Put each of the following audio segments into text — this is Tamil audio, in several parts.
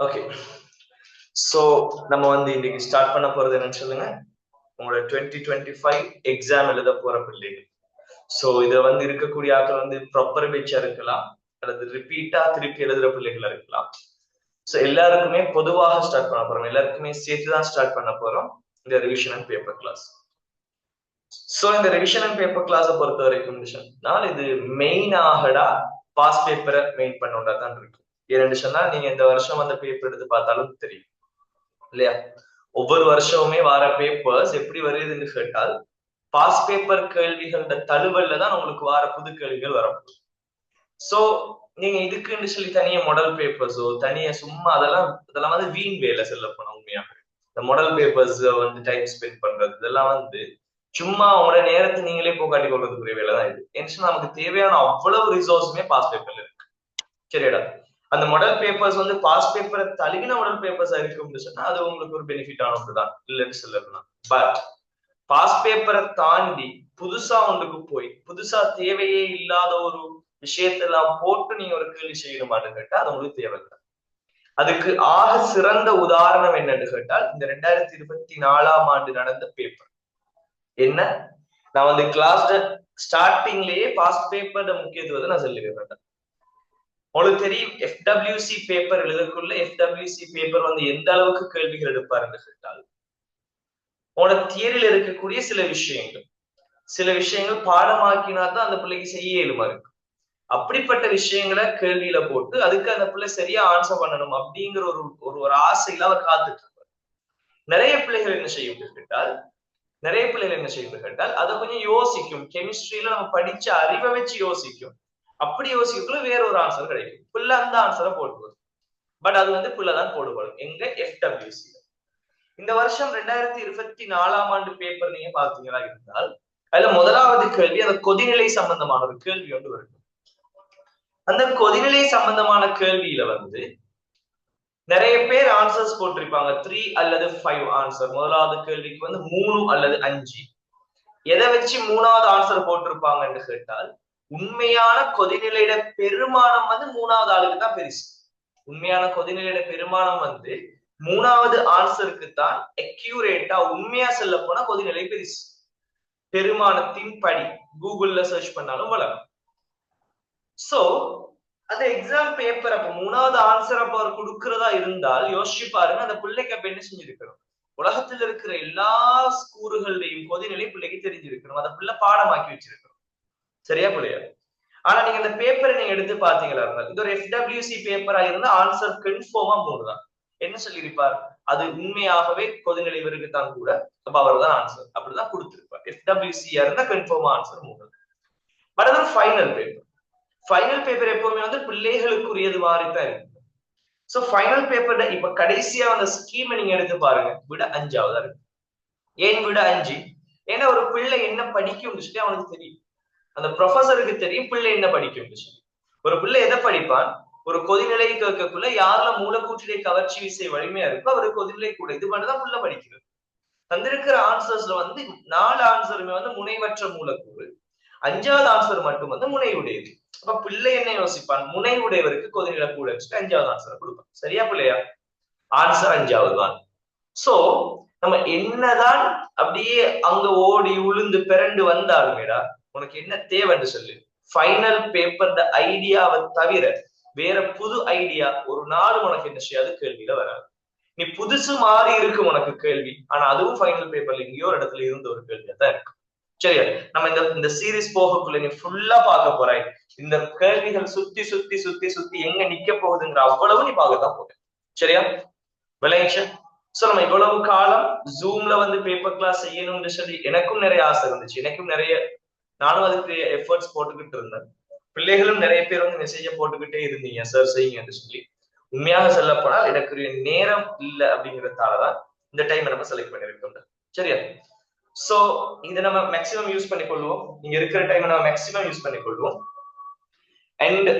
ஓகே, ஸோ நம்ம வந்து இன்னைக்கு ஸ்டார்ட் பண்ண போறது என்னன்னு சொல்லுங்க. உங்களோட 2025 எக்ஸாம் எழுத போற பிள்ளைகள். ஸோ இதை வந்து இருக்கக்கூடிய ஆட்கள் வந்து ப்ராப்பர் பேச்சா இருக்கலாம், அல்லது ரிப்பீட்டா திருப்பி எழுதுற பிள்ளைகளா இருக்கலாம். ஸோ எல்லாருக்குமே பொதுவாக ஸ்டார்ட் பண்ண போறோம், எல்லாருக்குமே சேர்த்து தான் ஸ்டார்ட் பண்ண போறோம் இந்த revision and paper class. So இந்த ரிவிஷன் அண்ட் பேப்பர் கிளாஸை பொறுத்த வரைக்கும் இது மெயினாகடா பாஸ் பேப்பரை மெயின் பண்ணோண்டா தான் இருக்கு. ஏன்னு சொன்னா நீங்க இந்த வருஷம் அந்த பேப்பர் எடுத்து பார்த்தாலும் தெரியும் இல்லையா? ஒவ்வொரு வருஷமுமே வர பேப்பர்ஸ் எப்படி வருதுன்னு கேட்டால் பாஸ் பேப்பர் கேள்விகளோட தழுவல்ல தான் உங்களுக்கு வர புது கேள்விகள் வரும். சோ நீங்க இதுக்குன்னு சொல்லி தனியா மாடல் பேப்பர்ஸோ தனியா சும்மா அதெல்லாம் வந்து வீண் வேலை செல்ல போன உண்மையாக. இந்த மாடல் பேப்பர்ஸ் வந்து டைம் ஸ்பெண்ட் பண்றது இதெல்லாம் வந்து சும்மா உங்களோட நேரத்தை நீங்களே போக்காட்டி கொள்றதுக்குரிய வேலை தான் இது. ஏன்னா நமக்கு தேவையான அவ்வளவு ரிசோர்ஸுமே பாஸ் பேப்பர்ல இருக்கு. சரியாடா? அந்த மாடல் பேப்பர்ஸ் வந்து பாஸ் பேப்பரை தழுவின மாடல் பேப்பர்ஸ் இருக்கும்னு சொன்னா அது உங்களுக்கு ஒரு பெனிஃபிட் ஆனதுதான், இல்லைன்னு சொல்லலாம். பட் பாஸ் பேப்பரை தாண்டி புதுசா ஒன்றுக்கு போய் புதுசா தேவையே இல்லாத ஒரு விஷயத்தெல்லாம் போட்டு நீங்க ஒரு கேள்வி செய்யணுமான்னு கேட்டா அது உங்களுக்கு தேவையில்லை. அதுக்கு ஆக சிறந்த உதாரணம் என்னன்னு கேட்டால் இந்த 2024ஆம் ஆண்டு நடந்த பேப்பர் என்ன. நான் வந்து கிளாஸ் ஸ்டார்டிங்லயே பாஸ் பேப்பர் முக்கியத்துவத்தை நான் சொல்லிடுறேன். உங்களுக்கு தெரியும் எஃப்டபிள்யூசி பேப்பர் எழுதக்குள்ள எஃப்டபிள்யூசி பேப்பர் வந்து எந்த அளவுக்கு கேள்விகள் எடுப்பாருன்னு கேட்டால் உங்களோட தியரியில இருக்கக்கூடிய சில விஷயங்கள் பாடமாக்கினா தான் அந்த பிள்ளைக்கு செய்ய இயலுமா இருக்கு. அப்படிப்பட்ட விஷயங்களை கேள்வியில போட்டு அதுக்கு அந்த பிள்ளை சரியா ஆன்சர் பண்ணணும் அப்படிங்கிற ஒரு ஆசையில அவர் காத்துட்டு இருப்பார். நிறைய பிள்ளைகள் என்ன செய்யும் கேட்டால் அதை கொஞ்சம் யோசிக்கும். கெமிஸ்ட்ரியில நம்ம படிச்ச அறிவை வச்சு யோசிக்கும். அப்படி யோசிக்கக்குள்ள வேற ஒரு ஆன்சர் கிடைக்கும். பிள்ளை அந்த ஆன்சரை போடுவது. பட் அது வந்து பிள்ளைதான் போடுபடும் எங்க எஃப்டபிள்யூசி. இந்த வருஷம் 2024ஆம் ஆண்டு பேப்பர் நீங்க பாத்தீங்களா இருந்தால் அதுல முதலாவது கேள்வி அந்த கொதிநிலை சம்பந்தமான ஒரு கேள்வி ஒன்று வருது. அந்த கொதிநிலை சம்பந்தமான கேள்வியில வந்து நிறைய பேர் ஆன்சர்ஸ் போட்டிருப்பாங்க 3 அல்லது 5 ஆன்சர். முதலாவது கேள்விக்கு வந்து 3 அல்லது 5. எதை வச்சு மூணாவது ஆன்சர் போட்டிருப்பாங்கன்னு கேட்டால் உண்மையான கொதிநிலையிட பெருமானம் வந்து மூணாவது ஆளுக்கு தான் பெருசு. உண்மையான கொதிநிலையிட பெருமானம் வந்து மூணாவது ஆன்சருக்கு தான் அக்யூரேட்டா உண்மையா சொல்ல போனா கொதிநிலை பெருசு. பெருமானத்தின் படி கூகுள்ல சர்ச் பண்ணாலும் வளரும். சோ அந்த எக்ஸாம் பேப்பர் அப்ப மூணாவது ஆன்சர் அப்ப அவர் கொடுக்கிறதா இருந்தால் யோசிச்சு பாருங்க, அந்த பிள்ளைக்கு அப்ப என்ன செஞ்சிருக்கணும். உலகத்துல இருக்கிற எல்லா கூறுகள்லையும் கொதிநிலை பிள்ளைக்கு தெரிஞ்சிருக்கணும். அந்த பிள்ளை பாடமாக்கி வச்சிருக்கணும். சரியா பிள்ளையா? ஆனா நீங்க இந்த பேப்பரை நீங்க எடுத்து பாத்தீங்களா இருந்தால் இது ஒரு எஃப்டபிள்யூசி பேப்பரா இருந்தா ஆன்சர் கன்ஃபார்மா 3 தான். என்ன சொல்லியிருப்பார்? அது உண்மையாகவே கொதிநிலை தான் கூட அப்ப அவர் தான் ஆன்சர் அப்படிதான் கொடுத்திருப்பார். எஃப்டபிள்யூசியா இருந்தா கன்ஃபார்மா ஆன்சர் 3. பட் அது ஃபைனல் பேப்பர். ஃபைனல் பேப்பர் எப்பவுமே வந்து பிள்ளைகளுக்குரியது மாதிரி தான் இருக்கு. சோ ஃபைனல் பேப்பர்ல இப்ப கடைசியா அந்த ஸ்கீமை நீங்க எடுத்து பாருங்க, விட 5ஆவதா இருக்கு. ஏன் விட 5? ஏன்னா ஒரு பிள்ளை என்ன படிக்கும் சொல்லி அவனுக்கு தெரியும். அந்த ப்ரொஃபஸருக்கு தெரியும் பிள்ளை என்ன படிக்கும் சொல்லி. ஒரு பிள்ளை எதை படிப்பான்? ஒரு கொதிநிலை கேட்கக்குள்ள யாருல மூலக்கூற்றிலே கவர்ச்சி விசை வலிமையா இருக்கோ அவரு கொதிநிலை கூட இது மட்டும்தான் பிள்ளை படிக்கிறது. தந்திருக்கிற ஆன்சர்ஸ்ல வந்து 4 ஆன்சருமே வந்து முனைவற்ற மூலக்கூறு, 5ஆவது ஆன்சர் மட்டும் வந்து முனைவுடையது. அப்ப பிள்ளை என்ன யோசிப்பான்? முனைவுடையவருக்கு கொதிநிலை கூட வச்சுட்டு 5ஆவது ஆன்சரை கொடுப்பான். சரியா பிள்ளையா? ஆன்சர் 5ஆவது தான். சோ நம்ம என்னதான் அப்படியே அங்க ஓடி உளுந்து பிறண்டு வந்தாலுமேடா உனக்கு என்ன தேவைன்னு சொல்லு. ஃபைனல் பேப்பர் ஐடியாவை தவிர வேற புது ஐடியா ஒரு நாள் உனக்கு என்ன செய்யாது, கேள்வியில வராது. நீ புதுசு மாறி இருக்கு உனக்கு கேள்வி, ஆனா அதுவும் ஃபைனல் பேப்பர்ல எங்கேயோ ஒரு இடத்துல இருந்த ஒரு கேள்வியா தான் இருக்கு. சரியா? நம்ம இந்த சீரீஸ் போகக்குள்ள நீ ஃபுல்லா பார்க்க போறாய். இந்த கேள்விகள் சுத்தி சுத்தி சுத்தி சுத்தி எங்க நிக்க போகுதுங்கிற அவ்வளவு நீ பார்க்கத்தான் போற. சரியா? விளையாச்சு. சோ நம்ம இவ்வளவு காலம் ஜூம்ல வந்து பேப்பர் கிளாஸ் செய்யணும்னு சொல்லி எனக்கும் நிறைய ஆசை இருந்துச்சு. நானும் அதுக்கு எஃபர்ட்ஸ் போட்டுக்கிட்டு இருந்தேன். பிள்ளைகளும் நிறைய பேர் வந்து மெசேஜ போட்டுக்கிட்டே இருந்தீங்க, சார் செய்யுங்கன்னு சொல்லி. உண்மையாக சொல்ல போனால் எனக்கு நேரம் இல்லை அப்படிங்கிறதாலதான் இந்த டைம் நம்ம செலக்ட் பண்ணிருக்கோம். சரியா? சோ இதை நம்ம மேக்சிமம் யூஸ் பண்ணிக்கொள்வோம். இங்க இருக்கிற டைம் நம்ம மேக்சிமம் யூஸ் பண்ணிக்கொள்வோம். அண்ட்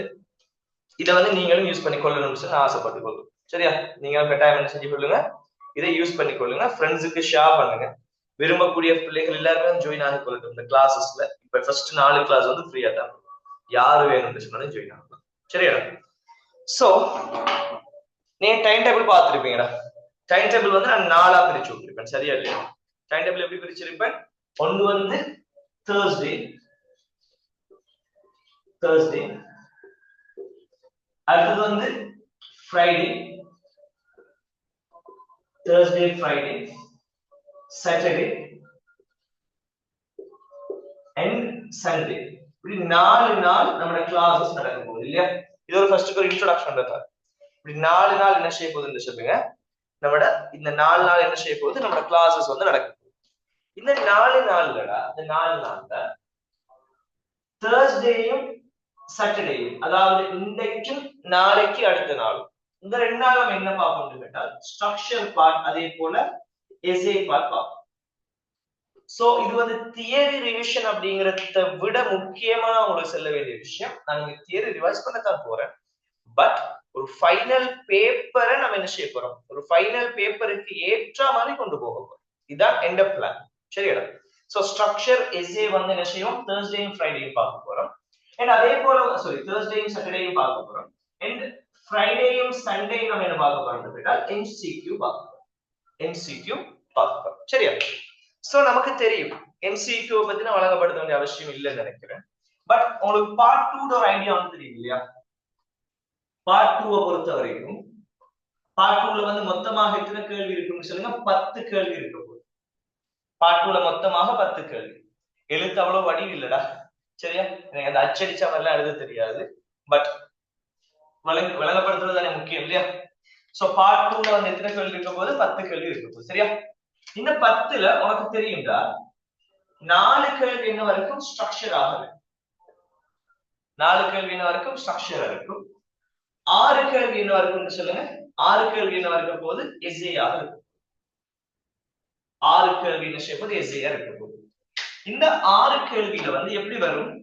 இதை வந்து நீங்களும் யூஸ் பண்ணிக்கொள்ளணும்னு சொல்லி ஆசைப்பட்டுக் கொள்வோம். சரியா? நீங்க கட்டாயம் என்ன செஞ்சு கொள்ளுங்க, இதை யூஸ் பண்ணிக்கொள்ளுங்க. ஃப்ரெண்ட்ஸுக்கு ஷேர் பண்ணுங்க. விரும்பக்கூடிய பிள்ளைகள் எல்லாருமே ஜாயின் ஆகி கொள்ளட்டும் இந்த கிளாஸஸ்ல. இப்ப ஃபர்ஸ்ட் 4 கிளாஸ் வந்து ஃப்ரீயா தான், யாரு வேணும்னு சொன்னாலும் ஜாயின் ஆகலாம். சரியா? சோ நீங்க டைம் டேபிள் பார்த்துருப்பீங்கடா. டைம் டேபிள் வந்து நான் 4ஆ பிரிச்சு விட்டுருப்பேன், சரியா இல்லையா? டைம் டேபிள் எப்படி பிரிச்சிருப்பேன்? ஒன்று வந்து தேர்ஸ்டே, அடுத்தது வந்து Friday, Thursday Friday, Saturday and Sunday. இப்படி 4 நாள் நம்ம கிளாஸஸ் நடக்க போகுது இல்லையா? இது ஒரு ஃபர்ஸ்ட் ஒரு இன்ட்ரோடக்ஷன் பண்றதா. இப்படி 4 நாள் என்ன செய்ய போகுதுன்னு சொல்லுங்க. நம்ம இந்த 4 நாள் என்ன செய்ய போகுது? நம்ம கிளாஸஸ் வந்து நடக்க போகுது. இந்த 4 நாள்லடா, இந்த 4 நாள்ல தேர்ஸ்டேயும் சாட்டர்டேயும், அதாவது இன்றைக்கும் நாளைக்கு அடுத்த நாள், இந்த 2 நாள் நம்ம என்ன பார்ப்போம்னு கேட்டால் ஸ்ட்ரக்சர் பார்ட், அதே போல எஸ்ஏ பார்ட் பார்ப்போம். சோ இது வந்து தியரி ரிவிஷன் அப்படிங்கறத விட முக்கியமா உங்களுக்கு சொல்ல வேண்டிய விஷயம். நான் இங்க தியரி ரிவைஸ் பண்ணத்தான் போறேன், பட் ஒரு ஃபைனல் பேப்பரை நம்ம என்ன செய்ய போறோம்? ஒரு ஃபைனல் பேப்பருக்கு ஏற்ற மாதிரி கொண்டு போக போறோம். இதுதான் எண்ட் ஆஃப் பிளான், சரியா? சோ ஸ்ட்ரக்சர் எஸ்ஏ வந்து என்ன செய்வோம்? தேர்ஸ்டேயும் ஃப்ரைடேயும் பார்க்க போறோம். அண்ட் அதே போல தேர்ஸ்டேயும் சாட்டர்டேயும் பார்க்க போறோம். அண்ட் ஃப்ரைடேயும் சண்டேயும் நம்ம என்ன பார்க்க போறோம் கேட்டால் MCQ பார்க்க போறோம். MCQ பார்க்க போறோம், சரியா? சோ நமக்கு தெரியும் MCQ பத்தி நான் வழங்கப்படுத்த வேண்டிய அவசியம் இல்லைன்னு நினைக்கிறேன். பட் உங்களுக்கு பார்ட் 2 ஒரு ஐடியா வந்து தெரியும் இல்லையா? பார்ட் 2 பொறுத்த வரைக்கும் பார்ட் 2ல வந்து மொத்தமாக எத்தனை கேள்வி இருக்குன்னு சொல்லுங்க? 10 கேள்வி இருக்க போகுது. பார்ட் 2ல மொத்தமாக 10 கேள்வி. எழுத்து அவ்வளவு வடிவு இல்லடா, சரியா? எனக்கு அந்த அச்சடிச்ச மாதிரிலாம் எழுத தெரியாது, பட் விளங்கப்படுத்துறது தானே முக்கியம் இல்லையா? சோ பார்ட் 2ல வந்து எத்தனை கேள்வி இருக்க போது? 10 கேள்வி இருக்க போகுது, சரியா? இந்த 10ல உனக்கு தெரியும்டா 4 கேள்வி என்ன வரைக்கும் ஸ்ட்ரக்சர் ஆகுது, 4 கேள்வி என்ன வரைக்கும் ஸ்ட்ரக்சர் இருக்கும், 6 கேள்வி என்ன வரைக்கும் சொல்லுங்க? 6 கேள்வி என்ன இருக்க போது? எஸ்ஏ ஆக இருக்கும். 6 கேள்வி என்ன செய்ய போது? எஸ்ஏ இருக்க போகுது. இந்த 6 கேள்வியில வந்து எப்படி வரும்?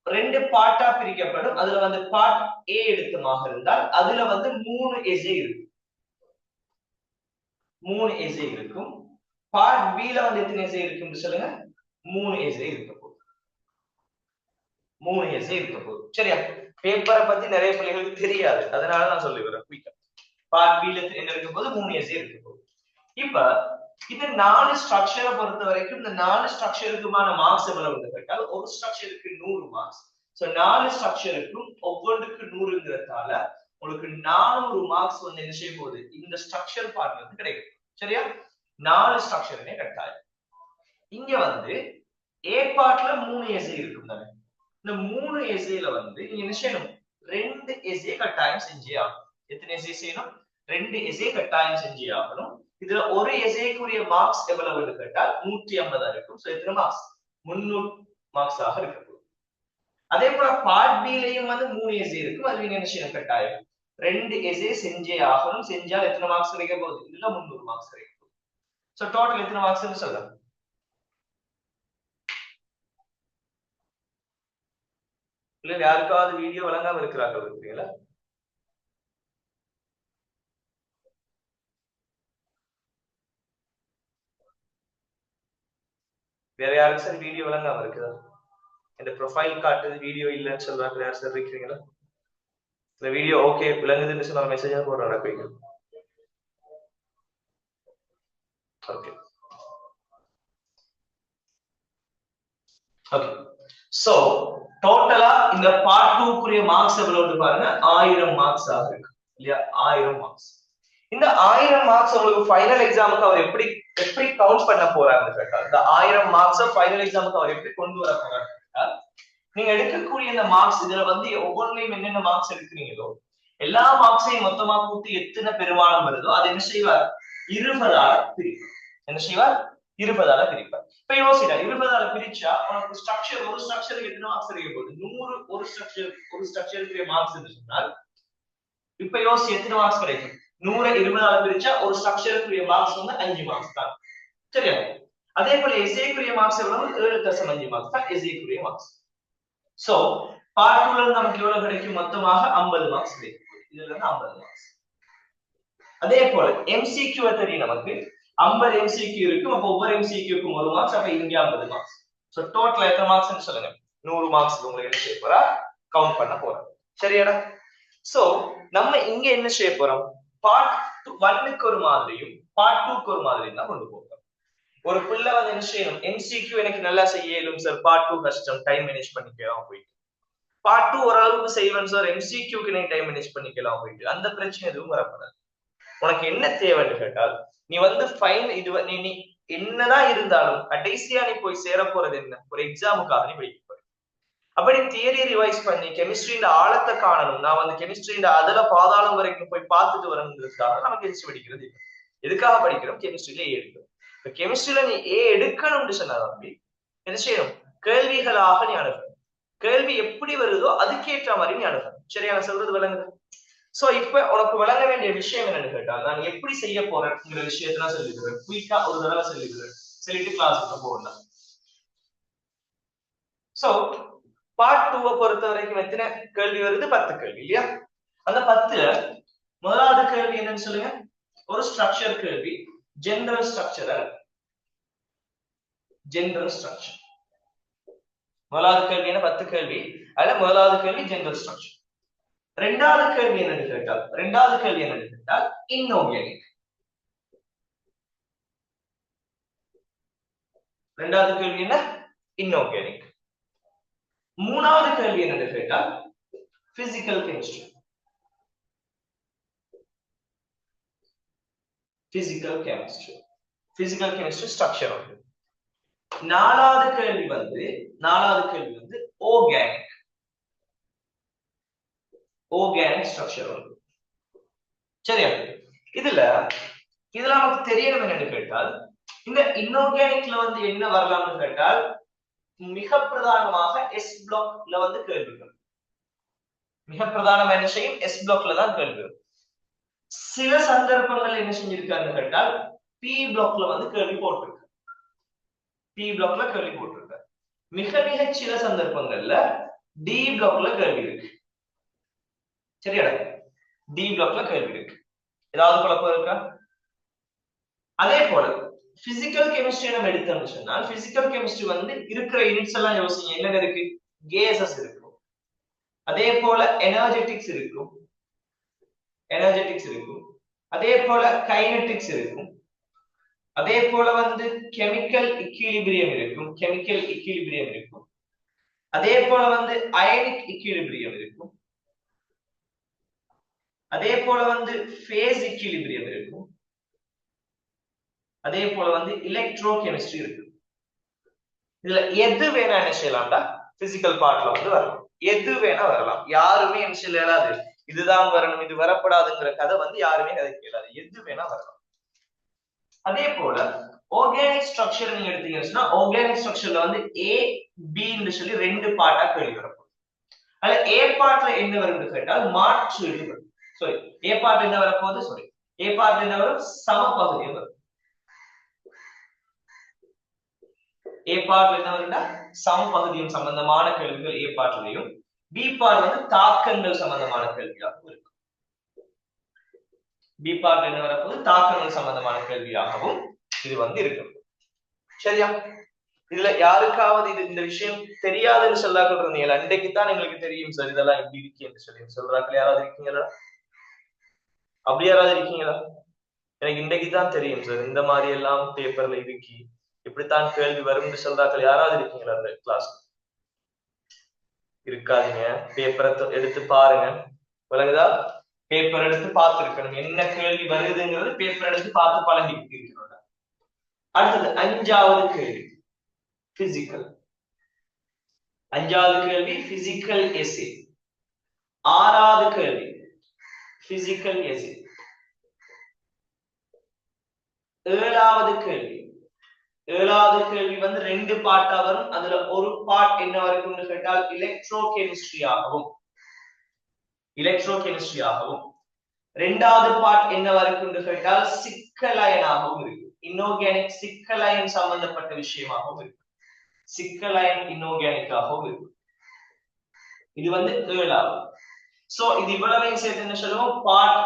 2 பார்ட்டா பிரிக்கப்படும். அதுல வந்து பார்ட் ஏ எடுத்துமாக இருந்தால் அதுல வந்து 3 எஸ்ஏ இருக்கும், 3 எஸ்ஏ இருக்கும். பார்ட் பி ல வந்து எத்தனை எஸ்ஏ இருக்குன்னு சொல்லுங்க? 3 எஸ்ஏ இருக்க போகுது, 3 எஸ்ஏ இருக்க போகுது, சரியா? பேப்பரை பத்தி நிறைய பிள்ளைகளுக்கு தெரியாது, அதனால நான் சொல்லி வரேன் குயிக்கா. பார்ட் பி ல என்ன இருக்க போது? 3 எஸ்ஏ இருக்க போகுது. இப்ப இந்த 4 ஸ்ட்ரக்சரை பொறுத்த வரைக்கும் இந்த 4 ஸ்ட்ரக்சருக்குமான மார்க்ஸ் எவ்வளவு கேட்டால் ஒரு ஸ்ட்ரக்சருக்கு 100 மார்க்ஸ். சோ 4 ஸ்ட்ரக்சருக்கும் ஒவ்வொன்றுக்கு 100ங்கிறதால உங்களுக்கு 400 மார்க்ஸ் வந்து என்ன செய்ய போகுது? இந்த ஸ்ட்ரக்சர் பார்ட்ல இருந்து கிடைக்கும், சரியா? 4 ஸ்ட்ரக்சருமே கட்டாயம். இங்க வந்து ஏ பார்ட்ல 3 எஸ்ஏ இருக்கும் தானே? இந்த 3 எஸ்ஏல வந்து நீங்க என்ன செய்யணும்? 2 எஸ்ஏ கட்டாயம் செஞ்சே ஆகணும். எத்தனை எஸ்ஏ செய்யணும்? 2 எஸ்ஏ கட்டாயம் செஞ்சே ஆகணும். இதுல ஒரு எஸ்ஏக்குரிய மார்க்ஸ் எவ்வளவு கேட்டால் 150 இருக்கும். சோ எத்தனை மார்க்ஸ்? 300 மார்க்ஸ் ஆக இருக்கும். அதே போல பார்ட் பி லயும் வந்து 3 எஸ்ஏ இருக்கும். அது நீங்க என்ன செய்யணும்? கட்டாயம் 2 எஸ்ஏ செஞ்சே ஆகணும். செஞ்சால் எத்தனை மார்க்ஸ் கிடைக்க போகுது? இதுல 300 மார்க்ஸ் கிடைக்கும். சோ டோட்டல் எத்தனை மார்க்ஸ்னு சொல்றேன்? இல்ல யாருக்காவது வீடியோ வழங்காம இருக்கிறார்கள் இருக்கீங்களா? வேற யாருக்கு சார் வீடியோ வழங்காம இருக்குதா? இந்த ப்ரொஃபைல் காட்டுது வீடியோ இல்லைன்னு சொல்றாங்க, யார் சார் இருக்கிறீங்களா? இந்த வீடியோ ஓகே விளங்குதுன்னு சொன்ன மெசேஜா போடுறேன் நடப்பீங்க. Okay okay. சோ டோட்டலா இந்த பார்ட் 2 குரிய மார்க்ஸ் எவ்வளவு பாருங்க? 1000 மார்க்ஸ் ஆக இருக்கு இல்லையா? 1000 மார்க்ஸ். இந்த 1000 மார்க்ஸ் உங்களுக்கு ஃபைனல் எக்ஸாமுக்கு அவர் எப்படி கவுண்ட் பண்ண போறாருன்னு கேட்டா, இந்த 1000 மார்க்ஸ் ஃபைனல் எக்ஸாமுக்கு அவர் எப்படி கொண்டு வர போறாருன்னு கேட்டா, நீங்க எடுக்கக்கூடிய இந்த மார்க்ஸ் இதுல வந்து ஒவ்வொன்றையும் என்னென்ன மார்க்ஸ் எடுக்கிறீங்களோ எல்லா மார்க்ஸையும் மொத்தமா கூட்டி எத்தனை பெருமானம் வருதோ அதை என்ன செய்வார்? 20ஆல பிரிப்பார். என்ன செய்வார்? 20ஆல பிரிப்பார். இப்ப யோசிடா, 20ஆல பிரிச்சா உனக்கு ஸ்ட்ரக்சர், ஒரு ஸ்ட்ரக்சருக்கு எத்தனை மார்க்ஸ் கிடைக்க போகுது? 100 ஒரு ஸ்ட்ரக்சருக்கு மார்க்ஸ் என்று சொன்னால் இப்ப யோசி எத்தனை மார்க்ஸ் கிடைக்கும்? 100 20ஆல பிரிச்சா ஒரு ஸ்ட்ரக்சருக்குரிய மார்க்ஸ் வந்து 5 மார்க்ஸ் தான், சரியா? அதே போல எஸ்ஏக்குரிய மார்க்ஸ் எவ்வளவு? 7.5 மார்க்ஸ் தான் எஸ்ஏக்குரிய மார்க்ஸ். சோ பார்ட் 2ல இருந்து நமக்கு எவ்வளவு கிடைக்கும்? மொத்தமாக 50 மார்க்ஸ் கிடைக்கும். இதுல இருந்து 50 மார்க்ஸ். அதே போல MCQ தெரியும் நமக்கு 50 MCQ இருக்கும். அப்ப ஒவ்வொரு MCQக்கும் 1 மார்க்ஸ். அப்ப இங்க 50 மார்க்ஸ். சோ டோட்டல் எத்தனை மார்க்ஸ்னு சொல்லுங்க? 100 மார்க்ஸ் உங்களுக்கு என்ன செய்ய போறா? கவுண்ட் பண்ண போறேன், சரியாடா? சோ நம்ம இங்க என்ன செய்ய போறோம், பார்ட் 1க்கு ஒரு மாதிரியும் பார்ட் 2க்கு ஒரு மாதிரியும் தான் கொண்டு போறோம். ஒரு புள்ள வந்து என்ன செய்யணும், எம்சிக்யூ எனக்கு நல்லா செய்ய இயலும் சார், பார்ட் 2 கஷ்டம், டைம் மேனேஜ் பண்ணிக்கலாம் போயிட்டு. பார்ட் 2 ஓரளவுக்கு செய்வேன் சார், எம்சிக்யூக்கு நீ டைம் மேனேஜ் பண்ணிக்கலாம் போயிட்டு. அந்த பிரச்சனை எதுவும் வரப்படாது. உனக்கு என்ன தேவைன்னு கேட்டால், நீ வந்து ஃபைன் இது நீ என்னதான் இருந்தாலும் கடைசியா நீ போய் சேர போறது என்ன, ஒரு எக்ஸாமுக்காக நீ படிக்க போற. அப்படி தியரி ரிவைஸ் பண்ணி கெமிஸ்ட்ரியின் ஆழத்தை காணணும், நான் வந்து கெமிஸ்ட்ரியின் அதுல பாதாளம் வரைக்கும் போய் பார்த்துட்டு வரணுங்கிறதுக்காக நம்ம கெமிஸ்ட்ரி படிக்கிறது. எதுக்காக படிக்கிறோம், கெமிஸ்ட்ரியில ஏ எடுக்கணும். இப்ப கெமிஸ்ட்ரியில நீ ஏ எடுக்கணும்னு சொன்னா தம்பி என்ன செய்யணும், கேள்விகளாக நீ அணுகணும். கேள்வி எப்படி வருதோ அதுக்கேற்ற மாதிரி நீ அணுகணும். சரியா நான் சொல்றது விளங்குது? சோ இப்ப உனக்கு விளங்க வேண்டிய விஷயம் என்னன்னு கேட்டால், நான் எப்படி செய்ய போறேன்ங்கிற விஷயத்தான் சொல்லிடுறேன். குயிக்கா ஒரு தடவை சொல்லிடுறேன், சொல்லிட்டு கிளாஸுக்கு போகலாம். சோ பார்ட் 2 பொறுத்த வரைக்கும் எத்தனை கேள்வி வருது, 10 கேள்வி இல்லையா? அந்த 10ல முதலாவது கேள்வி என்னன்னு சொல்லுங்க, ஒரு ஸ்ட்ரக்சர் கேள்வி, ஜெனரல் ஸ்ட்ரக்சர். ஜெனரல் ஸ்ட்ரக்சர் முதலாவது கேள்வி என்ன, 10 கேள்வி. அதுல முதலாவது கேள்வி ஜெனரல் ஸ்ட்ரக்சர். ரெண்டாவது கேள்வி என்னன்னு கேட்டால் இன்ஆர்கானிக். ரெண்டாவது கேள்வி என்ன, இன்ஆர்கானிக். மூணாவது கேள்வி என்னன்னு கேட்டால் physical chemistry. Physical chemistry structure. நாலாவது கேள்வி வந்து ஆர்கானிக் ஸ்ட்ரக்சர். சரியா? இதுல நமக்கு தெரியணும் என்னன்னு கேட்டால், இந்த இன்ஆர்கானிக்ல வந்து என்ன வரலாம்னு கேட்டால், மிக பிரதானமாக எஸ் பிளாக்ல வந்து கேள்விகள். மிக பிரதானமான விஷயம் எஸ் பிளாக்ல தான் கேள்விகள். சில சந்தர்ப்பங்கள் என்ன செஞ்சிருக்காருன்னு கேட்டால், பி பிளாக்ல வந்து கேள்வி போட்டிருக்கு. மிக சில சந்தர்ப்பங்கள்ல டி பிளாக்ல கேள்வி இருக்கு. சரியா? டி பிளாக்ல கேள்வி இருக்கு. ஏதாவது குழப்பம் இருக்கா? அதே போல பிசிக்கல் கெமிஸ்ட்ரி நம்ம எடுத்தோம்னு சொன்னால், பிசிக்கல் கெமிஸ்ட்ரி வந்து இருக்கிற யூனிட்ஸ் எல்லாம் யோசிங்க. என்னென்ன இருக்கு, கேசஸ் இருக்கும், அதே போல எனர்ஜெட்டிக்ஸ் இருக்கும், அதே போல கைனெட்டிக்ஸ் இருக்கும், அதே போல வந்து கெமிக்கல் இக்விலிபிரியம் இருக்கும், அதே போல வந்து அயனிக் இக்விலிபிரியம் இருக்கும், அதே போல வந்து ஃபேஸ் இக்விலிபிரியம் இருக்கும், அதே போல வந்து எலக்ட்ரோ கெமிஸ்ட்ரி இருக்கு. இதுல எது வேணா என்ன செய்யலாம்டா, பிசிக்கல் பார்ட்ல வந்து வரலாம். எது வேணா வரலாம். யாருமே என்ன செய்யலாது, இதுதான் வரணும் இது வரப்படாதுங்கிற கதை வந்து யாருமே கதை கேளாது. எது வேணா வரலாம். அதே போல ஆர்கானிக் ஸ்ட்ரக்சர் நீங்க எடுத்தீங்கன்னா, ஆர்கானிக் ஸ்ட்ரக்சர்ல வந்து ஏ பின்னு சொல்லி ரெண்டு பார்ட்டா கேள்வி வரப்போகுது. அதுல ஏ பார்ட்ல என்ன வரும்னு கேட்டால் மாற்று வரும். சாரி, ஏ பார்ட் என்ன வரப்போகுது, ஏ பார்ட் என்ன வரும், சமபகுதி வரும். ஏ பார்ட் என்ன வரும்னா சமபகுதியும் சம்பந்தமான கேள்விகள் ஏ பார்ட்லயும், பி பார்ட் வந்து தாக்கங்கள் சம்பந்தமான கேள்வியாகவும் இருக்கும். பி பார்ட் என்ன வரப்போகுது, தாக்கங்கள் சம்பந்தமான கேள்வியாகவும் இது வந்து இருக்கும். சரியா? இதுல யாருக்காவது இந்த விஷயம் தெரியாதுன்னு சொல்லாக்கள் இருந்தீங்களா? இன்றைக்குத்தான் எங்களுக்கு தெரியும் சார் இதெல்லாம் எப்படி இருக்கு என்று சொல்லி சொல்றாக்கள் யாராவது இருக்கீங்களா? அப்படி யாராவது இருக்கீங்களா? எனக்கு இன்றைக்குதான் தெரியும் சார் இந்த மாதிரி எல்லாம் பேப்பர்ல இருக்கு, இப்படித்தான் கேள்வி வரும்னு சொல்றாக்கள் யாராவது இருக்கீங்களா? அந்த கிளாஸ் இருக்காதீங்க. பேப்பரை எடுத்து பாருங்க, விளங்குதா? பேப்பர் எடுத்து பார்த்துருக்கணும், என்ன கேள்வி வருதுங்கிறது பேப்பர் எடுத்து பார்த்து பழகி இருக்கணும். அடுத்தது அஞ்சாவது கேள்வி பிசிக்கல். அஞ்சாவது கேள்வி பிசிக்கல் எஸ்ஏ. ஆறாவது கேள்வி பிசிக்கல் எஸ்ஏ. ஏழாவது கேள்வி வந்து ரெண்டு பார்ட்டா வரும். அதுல ஒரு பார்ட் என்ன வரைக்கும் கேட்டால் எலக்ட்ரோ கெமிஸ்ட்ரியாகவும், இரண்டாவது பார்ட் என்ன வரைக்கும் கேட்டால் சிக்கலயனாகவும் இருக்கு. இன்ஆர்கானிக் சிக்கலயன் சம்பந்தப்பட்ட விஷயமாகவும் இருக்கு. சிக்கலயன் இன்ஆர்கானிக்காகவும் இருக்கு. இது வந்து ஏழாவது. சோ இது இவ்வளவையும் சேர்த்து என்ன சொல்லுவோம், பார்ட்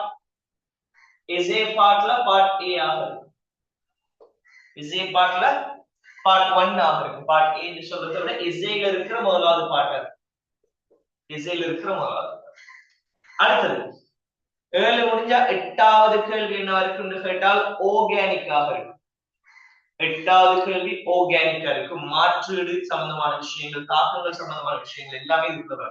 எஸ்ஏ பார்ட்ல பார்ட் ஏ ஆக இருக்கும். எஸ்ஏ பார்ட்ல பார்ட் 1 ஆக இருக்கும். பார்ட் ஏ ன்னு சொல்றதை விட எஸ்ஏல இருக்கிற முதலாவது பார்ட். அடுத்தது 7 முடிஞ்சா 8வது கேள்வி என்ன இருக்குன்னு கேட்டால் ஆர்கானிக்காக இருக்கு. 8வது கேள்வி ஆர்கானிக்கா இருக்கு. மாற்றீடு சம்பந்தமான விஷயங்கள், தாக்கங்கள் சம்பந்தமான விஷயங்கள் எல்லாமே இருக்கிறதா.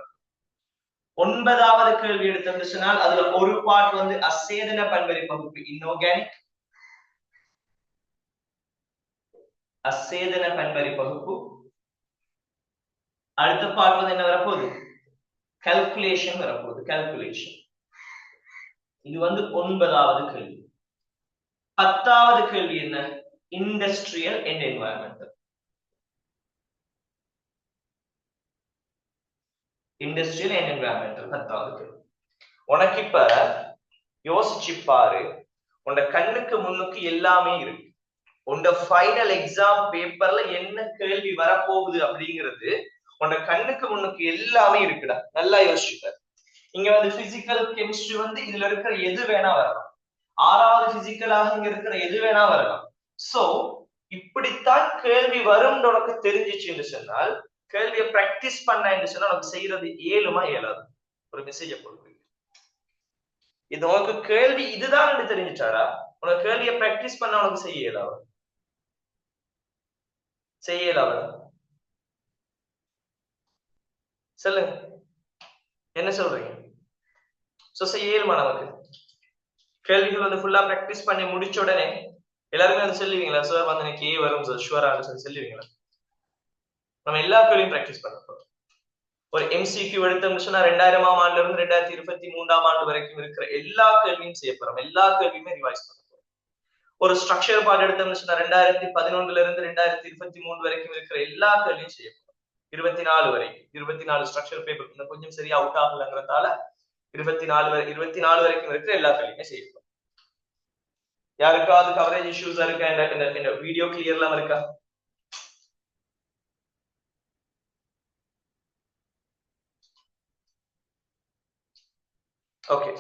9வது கேள்வி எடுத்து சொன்னால் அதுல ஒரு பார்ட் வந்து அசேதன பண்பறை பகுப்பு இன்ஆர்கானிக், அசேதன பண்பறை பகுப்பு. அடுத்த பார்ட் வந்து என்ன வரப்போகுது? கால்குலேஷன் வரப்போகுது. கால்குலேஷன் இது வந்து 9வது கேள்வி. 10வது கேள்வி என்ன? Industrial and environmental. Industrial and environmental 10வது கேள்வி. உனக்கு இப்ப யோசிச்சு பாரு, உன்னோட கண்ணுக்கு முன்னுக்கு எல்லாமே இருக்கு. உன்னோட ஃபைனல் எக்ஸாம் பேப்பர்ல என்ன கேள்வி வரப்போகுது அப்படிங்கிறது உன்னோட கண்ணுக்கு முன்னுக்கு எல்லாமே இருக்குடா. நல்லா யோசிச்சுப்பாரு. இங்க வந்து பிசிக்கல் கெமிஸ்ட்ரி வந்து இதுல இருக்கிற எது வேணா வரலாம். 6வது பிசிக்கலாக இங்க இருக்கிற எது வேணா வரலாம். சோ இப்படித்தான் கேள்வி வரும் உனக்கு தெரிஞ்சிச்சுன்னு சொன்னால், கேள்வியை பிராக்டிஸ் பண்ண சொன்னா உனக்கு செய்யறது ஏழுமா ஏழாது. ஒரு மெசேஜ போடுறீங்க, இது உனக்கு கேள்வி இதுதான் தெரிஞ்சிட்டாரா, உனக்கு கேள்வியை பிராக்டிஸ் பண்ண உனக்கு செய்ய இயலாது. செய்ய இயலாது. சொல்லுங்க, என்ன சொல்றீங்க? சோ செய்ய இயலுமா நமக்கு? கேள்விகள் வந்து ஃபுல்லா பிராக்டிஸ் பண்ணி முடிச்ச உடனே எல்லாருமே வந்து சொல்லுவீங்களா, சார் வந்து எனக்கு ஏ வரும் சார் ஷுவரா சொல்லி சொல்லுவீங்களா? நம்ம எல்லா கேள்வியும் பிராக்டிஸ் பண்ண போறோம். ஒரு எம்சிக்யூ எடுத்தோம்னு சொன்னா 2000ஆம் ஆண்டுல இருந்து 2023ஆம் ஆண்டு வரைக்கும் இருக்கிற எல்லா கேள்வியும் செய்ய போறோம். எல்லா கேள்வியுமே ரிவைஸ் பண்ண போறோம். ஒரு ஸ்ட்ரக்சர் பார்ட் எடுத்தோம்னு சொன்னா 2011ல இருந்து 2023 வரைக்கும் இருக்கிற எல்லா கேள்வியும் செய்ய போறோம். 24 வரைக்கும் 24 ஸ்ட்ரக்சர் பேப்பர் இன்னும் கொஞ்சம் சரியா அவுட் ஆகலங்கிறதால 24 வரைக்கும் இருக்கிற எல்லா கேள்வியுமே செய்ய போறோம். யாருக்காவது கவரேஜ் இஷ்யூஸ் இருக்கா? இந்த வீடியோ கிளியர்லாம் இருக்கா? ஓகே,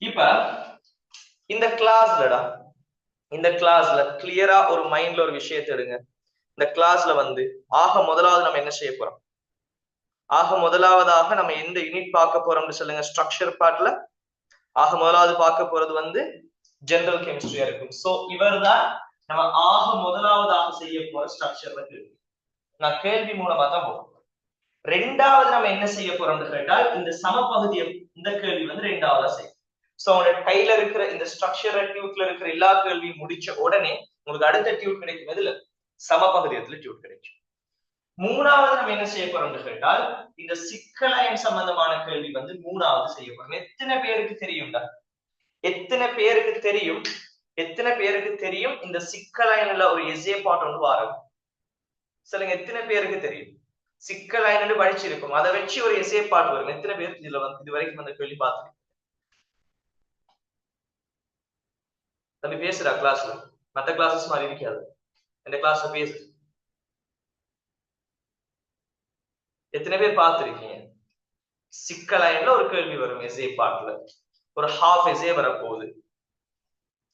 இப்ப இந்த கிளாஸ்லடா, இந்த கிளாஸ்ல கிளியரா ஒரு மைண்ட்ல ஒரு விஷயத்தை எடுங்க. இந்த கிளாஸ்ல வந்து முதலாவது நம்ம என்ன செய்ய போறோம்? முதலாவதாக நம்ம எந்த யூனிட் பார்க்க போறோம்னு சொல்லுங்க. ஸ்ட்ரக்சர் பார்ட்ல முதலாவது பார்க்க போறது வந்து ஜெனரல் கெமிஸ்ட்ரியா இருக்கும். சோ இவர் தான் நம்ம முதலாவதாக செய்ய போற ஸ்ட்ரக்சர்ல கேள்வி. நான் கேள்வி மூலமா தான் போறோம். 2வது நம்ம என்ன செய்ய போறோம்னு கேட்டால் இந்த சமபகுதியை, இந்த கேள்வி வந்து 2வதா செய்யும். சோ உங்களோட கையில இருக்கிற இந்த ஸ்ட்ரக்சர் டியூட்ல இருக்கிற எல்லா கேள்வியும் முடிச்ச உடனே உங்களுக்கு அடுத்த டியூட் கிடைக்கும். எதுல? சமபகுதியத்துல டியூட் கிடைக்கும். 3வது நம்ம என்ன செய்ய போறோம்னு கேட்டால் இந்த சிக்கலயன் சம்பந்தமான கேள்வி வந்து 3வது செய்ய போறோம். எத்தனை பேருக்கு தெரியும்டா? எத்தனை பேருக்கு தெரியும்? எத்தனை பேருக்கு தெரியும் இந்த சிக்கலயன்ல ஒரு எஸ்ஏ பார்ட் ஒன்று வரும்? சொல்லுங்க, எத்தனை பேருக்கு தெரியும்? சிக்கலயன் படிச்சிருக்கும், அதை வச்சு ஒரு எஸ்ஏ பார்ட் வரும். எத்தனை பேருக்கு இதுல வந்து இது வரைக்கும் அந்த கேள்வி பார்த்துருக்கீங்க? தம்பி பேசுறா கிளாஸ்ல? மற்ற கிளாஸஸ் மாதிரி இருக்காது, இந்த கிளாஸ்ல பேசு. எத்தனை பேர் பார்த்திருக்கீங்க? சிக்கலயன்ல ஒரு கேள்வி வரும் எஸ்ஏ பார்ட்ல, ஒரு ஹாஃப் எஸ்ஏ வரப்போகுது.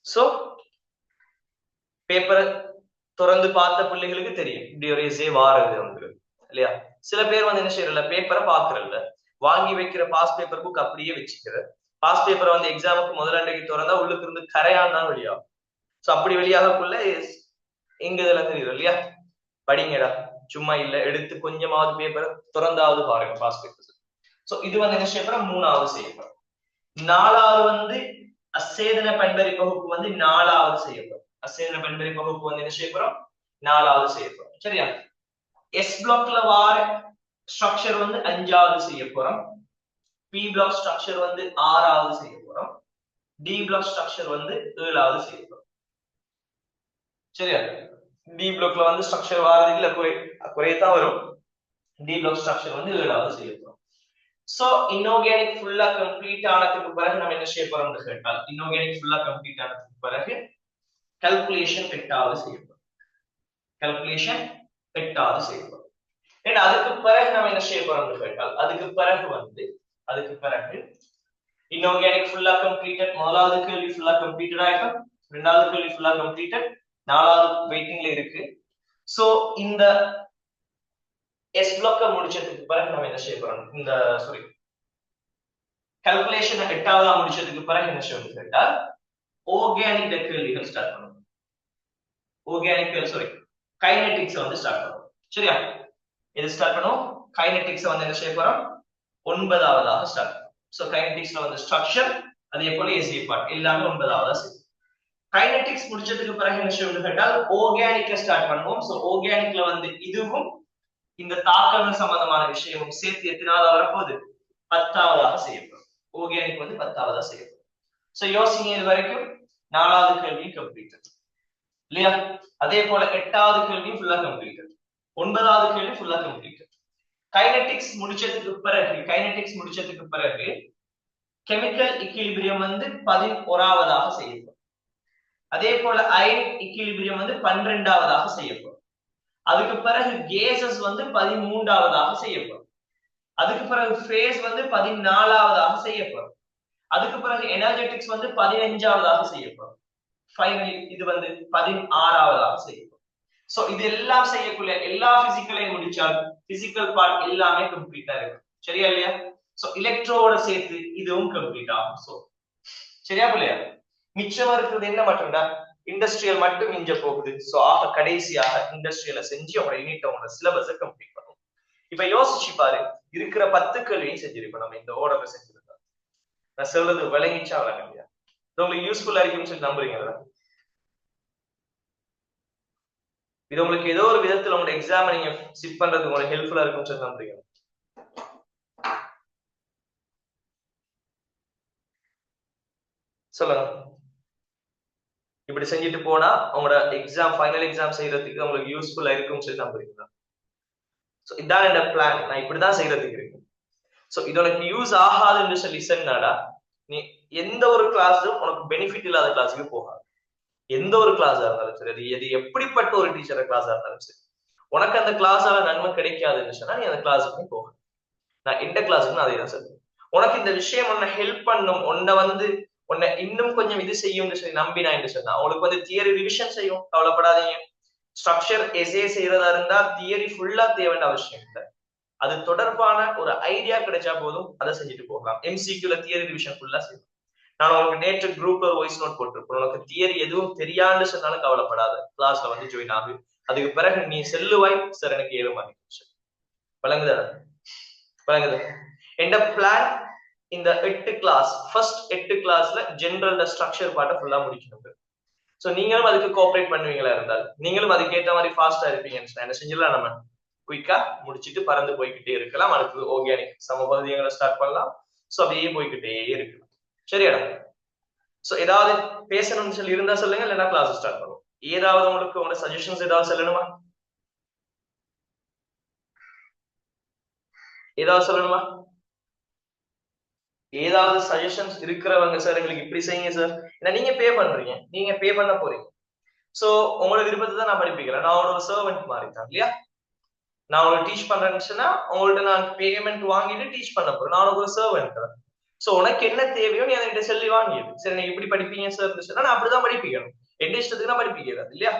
சோ பேப்பரை திறந்து பார்த்த பிள்ளைகளுக்கு தெரியும் இப்படி ஒரு எஸ்ஏ வாரது வந்து இல்லையா? சில பேர் வந்து என்ன செய்யறல, பேப்பரை பாக்குறல்ல, வாங்கி வைக்கிற பாஸ் பேப்பர் புக் அப்படியே வச்சுக்கிற. பாஸ் பேப்பரை வந்து எக்ஸாமுக்கு முதலாண்டைக்கு திறந்தா உள்ளுக்கு இருந்து கரையான் தான் வெளியாகும். சோ அப்படி வெளியாகக்குள்ள எங்க இதெல்லாம் தெரியும் இல்லையா? படிங்கடா, சும்மா இல்ல, எடுத்து கொஞ்சமாவது பேப்பரை திறந்தாவது பாருங்க பாஸ் பேப்பர். சோ இது வந்து என்ன செய்யப்படும்? 3வது செய்யப்படும். 4வது வந்து அசேதன பண்பறை பகுப்பு வந்து 4வது செய்யப்படும். அசேதன பண்பறை பகுப்பு வந்து என்ன செய்யப்படும்? 4வது செய்யப்படும். சரியா? எஸ் பிளாக்ல வார ஸ்ட்ரக்சர் வந்து 5வது செய்ய போறோம். பி பிளாக் ஸ்ட்ரக்சர் வந்து 6வது செய்ய போறோம். டி பிளாக் ஸ்ட்ரக்சர் வந்து 7வது செய்ய போறோம். சரியா? டி பிளாக்ல வந்து ஸ்ட்ரக்சர் வாரது இல்ல, குறையத்தான் வரும். டி பிளாக் ஸ்ட்ரக்சர் வந்து 7வது செய்ய போறோம். சோ இன்ஆர்கானிக் ஃபுல்லா கம்ப்ளீட் ஆனதுக்கு பிறகு நம்ம என்ன செய்ய போறோம்னு கேட்டால், இன்ஆர்கானிக் ஃபுல்லா கம்ப்ளீட் ஆனதுக்கு பிறகு கால்குலேஷன் 8வது செய்யப்படும். கால்குலேஷன் 8வது செய்யப்படும். ஏன்னா அதுக்கு பிறகு நம்ம என்ன செய்ய போறோம்னு கேட்டால், அதுக்கு பிறகு இன்ஆர்கானிக் ஃபுல்லா கம்ப்ளீட்டட். முதலாவது கேள்வி ஃபுல்லா கம்ப்ளீட்டட் ஆயிடும். 2வது கேள்வி ஃபுல்லா கம்ப்ளீட்டட். 4வது வெயிட்டிங்ல இருக்கு. சோ இந்த எஸ் பிளாக்க முடிச்சதுக்கு பிறகு நம்ம என்ன செய்ய போறோம்? இந்த கால்குலேஷன் 8வது முடிச்சதுக்கு பிறகு என்ன செய்யணும் கேட்டால் ஆர்கானிக் கேள்விகள் ஸ்டார்ட் பண்ணும். ஆர்கானிக் சாரி கைனெடிக்ஸ் வந்து ஸ்டார்ட் பண்ணும். சரியா? இது ஸ்டார்ட் பண்ணும். கைனெடிக்ஸ் வந்து என்ன செய்ய போறோம்? 9வதாக ஸ்டார்ட் பண்ணும். சோ கைனெடிக்ஸ்ல வந்து ஸ்ட்ரக்சர் அதே போல எஸ்ஏ பார்ட் எல்லாமே 9வதா செய்யும். கைனெடிக்ஸ் முடிச்சதுக்கு பிறகு என்ன செய்யணும் கேட்டால் ஆர்கானிக்க ஸ்டார்ட் பண்ணுவோம். சோ ஆர்கானிக்ல வந்து இதுவும் இந்த தாக்கங்கள் சம்பந்தமான விஷயமும் சேர்த்து எத்தனாவது வரப்போகுது? 10வதாக செய்யப்படும். ஆர்கானிக் வந்து 10வதா செய்யப்படும். சோ யோசிங்க, இது வரைக்கும் 4வது கேள்வி கம்ப்ளீட்டட் இல்லையா? அதே போல 8வது கேள்வி ஃபுல்லா கம்ப்ளீட்டட், 9வது கேள்வி ஃபுல்லா கம்ப்ளீட்டட். கைனெடிக்ஸ் முடிச்சதுக்கு பிறகு கெமிக்கல் இக்விலிபிரியம் வந்து 11வதாக செய்யப்படும். அதே போல அயனிக் இக்விலிபிரியம் வந்து 12வதாக செய்யப்படும். அதுக்கு பிறகு கேசஸ் வந்து 13வதாக செய்யப்படும். அதுக்கு பிறகு ஃபேஸ் வந்து 14வதாக செய்யப்படும். அதுக்கு பிறகு எனர்ஜெட்டிக்ஸ் வந்து 15வதாக செய்யப்படும். ஃபைனலி இது வந்து 16வதாக செய்யப்படும். சோ இது எல்லாம் செய்யக்குள்ள எல்லா பிசிக்கலையும் முடிச்சால் பிசிக்கல் பார்ட் எல்லாமே கம்ப்ளீட்டா இருக்கும். சரியா இல்லையா? சோ எலக்ட்ரோட சேர்த்து இதுவும் கம்ப்ளீட் ஆகும். சோ சரியா இல்லையா? மிச்சம் இருக்கிறது என்ன மட்டும்டா இண்டஸ்ட்ரியல் மட்டும் மிஞ்ச போகுது. சோ ஆக கடைசியாக இண்டஸ்ட்ரியல செஞ்சு அவங்களோட யூனிட் அவங்களோட சிலபஸை கம்ப்ளீட் பண்ணும். இப்ப யோசிச்சு பாரு, இருக்கிற 10 கேள்வியும் செஞ்சிருக்கோம் நம்ம இந்த ஓடர்ல செஞ்சிருக்கோம். நான் சொல்றது விளங்கிச்சா விளங்கலையா? உங்களுக்கு யூஸ்ஃபுல்லா இருக்குன்னு சொல்லி நம்புறீங்களா? இது உங்களுக்கு ஏதோ ஒரு விதத்துல உங்களோட எக்ஸாம் நீங்க சிட் பண்றது உங்களுக்கு ஹெல்ப்ஃபுல்லா இருக்கும்னு சொல்லி நம்புறீங்க? சொல்லுங்க. இப்படி செஞ்சுட்டு போனா உங்களோட எக்ஸாம் ஃபைனல் எக்ஸாம் செய்யறதுக்கு உங்களுக்கு யூஸ்ஃபுல்லா இருக்கும்னு சொல்லி நம்புறீங்களா? சோ இதான் என்னோட பிளான். நான் இப்படிதான் செய்யறதுக்கு இருக்கு. சோ இது உனக்கு யூஸ் ஆகாதுன்னு சொல்லி சொன்னாடா நீ எந்த ஒரு கிளாஸும் உனக்கு பெனிஃபிட் இல்லாத கிளாஸுக்கு போகாது. எந்த ஒரு கிளாஸா இருந்தாலும் சரி, அது எது எப்படிப்பட்ட ஒரு டீச்சர் கிளாஸா இருந்தாலும் சரி, உனக்கு அந்த கிளாஸால நன்மை கிடைக்காதுன்னு சொன்னா நீ அந்த கிளாஸுக்கு போக. நான் இந்த கிளாஸுக்கு நான் அதை தான் சொல்றேன். உனக்கு இந்த விஷயம் உன்னை ஹெல்ப் பண்ணும், உன்னை இன்னும் கொஞ்சம் இது செய்யும்னு சொல்லி நம்பி நான் என்ன சொன்னா உங்களுக்கு வந்து தியரி ரிவிஷன் செய்யும், கவலைப்படாதீங்க. ஸ்ட்ரக்சர் எஸ்ஏ செய்யறதா இருந்தா தியரி ஃபுல்லா தேவையான அவசியம் இல்லை. அது தொடர்பான ஒரு ஐடியா கிடைச்சா போதும், அதை செஞ்சுட்டு போகலாம். எம்சிக்யூல தியரி ரிவிஷன் ஃபுல்லா செய்யும். நான் உங்களுக்கு நேற்று குரூப்ல வாய்ஸ் நோட் போட்டிருப்பேன். உனக்கு தியரி எதுவும் தெரியாதுன்னு சொன்னாலும் கவலைப்படாத, கிளாஸ்ல வந்து ஜாயின் ஆகு. அதுக்கு பிறகு நீ செல்லுவாய் சார் எனக்கு 7 மார்க் வழங்குதா வழங்குது. எந்த பிளான் இந்த 8 கிளாஸ் ஃபர்ஸ்ட் 8 கிளாஸ்ல ஜெனரல் ஸ்ட்ரக்சர் பார்ட்ட ஃபுல்லா முடிக்கணும். சோ நீங்களும் அதுக்கு கோஆபரேட் பண்ணுவீங்களா இருந்தால் நீங்களும் அதுக்கு ஏற்ற மாதிரி ஃபாஸ்டா இருப்பீங்கன்னு என்ன செஞ்சிடலாம், நம்ம குயிக்கா முடிச்சுட்டு பறந்து போய்கிட்டே இருக்கலாம். அடுத்து ஆர்கானிக் சமபகுதிகளை ஸ்டார்ட் பண்ணலாம். சோ அப்படியே போய்கிட்டே இருக்கலாம். சரியாடா? சோ ஏதாவது பேசணும்னு சொல்லி இருந்தா சொல்லுங்க, இல்லைன்னா கிளாஸ் ஸ்டார்ட் பண்ணுவோம். ஏதாவது உங்களுக்கு உங்களோட சஜஷன்ஸ் ஏதாவது சொல்லணுமா? ஏதாவது சொல்லணுமா? ஏதாவது சஜஷன்ஸ் இருக்கிறவங்க சார் எங்களுக்கு இப்படி செய்யுங்க சார். ஏன்னா நீங்க பே பண்றீங்க, நீங்க பே பண்ண போறீங்க. சோ உங்களோட விருப்பத்தை தான் நான் படிப்பிக்கிறேன். நான் ஒரு சர்வெண்ட் மாதிரி தான் இல்லையா? நான் உங்களுக்கு டீச் பண்றேன்னு சொன்னா உங்கள்ட்ட நான் பேமெண்ட் வாங்கிட்டு டீச் பண்ண போறேன். நான் ஒரு சர்வெண்ட் தான். சோ உனக்கு என்ன தேவையோ நீ என்கிட்ட சொல்லி வாங்கிடு. சரி நீங்க இப்படி படிப்பீங்க சார் சொன்னா நான் அப்படிதான் படிப்பிக்கணும். எந்த இஷ்டத்துக்கு தான் படிப்பிக்கிறது இல்லையா?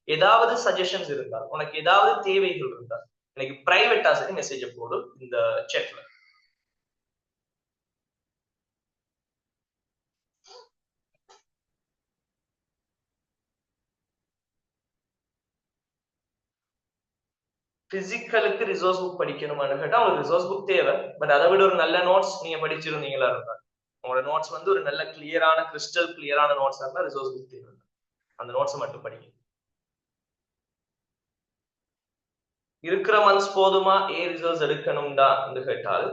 ஏதாவது சஜஷன்ஸ் இருந்தால், உனக்கு ஏதாவது தேவைகள் இருந்தால் எனக்கு பிரைவேட்டா சரி மெசேஜ் போடு இந்த சேட்ல. பிசிக்கலுக்கு ரிசோர்ஸ் புக் படிக்கணுமான்னு கேட்டா உங்களுக்கு ரிசோர்ஸ் புக் தேவை. பட் அதை விட ஒரு நல்ல நோட்ஸ் நீங்க படிச்சிருந்தீங்களா இருந்தா உங்களோட நோட்ஸ் வந்து ஒரு நல்ல கிளியரான கிறிஸ்டல் கிளியரான நோட்ஸ் இருந்தா ரிசோர்ஸ் புக் தேவை. அந்த நோட்ஸை மட்டும் படிங்க. இருக்கிற மந்த்ஸ் போதுமா ஏ ரிசல்ட்ஸ் எடுக்கணும்டா என்று கேட்டால்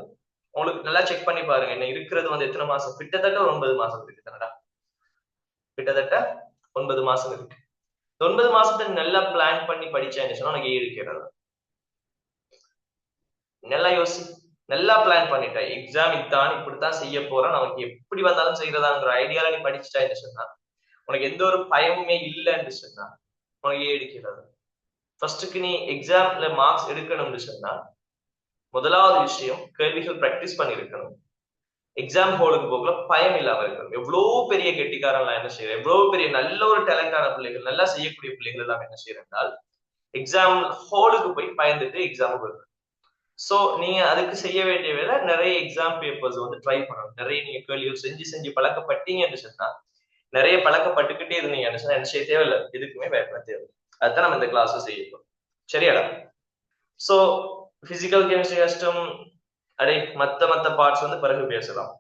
உங்களுக்கு நல்லா செக் பண்ணி பாருங்க. என்ன இருக்கிறது வந்து எத்தனை மாசம்? கிட்டத்தட்ட ஒரு 9 மாசம் இருக்கு தானடா. கிட்டத்தட்ட 9 மாசம் இருக்கு. 9 மாசத்தை நல்லா பிளான் பண்ணி படிச்சா என்ன சொன்னா உனக்கு ஏ இருக்கிறது. நல்லா யோசி, நல்லா பிளான் பண்ணிட்டா எக்ஸாம் இதான் இப்படித்தான் செய்ய போறேன், நமக்கு எப்படி வந்தாலும் செய்யறதாங்கிற ஐடியால நீ படிச்சுட்டா என்ன சொன்னா உனக்கு எந்த ஒரு பயமுமே இல்லைன்னு சொன்னா உனக்கு ஏ எடுக்கிறது. ஃபர்ஸ்டுக்கு நீ எக்ஸாம்ல மார்க்ஸ் எடுக்கணும்னு சொன்னா முதலாவது விஷயம் கேள்விகள் பிராக்டிஸ் பண்ணி இருக்கணும். எக்ஸாம் ஹாலுக்கு போகல பயம் இல்லாம இருக்கணும். எவ்வளவு பெரிய கெட்டிக்காரன் என்ன செய்யறேன், எவ்வளவு பெரிய நல்ல ஒரு டேலண்டான பிள்ளைகள், நல்லா செய்யக்கூடிய பிள்ளைகள் எல்லாம் என்ன செய்யறால் எக்ஸாம் ஹாலுக்கு போய் பயந்துட்டு எக்ஸாமுக்கு வருது. சோ நீங்க அதுக்கு செய்ய வேண்டிய வேலை நிறைய எக்ஸாம் பேப்பர்ஸ் வந்து ட்ரை பண்ணணும். நிறைய நீங்க கேள்விகள் செஞ்சு செஞ்சு பழக்கப்பட்டீங்கன்னு சொன்னா, நிறைய பழக்கப்பட்டுக்கிட்டே இருந்தீங்கன்னு சொன்னா என்ன செய்ய தேவையில்லை, எதுக்குமே பயப்பட தேவையில்லை. அதுதான் நம்ம இந்த கிளாஸ் செய்யணும். சரியாடா? சோ பிசிக்கல் கெமிஸ்ட்ரி கஷ்டம், அடே மத்த பார்ட்ஸ் வந்து பிறகு பேசலாம்.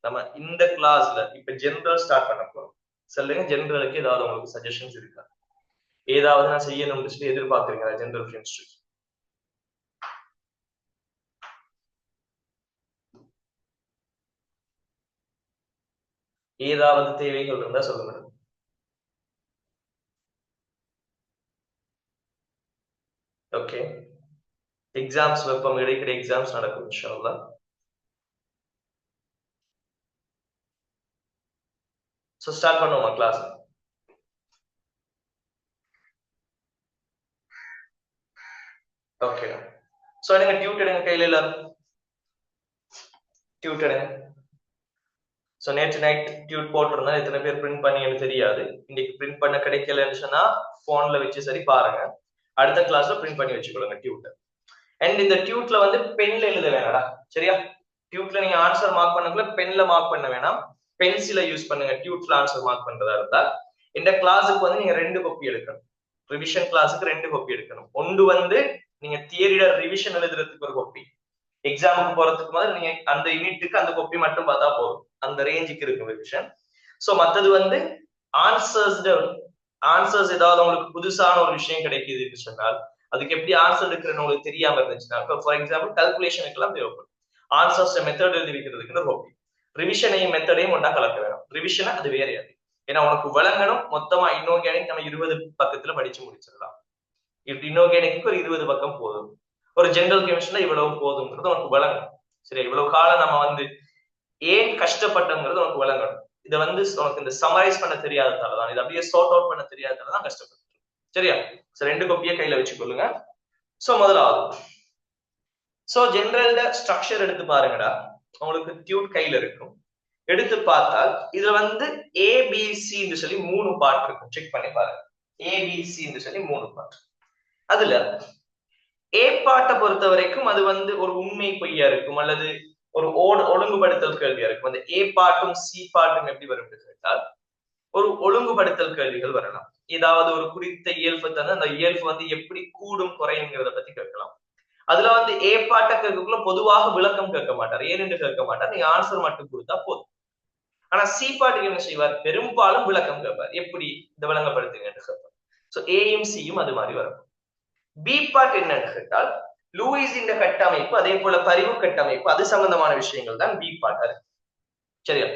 நம்ம இந்த கிளாஸ்ல இப்ப ஜெனரல் ஸ்டார்ட் பண்ண போறோம். சொல்லுங்க, ஜெனரலுக்கு ஏதாவது உங்களுக்கு சஜஷன்ஸ் இருக்கா? ஏதாவது நான் செய்யணும்னு சொல்லி எதிர்பார்க்குறீங்களா ஜெனரல் கெமிஸ்ட்ரி? ஏதாவது தேவைகள் இருந்தா சொல்லுங்க. ஓகே, எக்ஸாம்ஸ் வைப்போம், இடைக்கிட எக்ஸாம்ஸ் நடக்கும் இன்ஷா அல்லாஹ். சோ ஸ்டார்ட் பண்ணுவோமா கிளாஸ்? ஓகே, சோ எடுங்க டியூட் எடுங்க கையில, எல்லாரும் டியூட் எடுங்க. சோ நேற்று நைட் டியூட் போட்டிருந்தா எத்தனை பேர் பிரிண்ட் பண்ணி எனக்கு தெரியாது. இன்னைக்கு பிரிண்ட் பண்ண கிடைக்கலன்னு சொன்னா போன்ல வச்சு சரி பாருங்க, அடுத்த கிளாஸ்ல பிரிண்ட் பண்ணி வச்சுக்கொள்ளுங்க டியூட். அண்ட் இந்த டியூட்ல வந்து பென்ல எழுத வேணாடா, சரியா? டியூட்ல நீங்க ஆன்சர் மார்க் பண்ணக்குள்ள பென்ல மார்க் பண்ண வேணாம், பென்சில யூஸ் பண்ணுங்க டியூட்ல ஆன்சர் மார்க் பண்றதா இருந்தா. இந்த கிளாஸுக்கு வந்து நீங்க 2 காப்பி எடுக்கணும். ரிவிஷன் கிளாஸுக்கு 2 காப்பி எடுக்கணும். ஒன்று வந்து நீங்க தியரியோட ரிவிஷன் எழுதுறதுக்கு ஒரு காப்பி, எக்ஸாமுக்கு போறதுக்கு முதல்ல நீங்க அந்த யூனிட்டுக்கு அந்த காப்பி மட்டும் பார்த்தா போதும், அந்த ரேஞ்சுக்கு இருக்கு ரிவிஷன். சோ மத்தது வந்து ஆன்சர்ஸ் ஏதாவது உங்களுக்கு புதுசான ஒரு விஷயம் கிடைக்குதுன்னு சொன்னால், அதுக்கு எப்படி ஆன்சர் எடுக்கிறன்னு உங்களுக்கு தெரியாம இருந்துச்சுன்னா, ஃபார் எக்ஸாம்பிள் கால்குலேஷனுக்கு எல்லாம் தேவைப்படும் ஆன்சர்ஸ் மெத்தட் எழுதி வைக்கிறதுக்கு காப்பி. ரிவிஷனையும் மெத்தடையும் ஒன்றா கலக்க வேணும். ரிவிஷனை அது வேறையாது, ஏன்னா உனக்கு வழங்கணும் மொத்தமா. இன்ஆர்கானிக் நம்ம 20 பக்கத்துல படிச்சு முடிச்சிடலாம். இன்ஆர்கானிக்கு ஒரு 20 பக்கம் போதும். ஒரு ஜெனரல் கெமிஸ்ட்ரில இவ்வளவு போதுங்கிறது உனக்கு வழங்கணும். சரி, இவ்வளவு காலம் நம்ம வந்து ஏன் கஷ்டப்பட்டோங்கிறது உனக்கு வழங்கணும். இதை வந்து உனக்கு இந்த சமரைஸ் பண்ண தெரியாததாலதான், இது அப்படியே சார்ட் அவுட் பண்ண தெரியாததாலதான் கஷ்டப்பட்டு. சரியா? சோ 2 காப்பியை கையில வச்சுக்கொள்ளுங்க. சோ முதலாவது, சோ ஜெனரல் ஸ்ட்ரக்சர் எடுத்து பாருங்கடா. உங்களுக்கு டியூட் கையில இருக்கும். எடுத்து பார்த்தால் இதுல வந்து ஏபிசி சொல்லி 3 பார்ட் இருக்கும். செக் பண்ணி பாருங்க, ஏபிசி சொல்லி 3 பார்ட். அதுல ஏ பாட்டை பொறுத்த வரைக்கும் அது வந்து ஒரு உண்மை பொய்யா இருக்கும், அல்லது ஒரு ஒழுங்குபடுத்தல் கேள்வியா இருக்கும். அந்த ஏ பாட்டும் சி பாட்டும் எப்படி வரும் கேட்டால், ஒரு ஒழுங்குபடுத்தல் கேள்விகள் வரலாம். ஏதாவது ஒரு குறித்த இயல்பு தந்து அந்த இயல்பு வந்து எப்படி கூடும் குறையுங்கிறத பத்தி கேட்கலாம். அதுல வந்து ஏ பாட்ட கேட்கக்குள்ள பொதுவாக விளக்கம் கேட்க மாட்டார், ஏன்னு கேட்க மாட்டார், நீங்க ஆன்சர் மட்டும் கொடுத்தா போதும். ஆனா சி பாட்டுக்கு என்ன செய்வார், பெரும்பாலும் விளக்கம் கேட்பார், எப்படி இந்த விளங்கப்படுத்துங்க கேட்பார். சோ ஏயும் சியும் அது மாதிரி வரும். பி பார்ட் என்னன்னு கேட்டால், லூயிஸ் இந்த கட்டமைப்பு, அதே போல பரிவு கட்டமைப்பு, அது சம்பந்தமான விஷயங்கள் தான் பி பார்ட். சரியா?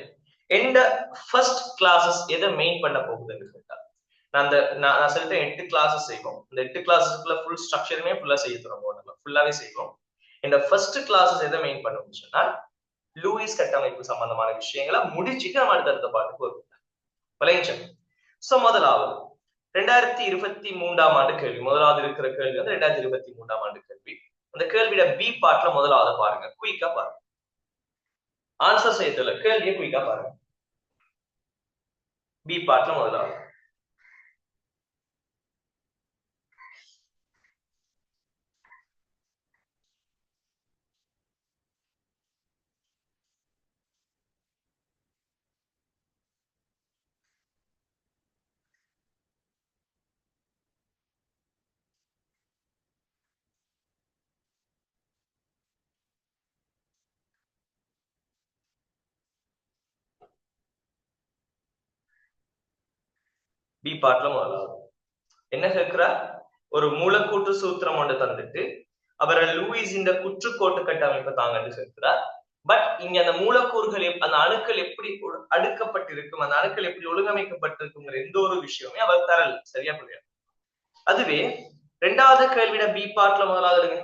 எந்த ஃபர்ஸ்ட் கிளாஸஸ் எதை மெயின் பண்ண போகுதுன்னு கேட்டால், நான் சொல்லிட்டேன் 8 கிளாஸஸ் செய்வோம். இந்த 8 கிளாஸஸ்க்குள்ள ஃபுல் ஸ்ட்ரக்சருமே ஃபுல்லா செய்ய தொடங்குவோம், நம்ம ஃபுல்லாவே செய்வோம். இந்த ஃபர்ஸ்ட் கிளாஸஸ் எதை மெயின் பண்ணணும்னு சொன்னால், லூயிஸ் கட்டமைப்பு சம்பந்தமான விஷயங்களை முடிச்சுட்டு நம்ம அடுத்த பாட்டுக்கு வருவோம். விளைஞ்சம். சோ முதலாவது 2023ஆம் ஆண்டு கேள்வி, முதலாவது இருக்கிற கேள்வி வந்து 2023ஆம் ஆண்டு கேள்வி. அந்த கேள்வியோட பி பார்ட்ல முதலாவது பாருங்க, குயிக்கா பாருங்க. ஆன்சர் செய்யல, கேள்வியை குயிக்கா பாருங்க. பி பார்ட்ல முதலாவது பி பார்ட்ல முதலாவது என்ன கேட்கிறார், ஒரு மூலக்கூற்று சூத்திரம் ஒன்று தந்துட்டு அவர்கள் லூயிஸ் இந்த குற்றுக்கோட்டு கட்டமைப்பை தாங்கன்னு சொல்கிறார். பட் இங்க அந்த மூலக்கூறுகள் அந்த அணுக்கள் எப்படி அடுக்கப்பட்டிருக்கும், அந்த அணுக்கள் எப்படி ஒழுங்கமைக்கப்பட்டிருக்குங்கிற எந்த ஒரு விஷயமே அவர் தரல். சரியா புரியாது. அதுவே 2வது கேள்விட பி பார்ட்ல முதலாவது எடுங்க.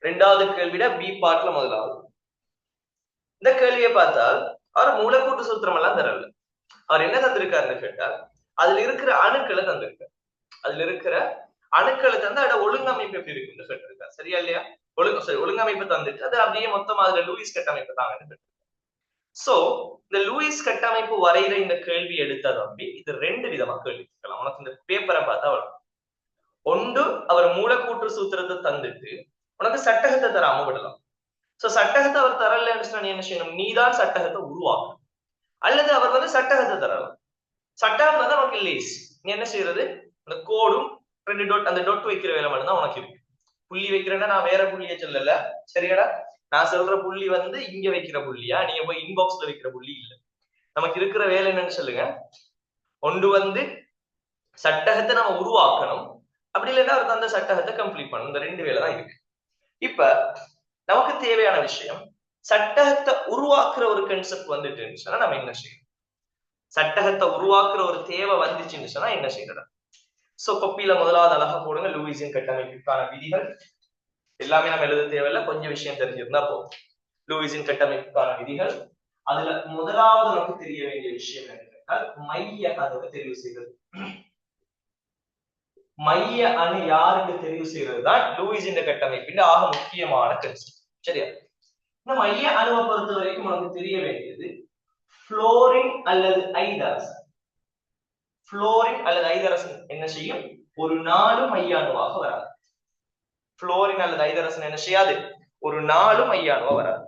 2வது கேள்விட பி பார்ட்ல முதலாவது இந்த கேள்வியை பார்த்தால், அவர் மூலக்கூட்டு சூத்திரம் எல்லாம் தரல. அவர் என்ன தந்திருக்காருன்னு கேட்டால், அதுல இருக்கிற அணுக்களை தந்திருக்காரு. அதுல இருக்கிற அணுக்களை தந்து அதோட ஒழுங்கமைப்பு எப்படி இருக்குன்னு சொல்லிருக்காரு. சரியா இல்லையா? ஒழுங்கமைப்பு தந்துட்டு அது அப்படியே மொத்தமா அதுல லூயிஸ் கட்டமைப்பு தாங்க. சோ இந்த லூயிஸ் கட்டமைப்பு வரைகிற இந்த கேள்வி எடுத்தா தம்பி, இது 2 விதமா கேள்வி கேட்கலாம். உனக்கு இந்த பேப்பரை பார்த்தா வரும். ஒன்று அவர் மூலக்கூற்று சூத்திரத்தை தந்துட்டு உனக்கு சட்டகத்தை தராம விடலாம். சோ சட்டகத்தை அவர் தரலன்னு நீ என்ன செய்யணும், நீதான் சட்டகத்தை உருவாக்கணும். அல்லது அவர் வந்து சட்டகத்தை தரலாம். சட்டகம் தான் உனக்கு லேஸ். நீ என்ன செய்யறது, அந்த கோடும் 2 டாட், அந்த டாட் வைக்கிற வேலை மட்டும் தான் உனக்கு இருக்கு. புள்ளி வைக்கிறேன்னா நான் வேற புள்ளியை சொல்லல, சரியாடா? நான் சொல்ற புள்ளி வந்து இங்க வைக்கிற புள்ளியா, நீங்க போய் இன்பாக்ஸ்ல வைக்கிற புள்ளி இல்ல. நமக்கு இருக்கிற வேலை என்னன்னு சொல்லுங்க. ஒன்று வந்து சட்டகத்தை நம்ம உருவாக்கணும், அப்படி இல்லைன்னா அவருக்கு அந்த சட்டகத்தை கம்ப்ளீட் பண்ணணும். இந்த 2 வேலை தான் இருக்கு. இப்ப நமக்கு தேவையான விஷயம், சட்டகத்தை உருவாக்குற ஒரு கான்செப்ட் வந்துட்டுன்னு சொன்னா நம்ம என்ன செய்யணும், சட்டகத்தை உருவாக்குற ஒரு தேவை வந்துச்சுன்னு சொன்னா என்ன செய்யணும். சோ கொப்பியில முதலாவது அழகா போடுங்க, லூயிஸின் கட்டமைப்புக்கான விதிகள். எல்லாமே நம்ம எழுத தேவையில்ல, கொஞ்சம் விஷயம் தெரிஞ்சிருந்தா போதும். லூயிஸின் கட்டமைப்புக்கான விதிகள். அதுல முதலாவது நமக்கு தெரிய வேண்டிய விஷயம் என்னென்றால் மைய அணுவை தெரிவு செய்வது. மைய அணு யாருக்கு தெரிவு செய்வது தான் லூயிஸின் கட்டமைப்பின் ஆக முக்கியமான கன்செப்ட், சரியா? இந்த மைய அணுவை பொறுத்த வரைக்கும் நமக்கு தெரிய வேண்டியது புளோரின் அல்லது ஐதரசன். புளோரின் அல்லது ஐதரசன் என்ன செய்யும், ஒரு நாளும் மைய அணுவாக வராது. புளோரின் அல்லது ஐதரசன் என்ன செய்யாது, ஒரு நாளும் மைய அணுவா வராது.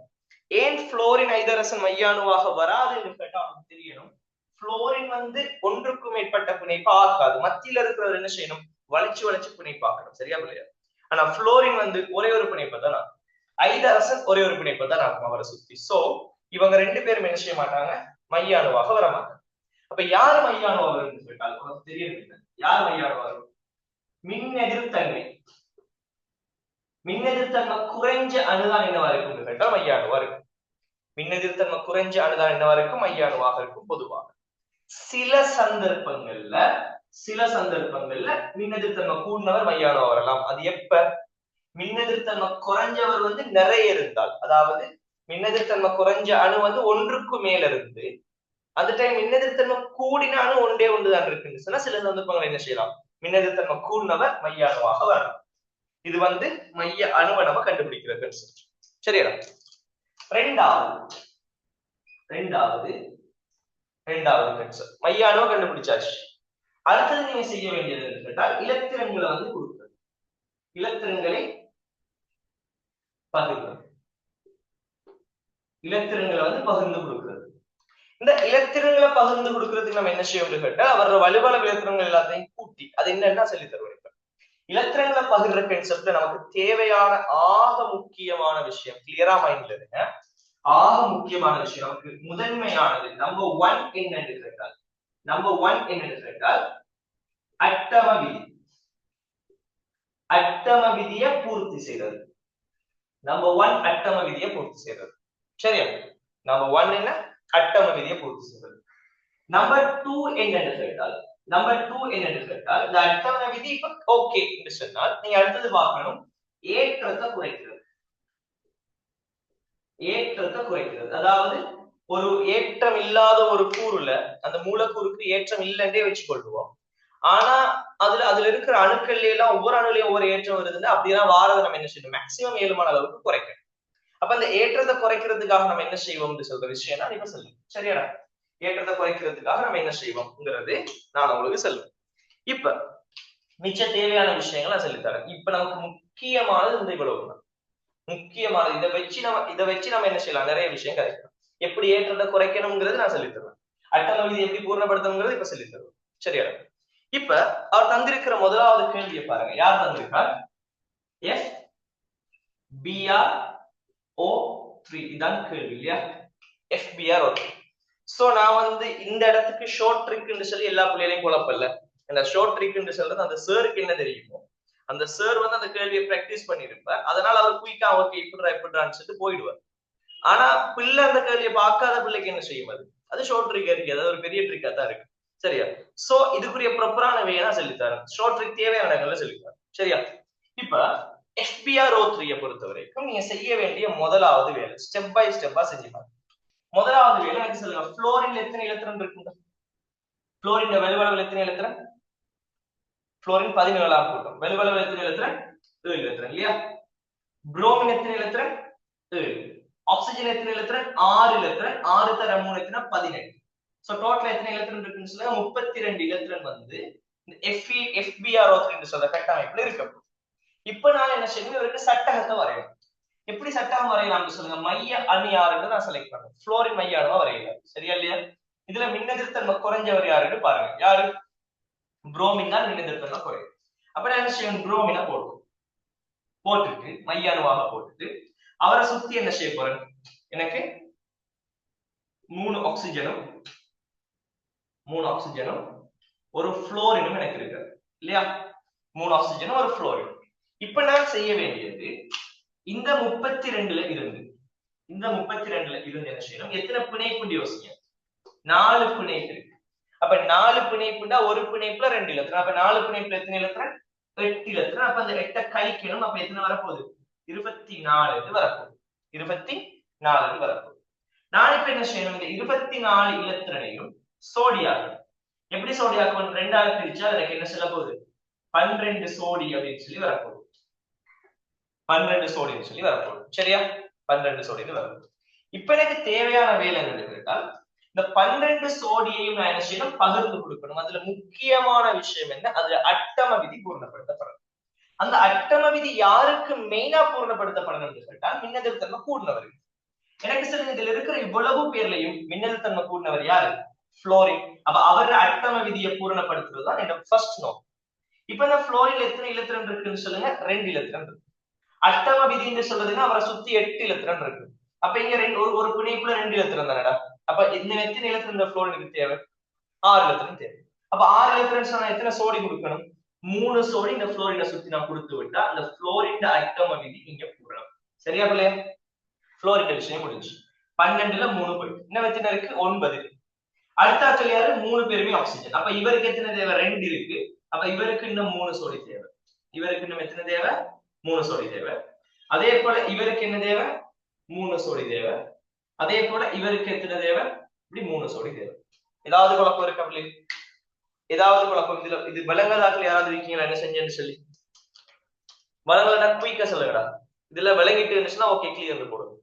ஏன் புளோரின் ஐதரசன் மைய அணுவாக வராது என்று கேட்டா நமக்கு தெரியணும், புளோரின் வந்து ஒன்றுக்கும் மேற்பட்ட பிணைப்பு ஆகாது. மத்தியில இருக்கிறவர் என்ன செய்யணும், வளைச்சு வளைச்சு பிணைப்பாக்கணும், சரியா இல்லையா? ஆனா புளோரின் வந்து ஒரே ஒரு பிணைப்பை தான் ஆகும், ஐதரசன் ஒரே ஒரு பிணைப்பை தான் ஆகும் அவரை சுத்தி. சோ இவங்க 2 பேரும் என்ன செய்ய மாட்டாங்க, மைய அணுவாக வர மாட்டாங்க. அப்ப யாரு மைய அணுவா வரும் கேட்டால் உனக்கு தெரியல, யார் மைய அணுவா வரும், மின் எதிர்த்தன்மை. மின் எதிர்த்தன்மை குறைஞ்ச அணுதான் என்னவா இருக்கும் கேட்டால் மைய அணுவா இருக்கும். மின் எதிர்த்தன்மை குறைஞ்ச அணுதான் என்னவா இருக்கும், மைய அணுவாக இருக்கும் பொதுவாக. சில சந்தர்ப்பங்கள்ல மின் எதிர்த்தன்மை கூடினவர் மைய அணுவா வரலாம். அது எப்ப, மின் எதிர்த்தன்மை குறைஞ்சவர் வந்து நிறைய இருந்தால், அதாவது மின் எதிர்த்தன்மை குறைஞ்ச அணு வந்து ஒன்றுக்கு மேல இருந்து அந்த டைம் மின் எதிர்த்தன்மை கூடின அணு ஒன்றே ஒன்றுதான் இருக்குன்னு சொன்னா சில சந்தர்ப்பங்கள் என்ன செய்யலாம், மின் எதிர்த்தன்மை கூடினவர் மைய அணுவாக வரலாம். இது வந்து மைய அணுவை நம்ம கண்டுபிடிக்கிற கான்செப்ட், சரியா? ரெண்டாவது கான்செப்ட் மைய அணுவை கண்டுபிடிச்சாச்சு. அடுத்தது நீங்க செய்ய வேண்டியது கேட்டால் இலத்திரன்களை வந்து கொடுக்கிறது, இலத்திரன்களை பகிர்ந்து கொடுக்கிறது. இந்த இலத்திரன்களை பகிர்ந்து கொடுக்கறதுக்கு நம்ம என்ன செய்யணும் கேட்டா அவரோட வலுவள இலத்திரங்கள் எல்லாத்தையும் கூட்டி அது என்னன்னா சொல்லி தருவோம். இலத்திரன்களை பகிர்ற கான்செப்ட்ல நமக்கு தேவையான ஆக முக்கியமான விஷயம், கிளியரா மைண்ட்ல இருங்க, ஆக முக்கியமான விஷயம் நமக்கு முதன்மையானது நம்பர் 1 என்னன்னு கேட்டால் அட்டம விதி. அட்டம விதியை பூர்த்தி செய்யறது. நம்பர் 1 அட்டம விதியை பூர்த்தி செய்யறது, சரியா? நம்பர் 1 என்ன, அட்டம விதியை பூர்த்தி செய்யறது. நம்பர் 2 என்னன்னு கேட்டால் இந்த அட்டம விதி ஓகே என்று சொன்னால் நீங்க அடுத்தது பார்க்கணும் ஏற்றத்தை குறைக்கிறது. அதாவது ஒரு ஏற்றம் இல்லாத ஒரு கூறுல அந்த மூலக்கூறுக்கு ஏற்றம் இல்லைன்றே வச்சுக்கொள்வோம். ஆனா அதுல இருக்கிற அணுக்கள்ல எல்லாம் ஒவ்வொரு அணுலையும் ஒவ்வொரு ஏற்றம் வருதுன்னா அப்படியெல்லாம் வாரதை நம்ம என்ன செய்யணும், மேக்சிமம் ஏழுமான அளவுக்கு குறைக்கணும். அப்ப அந்த ஏற்றத்தை குறைக்கிறதுக்காக நம்ம என்ன செய்வோம்னு சொல்ற விஷயம் தான் இப்ப சொல்லுங்க, சரியா? ஏற்றத்தை குறைக்கிறதுக்காக நம்ம என்ன செய்வோம்ங்கிறது நான் உங்களுக்கு சொல்லுவேன். இப்ப மிச்ச தேவையான விஷயங்கள் நான் சொல்லித்தரேன். இப்ப நமக்கு முக்கியமானது இந்த இவ்வளவு முக்கியமானது. இதை வச்சு நம்ம என்ன செய்யலாம், நிறைய விஷயம் கிடைக்கும். எப்படி ஏற்றத்தை குறைக்கணும்ங்கிறது நான் சொல்லித்தருவேன். அட்டம விதி எப்படி பூர்ணப்படுத்தணுங்கிறது இப்ப சொல்லித்தருவேன், சரியா? இப்ப அவர் தந்திருக்கிற முதலாவது கேள்வியை பாருங்க. யார் தந்திருக்கார், FbRO3 இதான் கேள்வி இல்லையா, FbRO3. சோ நான் வந்து இந்த இடத்துக்கு ஷார்ட் ட்ரிக்னு சொல்லி எல்லா பிள்ளைகளையும் குழப்பல. அந்த ஷார்ட் ட்ரிக்னு சொல்றது அந்த சாருக்கு என்ன தெரியுமோ, அந்த சார் வந்து அந்த கேள்வியை பிராக்டிஸ் பண்ணிருப்பார். அதனால அவர் குயிக்கா ஓகே இப்படின்னு சொல்லிட்டு போயிடுவார். ஆனா பிள்ளை அந்த கேள்வியை பார்க்காத பிள்ளைக்கு என்ன செய்யும், அது ஷார்ட் ட்ரிக் இருக்கு, அதாவது ஒரு பெரிய ட்ரிக்கா தான் இருக்கு, சரியா? சோ இதுக்குரிய ப்ராப்பரான வேணா சொல்லித்தாரு, ஷார்ட் ட்ரிக் தேவையான இடங்கள்ல சொல்லித்தாரு, சரியா? இப்ப FbRO3 பொறுத்த வரைக்கும் நீங்க செய்ய வேண்டிய முதலாவது வேலை ஸ்டெப் பை ஸ்டெப்பா செஞ்சு பாருங்க. முதலாவது வேலை எனக்கு சொல்லுங்க, புளோரின்ல எத்தனை இலத்திரன் இருக்குங்க? புளோரின் வலுவளவில் எத்தனை இலத்திரன்? புளோரின் 17ஆம் கூட்டம். வலுவளவில் எத்தனை இலத்திரன்? 7 இலத்திரன் இல்லையா? புரோமின் எத்தனை இலத்திரன்? 7. ஆக்சிஜன் எத்தனை இலத்திரன்? 6 இலத்திரன். 6 தர 3 எத்தனை? 18. சோ டோட்டல் எத்தனை இலத்திரன் இருக்குன்னு சொல்லுங்க, 32 இலத்திரன் வந்து இந்த FbRO3 சொல்ற கட்டமைப்புல இருக்கு. இப்ப நான் என்ன செய்யணும், இவருக்கு சட்டகத்தை வரையணும். எப்படி சட்டகம் வரையலாம்னு சொல்லுங்க. மைய அணு யாருன்னு நான் செலக்ட் பண்ணேன். புளோரின் மைய அணுவா வரையலாம். சரியா இல்லையா? இதுல மின்னெதிர்த்தன்மை குறைஞ்சவர் யாருன்னு பாருங்க. யாரு? புரோமின் தான் மின்னெதிர்த்தன்மை குறையும். அப்ப நான் என்ன செய்யணும், புரோமினை போட்டுட்டு மைய அணுவாக போட்டுட்டு அவரை சுத்தி என்ன செய்ய போறேன், எனக்கு 3 ஆக்சிஜனும் ஒரு புளோரினும் எனக்கு இருக்கு இல்லையா? 3 ஆக்சிஜனும் ஒரு புளோரின். இப்ப நான் செய்ய வேண்டியது, இந்த 32ல இருந்து என்ன செய்யணும், எத்தனை பிணைப்பு யோசிங்க. 4 பிணைப்பு இருக்கு. அப்ப 4 பிணைப்புனா ஒரு பிணைப்புல 2 இலத்திரன். அப்ப 4 பிணைப்புல எத்தனை இலத்திரன்? 8 இலத்திரன். அப்ப அந்த 8 கழிக்கணும். அப்ப எத்தனை வரப்போகுது? 24 வரப்போகுது. 24 வரப்போகுது. நான் இப்ப என்ன செய்யணும், இந்த 24 இலத்திரனையும் சோடியாக்கணும். எப்படி சோடியாக்கணும்? 2ஆல பிரிச்சா எனக்கு என்ன சொல்ல போகுது? 12 சோடி அப்படின்னு சொல்லி வரப்போகுது. 12 சோடின்னு சொல்லி வரப்போகுது. சரியா? 12 சோடின்னு வரப்போகுது. இப்ப எனக்கு தேவையான வேலை என்னன்னு கேட்டால், இந்த 12 சோடியையும் நான் என்ன செய்யணும், பகிர்ந்து கொடுக்கணும். அதுல முக்கியமான விஷயம் என்ன, அதுல அட்டம விதி பூர்ணப்படுத்தப்படணும். அந்த அட்டம விதி யாருக்கு மெயினா பூர்ணப்படுத்தப்படணும் கேட்டால், மின்னெதிர்த்தன்மை கூடினவருக்கு. எனக்கு சொல்லுங்க, இதுல இருக்கிற இவ்வளவு பேர்லையும் மின்னெதிர்த்தன்மை கூடினவர் யாரு? புளோரின். அப்ப அவர் அட்டம விதியை பூரணப்படுத்துறது தான் என்னோட ஃபர்ஸ்ட் நோட். இப்ப இந்த புளோரின்ல எத்தனை இலத்திரன் இருக்குன்னு சொல்லுங்க? 2 இலத்திரன் இருக்கு. அட்டம விதின்னு சொல்றதுன்னா அவரை சுத்தி 8 இலத்திரன் இருக்கு. அப்ப இங்க ஒரு பிணைப்புல 2 இலத்திரன் தானடா. அப்ப இந்த எத்தனை இலத்திரன் இந்த புளோரினுக்கு தேவை? 6 இலத்திரன் தேவை. அப்ப 6 இலத்திரன் சொன்னா எத்தனை சோடி கொடுக்கணும்? 3 சோடி இந்த புளோரினை சுத்தி நான் கொடுத்து விட்டா அந்த புளோரின் அட்டம விதி இங்க பூரணம். சரியா பிள்ளையா? புளோரின் விஷயம் முடிஞ்சு. 12ல 3 போயிட்டு இன்னும் எத்தனை இருக்கு? 9. அடுத்த சொல்லியாரு 3 பேருமே ஆக்சிஜன். அப்ப இவருக்கு எத்தனை தேவை? 2 இருக்கு. அப்ப இவருக்கு இன்னும் 3 சோடி தேவை. இவருக்கு இன்னும் எத்தனை தேவை? 3 சோடி தேவை. அதே போல இவருக்கு என்ன தேவை? 3 சோடி தேவை. அதே போல இவருக்கு எத்தனை தேவை? இப்படி 3 சோடி தேவை. ஏதாவது குழப்பம் இருக்கா பிள்ளை? ஏதாவது குழப்பம்? இதுல இது விளங்காதாக்கள் யாராவது இருக்கீங்களா என்ன செஞ்சேன்னு சொல்லி? விளங்கலன்னா குயிக்கா சொல்லுங்கடா. இதுல விளங்கிட்டு இருந்துச்சுன்னா ஓகே கிளியர் போடுங்க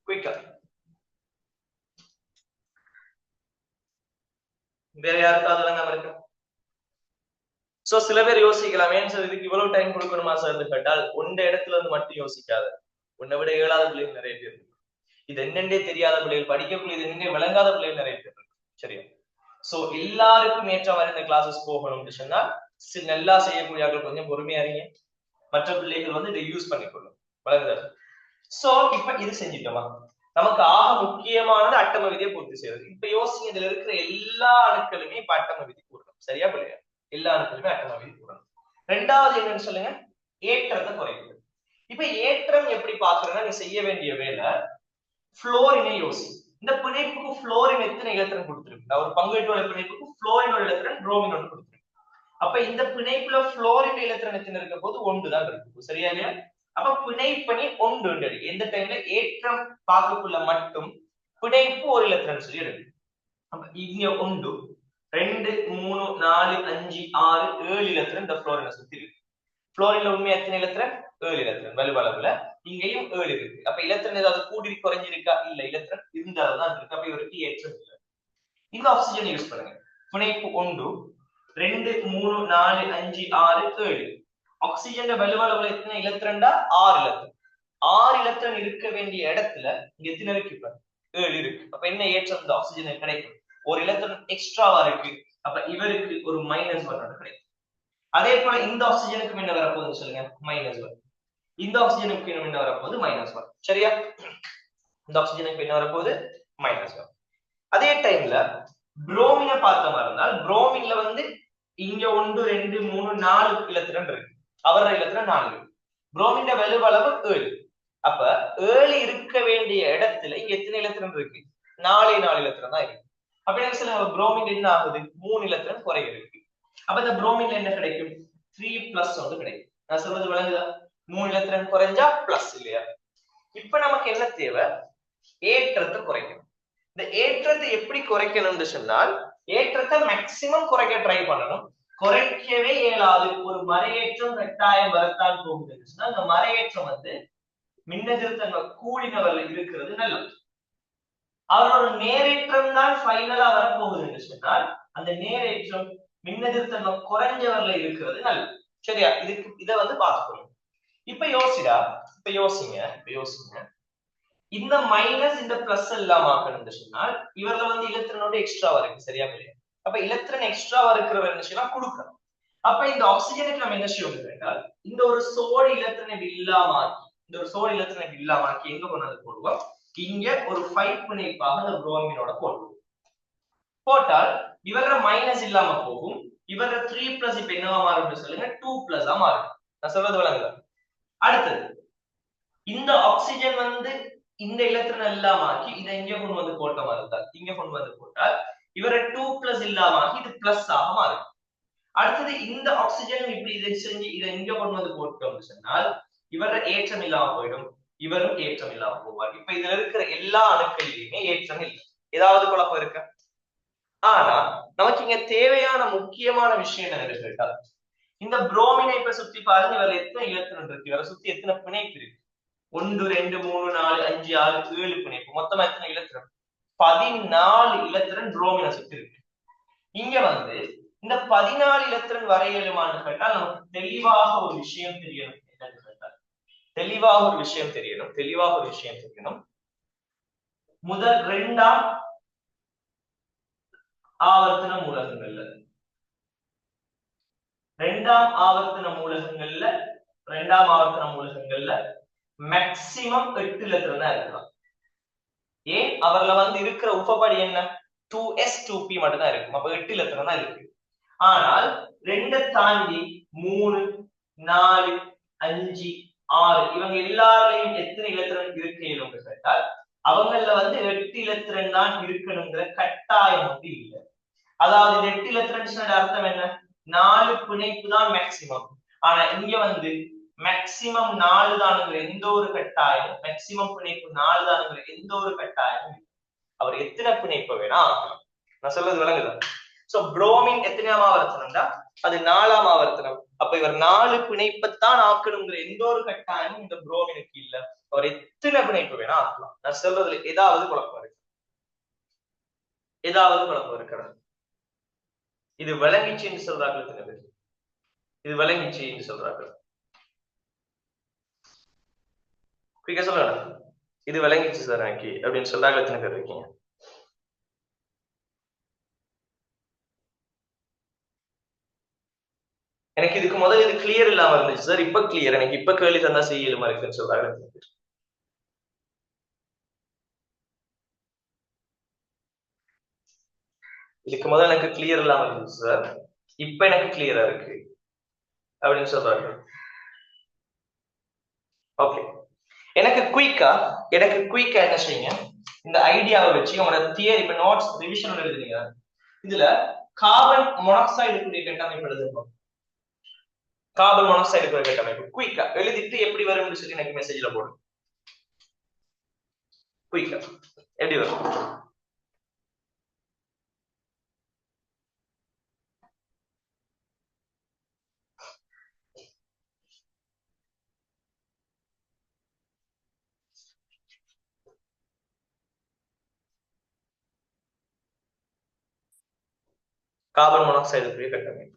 குயிக்கா. வேற யாருக்காவது விளங்காம இருக்கா? சோ சில பேர் யோசிக்கலாம், ஏன் சார் இதுக்கு இவ்வளவு டைம் கொடுக்கணுமா சார் கேட்டால், உண்ட இடத்துல இருந்து மட்டும் யோசிக்காத. உன்னை விட ஏழாத பிள்ளைகள் நிறைய பேர் இருக்கு. இது என்னென்னே தெரியாத பிள்ளைகள், படிக்கக்கூடிய இது என்னென்ன விளங்காத பிள்ளைகள் நிறைய பேர் இருக்கு. சரியா? சோ எல்லாருக்கும் ஏற்ற மாதிரி இந்த கிளாஸஸ் போகணும்னு சொன்னா நல்லா செய்யக்கூடிய கொஞ்சம் பொறுமையா இருங்க. மற்ற பிள்ளைகள் வந்து இதை யூஸ் பண்ணிக்கொள்ளும். வழங்குதாரு. சோ இப்ப இது செஞ்சுட்டோமா? நமக்கு ஆக முக்கியமானது அட்டம விதியை பூர்த்தி செய்யறது. இப்ப யோசிங்க, இதுல இருக்கிற எல்லா அணுக்களுமே இப்ப அட்டம விதி கூடணும். சரியா பிள்ளையா? எல்லா அணுக்களுமே அட்டம விதி கூடணும். 2வது என்னன்னு சொல்லுங்க, ஏற்றத்தை குறைக்கிறது. இப்ப ஏற்றம் எப்படி பாக்குறேன்னா, நீ செய்ய வேண்டிய வேலை புளோரினை யோசி. இந்த பிணைப்புக்கு புளோரின் எத்தனை இலத்திரன் கொடுத்திருக்கு? ஒரு பங்கீட்டோட பிணைப்புக்கு புளோரினோட இலத்திரன் புரோமினோட கொடுத்திருக்கு. அப்ப இந்த பிணைப்புல புளோரின் இலத்திரன் எத்தனை இருக்க போது? 1 தான் இருக்கு. சரியா இல்லையா? அப்ப பிணைப்பணி 1 எந்த டைம்ல ஏற்றம் பார்க்கக்குள்ள மட்டும் பிணைப்பு ஒரு இலத்திரன் சொல்லி இருக்கு. அப்ப இங்க 1 2 3 4 5 6 7 இலத்திரன் இந்த புளோரினை சுத்தி இருக்கு. புளோரின்ல உண்மை எத்தனை இலத்திரன்? 7 இலத்திரன். வலுவளவுல இங்கேயும் 7 இருக்கு. அப்ப இலத்திரன் ஏதாவது கூடி குறைஞ்சிருக்கா? இல்ல, இலத்திரன் இருந்தால்தான் இருக்கு. அப்ப இவருக்கு ஏற்றம் இல்லை. இந்த ஆக்சிஜன் யூஸ் பண்ணுங்க. பிணைப்பு 1 2 3 4 5 6 7. ஆக்சிஜன் வலுவளவுல எத்தனை இலத்திரன்டா? 6 இலத்திரன். 6 இலத்திரன் இருக்க வேண்டிய இடத்துல இங்க எத்தனை இருக்கு? இப்ப 7 இருக்கு. அப்ப என்ன ஏற்றம் இந்த ஆக்சிஜன் கிடைக்கும்? ஒரு இலத்திரன் எக்ஸ்ட்ராவா இருக்கு. அப்ப இவருக்கு ஒரு -1 கிடைக்கும். அதே போல இந்த ஆக்சிஜனுக்கு என்ன வரப்போகுதுன்னு சொல்லுங்க? -1. இந்த ஆக்சிஜனுக்கு என்ன வரப்போகுது? -1. சரியா? இந்த ஆக்சிஜனுக்கு என்ன வரப்போகுது? -1. அதே டைம்ல புரோமினை பார்த்த மாதிரி இருந்தால், புரோமின்ல வந்து இங்க 1 2 3 4 இலத்திரன் இருக்கு. அவரோட இலத்திரன் 4 இருக்கு. புரோமின் வலுவளவு 7. அப்ப 7 இருக்க வேண்டிய இடத்துல இங்க எத்தனை இலத்திரன் இருக்கு? 4 இலத்திரன் தான் இருக்கு. அப்ப என்ன சொல்லுங்க, புரோமின் என்ன ஆகுது? 3 இலத்திரன் குறைய இருக்கு. அப்ப இந்த புரோமின்ல என்ன கிடைக்கும்? 3+ வந்து கிடைக்கும். நான் சொல்றது விளங்குதா? 3 இலத்திரன் குறைஞ்சா பிளஸ் இல்லையா? இப்ப நமக்கு என்ன தேவை? ஏற்றத்தை குறைக்கணும். இந்த ஏற்றத்தை எப்படி குறைக்கணும்னு சொன்னால், ஏற்றத்தை மேக்சிமம் குறைக்க ட்ரை பண்ணணும். குறைக்கவே இயலாது. ஒரு மறையேற்றம் கட்டாயம் வரத்தான் போகுதுன்னு சொன்னா, அந்த மறையேற்றம் வந்து மின்னெதிர்த்தன்மை கூடினவர்ல இருக்கிறது நல்லது. அவரோட நேரேற்றம் தான் ஃபைனலா வரப்போகுது என்று சொன்னால், அந்த நேரேற்றம் மின்னெதிர்த்தன்மை குறைஞ்சவர்ல இருக்கிறது நல்லது. சரியா? இதுக்கு இதை வந்து பார்த்துக்கணும். இப்ப யோசிங்க இந்த மைனஸ் இந்த பிளஸ் எல்லாம் ஆக்கணும்னு சொன்னால் இவர்ல வந்து இலத்திரனோட எக்ஸ்ட்ராவா இருக்கு. சரியா இல்லையா? அப்ப இலத்திரன் எக்ஸ்ட்ராவா இருக்கிறவர் என்ன செய்யலாம்? கொடுக்கணும். அப்ப இந்த ஆக்சிஜனுக்கு நம்ம என்ன செய்யணும் கேட்டால் இந்த ஒரு சோடி இலத்திரனை இல்லாமாக்கி எங்க கொண்டு வந்து போடுவோம்? இங்க ஒரு 5 பிணைப்பாக அந்த புரோமினோட போடுவோம். போட்டால் இவர மைனஸ் இல்லாம போகும். இவர 3+ இப்ப என்னவா மாறும் சொல்லுங்க? 2+ மாறும். நான் சொல்றது விளங்குதா? அடுத்தது இந்த ஆக்சிஜன் வந்து இந்த இலத்திரன் இல்லாமாக்கி இதை இங்க கொண்டு வந்து போட்ட மாதிரி இருந்தால் இங்க கொண்டு வந்து போட்டால் இவர 2+ இல்லாமாக்கி இது பிளஸ் ஆக மாறும். அடுத்தது இந்த ஆக்சிஜன் இப்படி இதை செஞ்சு இதை இங்க கொண்டு வந்து போட்டோம்னு சொன்னால் இவர ஏற்றம் இல்லாம போயிடும், இவரும் ஏற்றம் இல்லாம போவார். இப்ப இதுல இருக்கிற எல்லா அணுக்களிலுமே ஏற்றம் இல்லை. ஏதாவது குழப்பம் இருக்க? ஆனா நமக்கு இங்க தேவையான முக்கியமான விஷயம் என்னன்னு கேட்டா இந்த புரோமினை இப்ப சுத்தி பாருங்க, இவர்ல எத்தனை இலத்திரன் இருக்கு, இவரை சுத்தி எத்தனை பிணைப்பு இருக்கு? 1 2 3 4 5 6 7 பிணைப்பு. மொத்தமா எத்தனை இலத்திரன்? 14 இலத்திரன் புரோமினை சுத்தி இருக்கு. இங்க வந்து இந்த 14 இலத்திரன் வரையலுமான்னு கேட்டால் நமக்கு தெளிவாக ஒரு விஷயம் தெரியணும். என்னன்னு கேட்டால் தெளிவாக ஒரு விஷயம் தெரியணும். முதல் 2ஆம் ஆவர்த்தன மூலகங்கள்ல 2ஆம் ஆவர்த்தன மூலகங்கள்ல மேக்சிமம் 8 இலத்திரன் தான் இருக்கலாம். ஏன்? அவர்ல வந்து இருக்கிற உபபடி என்ன? 2s 2p மட்டும் தான் இருக்கும். அப்ப 8 இலத்திரன் தான் இருக்கு. ஆனால் 2 தாண்டி 3 4 5 6 இவங்க எல்லாரையும் எத்தனை இலத்திரன் இருக்கணும் கேட்டால் அவங்கள வந்து 8 இலத்திரன் தான் இருக்கணுங்கிற கட்டாயம் வந்து இல்லை. அதாவது 8 இலத்திரன் அர்த்தம் என்ன? 4 பிணைப்பு தான் மேக்சிமம். ஆனா இங்க வந்து மேக்சிமம் 4 தானுங்கிற எந்த ஒரு கட்டாயம், மேக்சிமம் பிணைப்பு 4 தானுங்கிற எந்த ஒரு கட்டாயமும் அவர் எத்தனை பிணைப்பு வேணா ஆகலாம். நான் சொல்றது விளங்குதா? சோ புரோமின் எத்தனையாம் ஆவர்த்தனம்டா? அது 4ஆம் ஆவர்த்தனம். அப்ப இவர் 4 பிணைப்பத்தான் ஆக்கணுங்கிற எந்த ஒரு கட்டாயமும் இந்த புரோமினுக்கு இல்ல. அவர் எத்தனை பிணைப்பு வேணா ஆக்கலாம். நான் சொல்றதுல ஏதாவது குழப்பம் இருக்கிறது? இது விளங்கிச்சுன்னு சொல்றாங்க. இது விளங்கிச்சுன்னு சொல்றாங்க. சொல்லுங்க, இது விளங்கிச்சு சார் எனக்கு அப்படின்னு சொல்றாங்க. எத்தனை பேர் இருக்கீங்க? எனக்கு இதுக்கு முதல்ல இது கிளியர் இல்லாம இருந்துச்சு சார், இப்ப கிளியர். எனக்கு இப்ப கேள்வி தந்தா செய்யலுமா இருக்குன்னு சொல்றாங்க. இதுக்கு முதல்ல எனக்கு கிளியர் இல்லாம இருந்துச்சு சார், இப்ப எனக்கு கிளியரா இருக்கு அப்படின்னு சொல்றாங்க. ஓகே, எனக்கு குயிக்கா என்ன செய்யுங்க, இந்த ஐடியாவை வச்சு உங்களோட தியரி இப்ப நோட்ஸ் ரிவிஷன் எழுதுறீங்க. இதுல கார்பன் மோனாக்சைடு கூடிய கட்டமைப்பு எழுதுங்க. கார்பன் மோனாக்சைடு கூடிய கட்டமைப்பு குயிக்கா எழுதிட்டு எப்படி வரும்னு சொல்லி எனக்கு மெசேஜ்ல போடுங்க. குயிக்கா எப்படி வரும்? கார்பன் மோனாக்சைடு கூடிய கட்டமைப்பு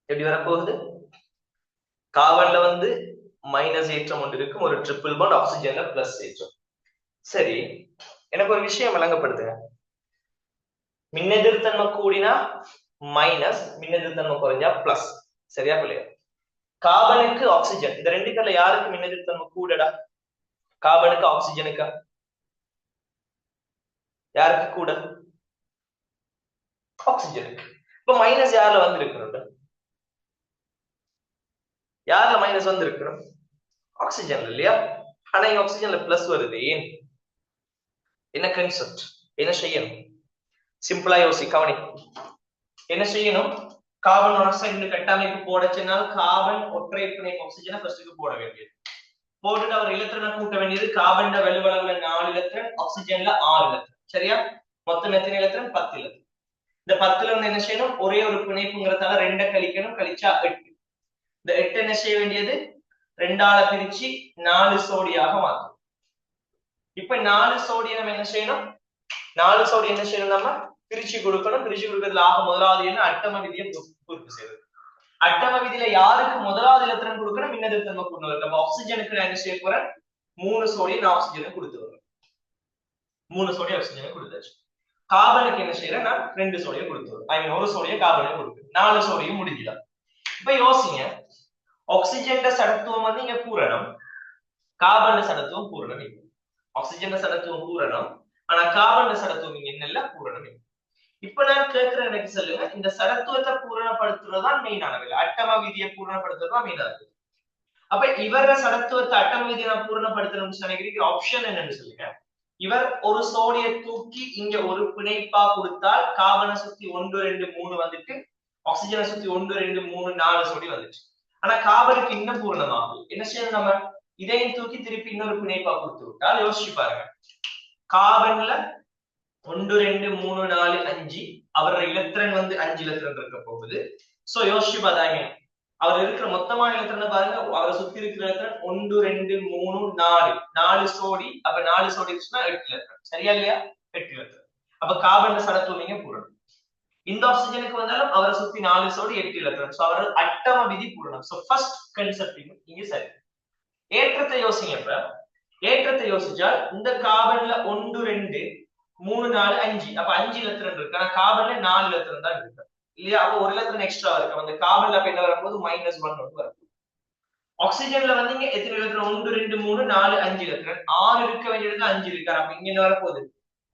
எப்படி வரப்போகுது? கார்பன்ல வந்து மைனஸ் ஏற்றம் ஒன்று இருக்கும், ஒரு ட்ரிபிள் பாண்ட். ஆக்சிஜன்ல பிளஸ் ஏற்றம். சரி, எனக்கு ஒரு விஷயம் விளங்கப்படுத்துங்க. மின்னெதிர்த்தன்மை கூடினா மைனஸ், மின்னெதிர்த்தன்மை குறைஞ்சா பிளஸ். சரியா பிள்ளையா? கார்பனுக்கு ஆக்சிஜன், இந்த ரெண்டு பேர்ல யாருக்கு மின்னெதிர்த்தன்மை கூடடா? கார்பனுக்கு ஆக்சிஜனுக்கா? யாருக்கு கூட? ஆக்சிஜனுக்கு. இப்ப மைனஸ் யாருல வந்து இருக்கணும்? யாருல மைனஸ் வந்து இருக்கணும்? ஆக்சிஜன் இல்லையா? ஆனா இங்க ஆக்சிஜன்ல பிளஸ் வருது, ஏன்? என்ன கன்செப்ட்? என்ன செய்யணும்? சிம்பிளா யோசி, கவனி. என்ன செய்யணும்? கார்பன் மோனாக்சைடு கட்டமைப்பு போடச்சுனால் கார்பன் ஒற்றை பிணைப்பு ஆக்சிஜனை ஃபர்ஸ்ட்டுக்கு போட வேண்டியது. போட்டுட்டு அவர் இலத்திரனை கூட்ட வேண்டியது. கார்பன் வலுவளவுல 4 இலத்திரன், ஆக்சிஜன்ல 6 இலத்திரன். சரியா? மொத்தம் எத்தனை இலத்திரன்? 10 இலத்திரன். இந்த 10ல இருந்து என்ன செய்யணும்? ஒரே ஒரு பிணைப்புங்கிறதால 2 கழிக்கணும், கழிச்சா 8. இந்த 8 என்ன செய்ய வேண்டியது? 2ஆல பிரிச்சு 4 சோடியாக மாற்றும். இப்ப 4 சோடியை நம்ம என்ன செய்யணும்? 4 சோடி என்ன செய்யணும்? நம்ம பிரிச்சு கொடுக்கணும். பிரிச்சு கொடுக்கறதுல ஆக முதலாவது என்ன? அட்டம விதியை பூர்த்தி செய்வது. அட்டம விதியில யாருக்கு முதலாவது இலத்திரன் கொடுக்கணும்? மின்னதிர்த்தன்மை கூடினவருக்கு. அப்ப ஆக்சிஜனுக்கு நான் என்ன செய்ய போறேன்? 3 சோடியை நான் ஆக்சிஜனை கொடுத்து வரேன். 3 சோடியம் ஆக்சிஜனை கொடுத்தாச்சு. கார்பனுக்கு என்ன செய்யறேன்? நான் 2 சோடியம் கொடுத்து வரேன். ஐ மீன் 1 சோடியம் கார்பனை கொடுக்கு. 4 சோடியம் முடிஞ்சிடும். இப்ப யோசிங்க, ஆக்சிஜன் சடத்துவம் வந்து இங்க பூரணம், கார்பன் சடத்துவம் பூரணம் இல்லை. ஆக்சிஜன் சடத்துவம் பூரணம், ஆனா கார்பன் சடத்துவம் இங்க என்ன இல்ல, பூரணம் இல்லை. இப்ப நான் கேட்கிறேன், எனக்கு சொல்லுங்க, இந்த சடத்துவத்தை பூரணப்படுத்துறதுதான் மெயினான வேலை. அட்டம விதியை பூரணப்படுத்துறதுதான் மெயினானது. அப்ப இவர சடத்துவத்தை அட்டம விதியை நான் பூரணப்படுத்தணும்னு நினைக்கிறீங்க, ஆப்ஷன் என்னன்னு சொல்லுங்க. இவர் ஒரு சோடியை தூக்கி இங்க ஒரு பிணைப்பா கொடுத்தால் கார்பனை சுத்தி 1 2 3 வந்துட்டு, ஆக்சிஜனை சுத்தி 1 2 3 4 சோடி வந்துச்சு. ஆனா கார்பனுக்கு இன்னும் பூரணமாகும். என்ன செய்யணும்? நம்ம இதையும் தூக்கி திருப்பி இன்னொரு பிணைப்பா கொடுத்து விட்டால், யோசிச்சு பாருங்க. கார்பன்ல 1 2 3 4 5, அவரோட இலத்திரன் வந்து 5 இலத்திரன் இருக்க போகுது. சோ யோசிச்சு பார்த்தாங்க, அவர் இருக்கிற மொத்தமான இலத்திரன் பாருங்க, அவரை சுத்தி இருக்கிற இலத்திரன் 1 2 3 4 4 சோடி. அப்ப 4 சோடி இருந்துச்சுன்னா 8 இலத்திரன். சரியா இல்லையா? 8 இலத்திரன். அப்ப கார்பன் சடத்துவம் நீங்க பூரணம். இந்த ஆக்சிஜனுக்கு வந்தாலும் அவரை சுத்தி 4 சோடி 8 இலத்திரன். சோ அவர் அட்டம விதி பூரணம். சோ ஃபர்ஸ்ட் கன்செப்ட் இங்க சரி. ஏற்றத்தை யோசிங்க. இப்ப ஏற்றத்தை யோசிச்சால் இந்த கார்பன்ல 1 2 3 4 5, அப்ப 5 இலத்திரன் இருக்கு. ஆனா கார்பன்ல 4 இலத்திரன் தான் இருக்கு இல்லையா? அப்ப ஒரு இலத்திரன் எக்ஸ்ட்ரா இருக்கு. அந்த கார்பன்ல அப்ப என்ன வரப்போகுது? -1 வரும். ஆக்சிஜன்ல வந்து இங்க எத்தனை இலத்திரன்? 1 2 3 4 5 இலத்திரன். 6 இருக்க வேண்டியது 5 இருக்கு. அப்ப இங்க என்ன வரப்போகுது?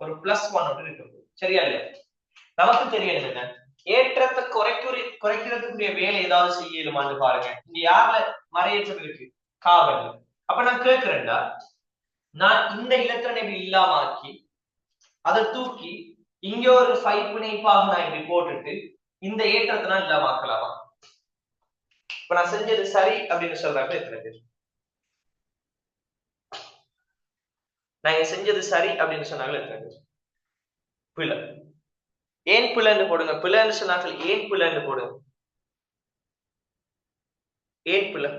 ஒரு +1 இருக்கு. சரியா இல்லையா? நமக்கு தெரியணும் என்ன, ஏற்றத்தை குறைக்கிறதுக்குரிய வேலை ஏதாவது செய்யலுமான்னு பாருங்க. இங்க யாருல மறையேற்றம் இருக்கு? கார்பன்ல. அப்ப நான் கேட்கிறேன்டா, நான் இந்த இலத்திரனை இப்படி இல்லாம ஆக்கி அதை தூக்கி இங்க ஒரு 5 பிணைப்பாக நான் இப்படி போட்டுட்டு இந்த ஏற்றத்தை நான் இல்லாம ஆக்கலாமா? இப்ப நான் செஞ்சது சரி அப்படின்னு சொல்றாங்க எத்தனை பேர்? நான் செஞ்சது சரி அப்படின்னு சொன்னாங்க எத்தனை பேர்? பிள்ளை. ஏன் பிள்ளைன்னு போடுங்க. பிள்ளைன்னு சொன்னார்கள், ஏன் பிள்ளைன்னு போடுங்க. ஏன் பிள்ளை?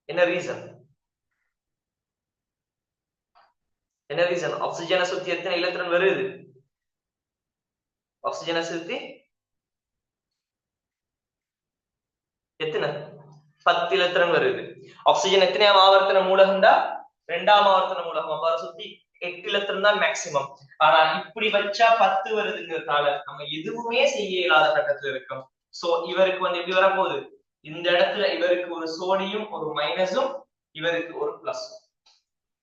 என்ன ரீசன்? என்ன ரீசன்? ஆக்சிஜனை சுத்தி எத்தனை இலத்திரன் வருது? ஆக்சிஜனை சுத்தி எத்தனை? 10 இலத்திரன் வருது. ஆக்சிஜன் எத்தனையாம் ஆவர்த்தன மூலகம்டா? 2ஆம் ஆவர்த்தன மூலகம். அப்ப அதை சுத்தி 8 இலத்திரன் தான் மேக்சிமம். ஆனா இப்படி வச்சா 10 வருதுங்கிறதுனால நம்ம எதுவுமே செய்ய இயலாத கட்டத்துல இருக்கோம். சோ இவருக்கு வந்து எப்படி வரப்போகுது? இந்த இடத்துல இவருக்கு ஒரு சோடியும் ஒரு மைனஸும், இவருக்கு ஒரு பிளஸும்.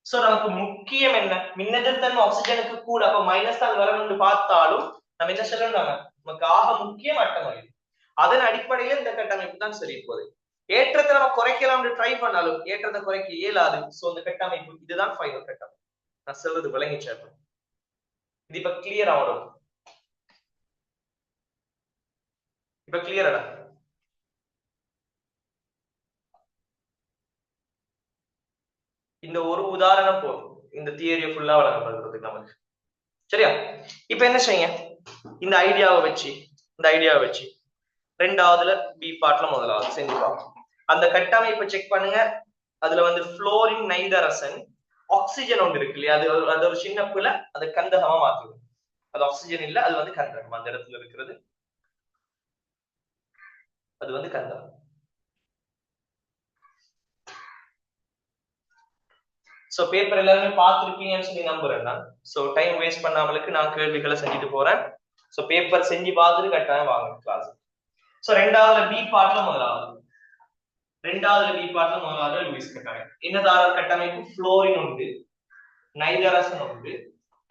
சோ நமக்கு முக்கியம் என்ன? மின்னெதிர்த்தன்மை ஆக்சிஜனுக்கு கூட, அப்ப மைனஸ் தான் வரணும்னு பார்த்தாலும் நம்ம என்ன சொல்லணும்? நமக்கு ஆக முக்கியம் அட்டமவிதி. அதன் அடிப்படையில் இந்த கட்டமைப்பு தான் சரி. இப்போது ஏற்றத்தை நம்ம குறைக்கலாம்னு ட்ரை பண்ணாலும் ஏற்றத்தை குறைக்க இயலாது. சோ இந்த கட்டமைப்பு இதுதான் ஃபைனல் கட்டமைப்பு. நான் சொல்றது விளங்கிச்சேன். இது இப்ப கிளியர் ஆகணும். இப்ப கிளியரா? இந்த ஒரு உதாரணம் போதும் இந்த தியரியை ஃபுல்லா வழங்கப்படுறதுக்கு நமக்கு. சரியா? இப்ப என்ன செய்யுங்க, இந்த ஐடியாவை வச்சு ரெண்டாவதுல பி பார்ட்ல முதலாவது செஞ்சு பார்ப்போம். அந்த கட்டமைப்பை செக் பண்ணுங்க. அதுல வந்து புளோரின் நைதரசன் ஆக்சிஜன் ஒன்று இருக்கு இல்லையா? அது ஒரு சின்ன புல, அது கந்தகமா மாத்துது. அது ஆக்சிஜன் இல்ல, அது வந்து கந்தகம். அந்த இடத்துல இருக்கிறது அது வந்து கந்தகம். சோ பேப்பர் எல்லாருமே பார்த்துருப்பீங்கன்னு சொல்லி நம்புறேன் நான். சோ டைம் வேஸ்ட் பண்ணாமலுக்கு நான் கேள்விகளை செஞ்சுட்டு போறேன். சோ பேப்பர் செஞ்சு பார்த்துட்டு கட்டாயம் வாங்க கிளாஸ். சோ ரெண்டாவதுல பி பார்ட்ல முதலாவது லூயிஸ் கட்டமைப்பு. என்ன தார கட்டமைப்பு? புளோரின் உண்டு, நைதரசன் உண்டு,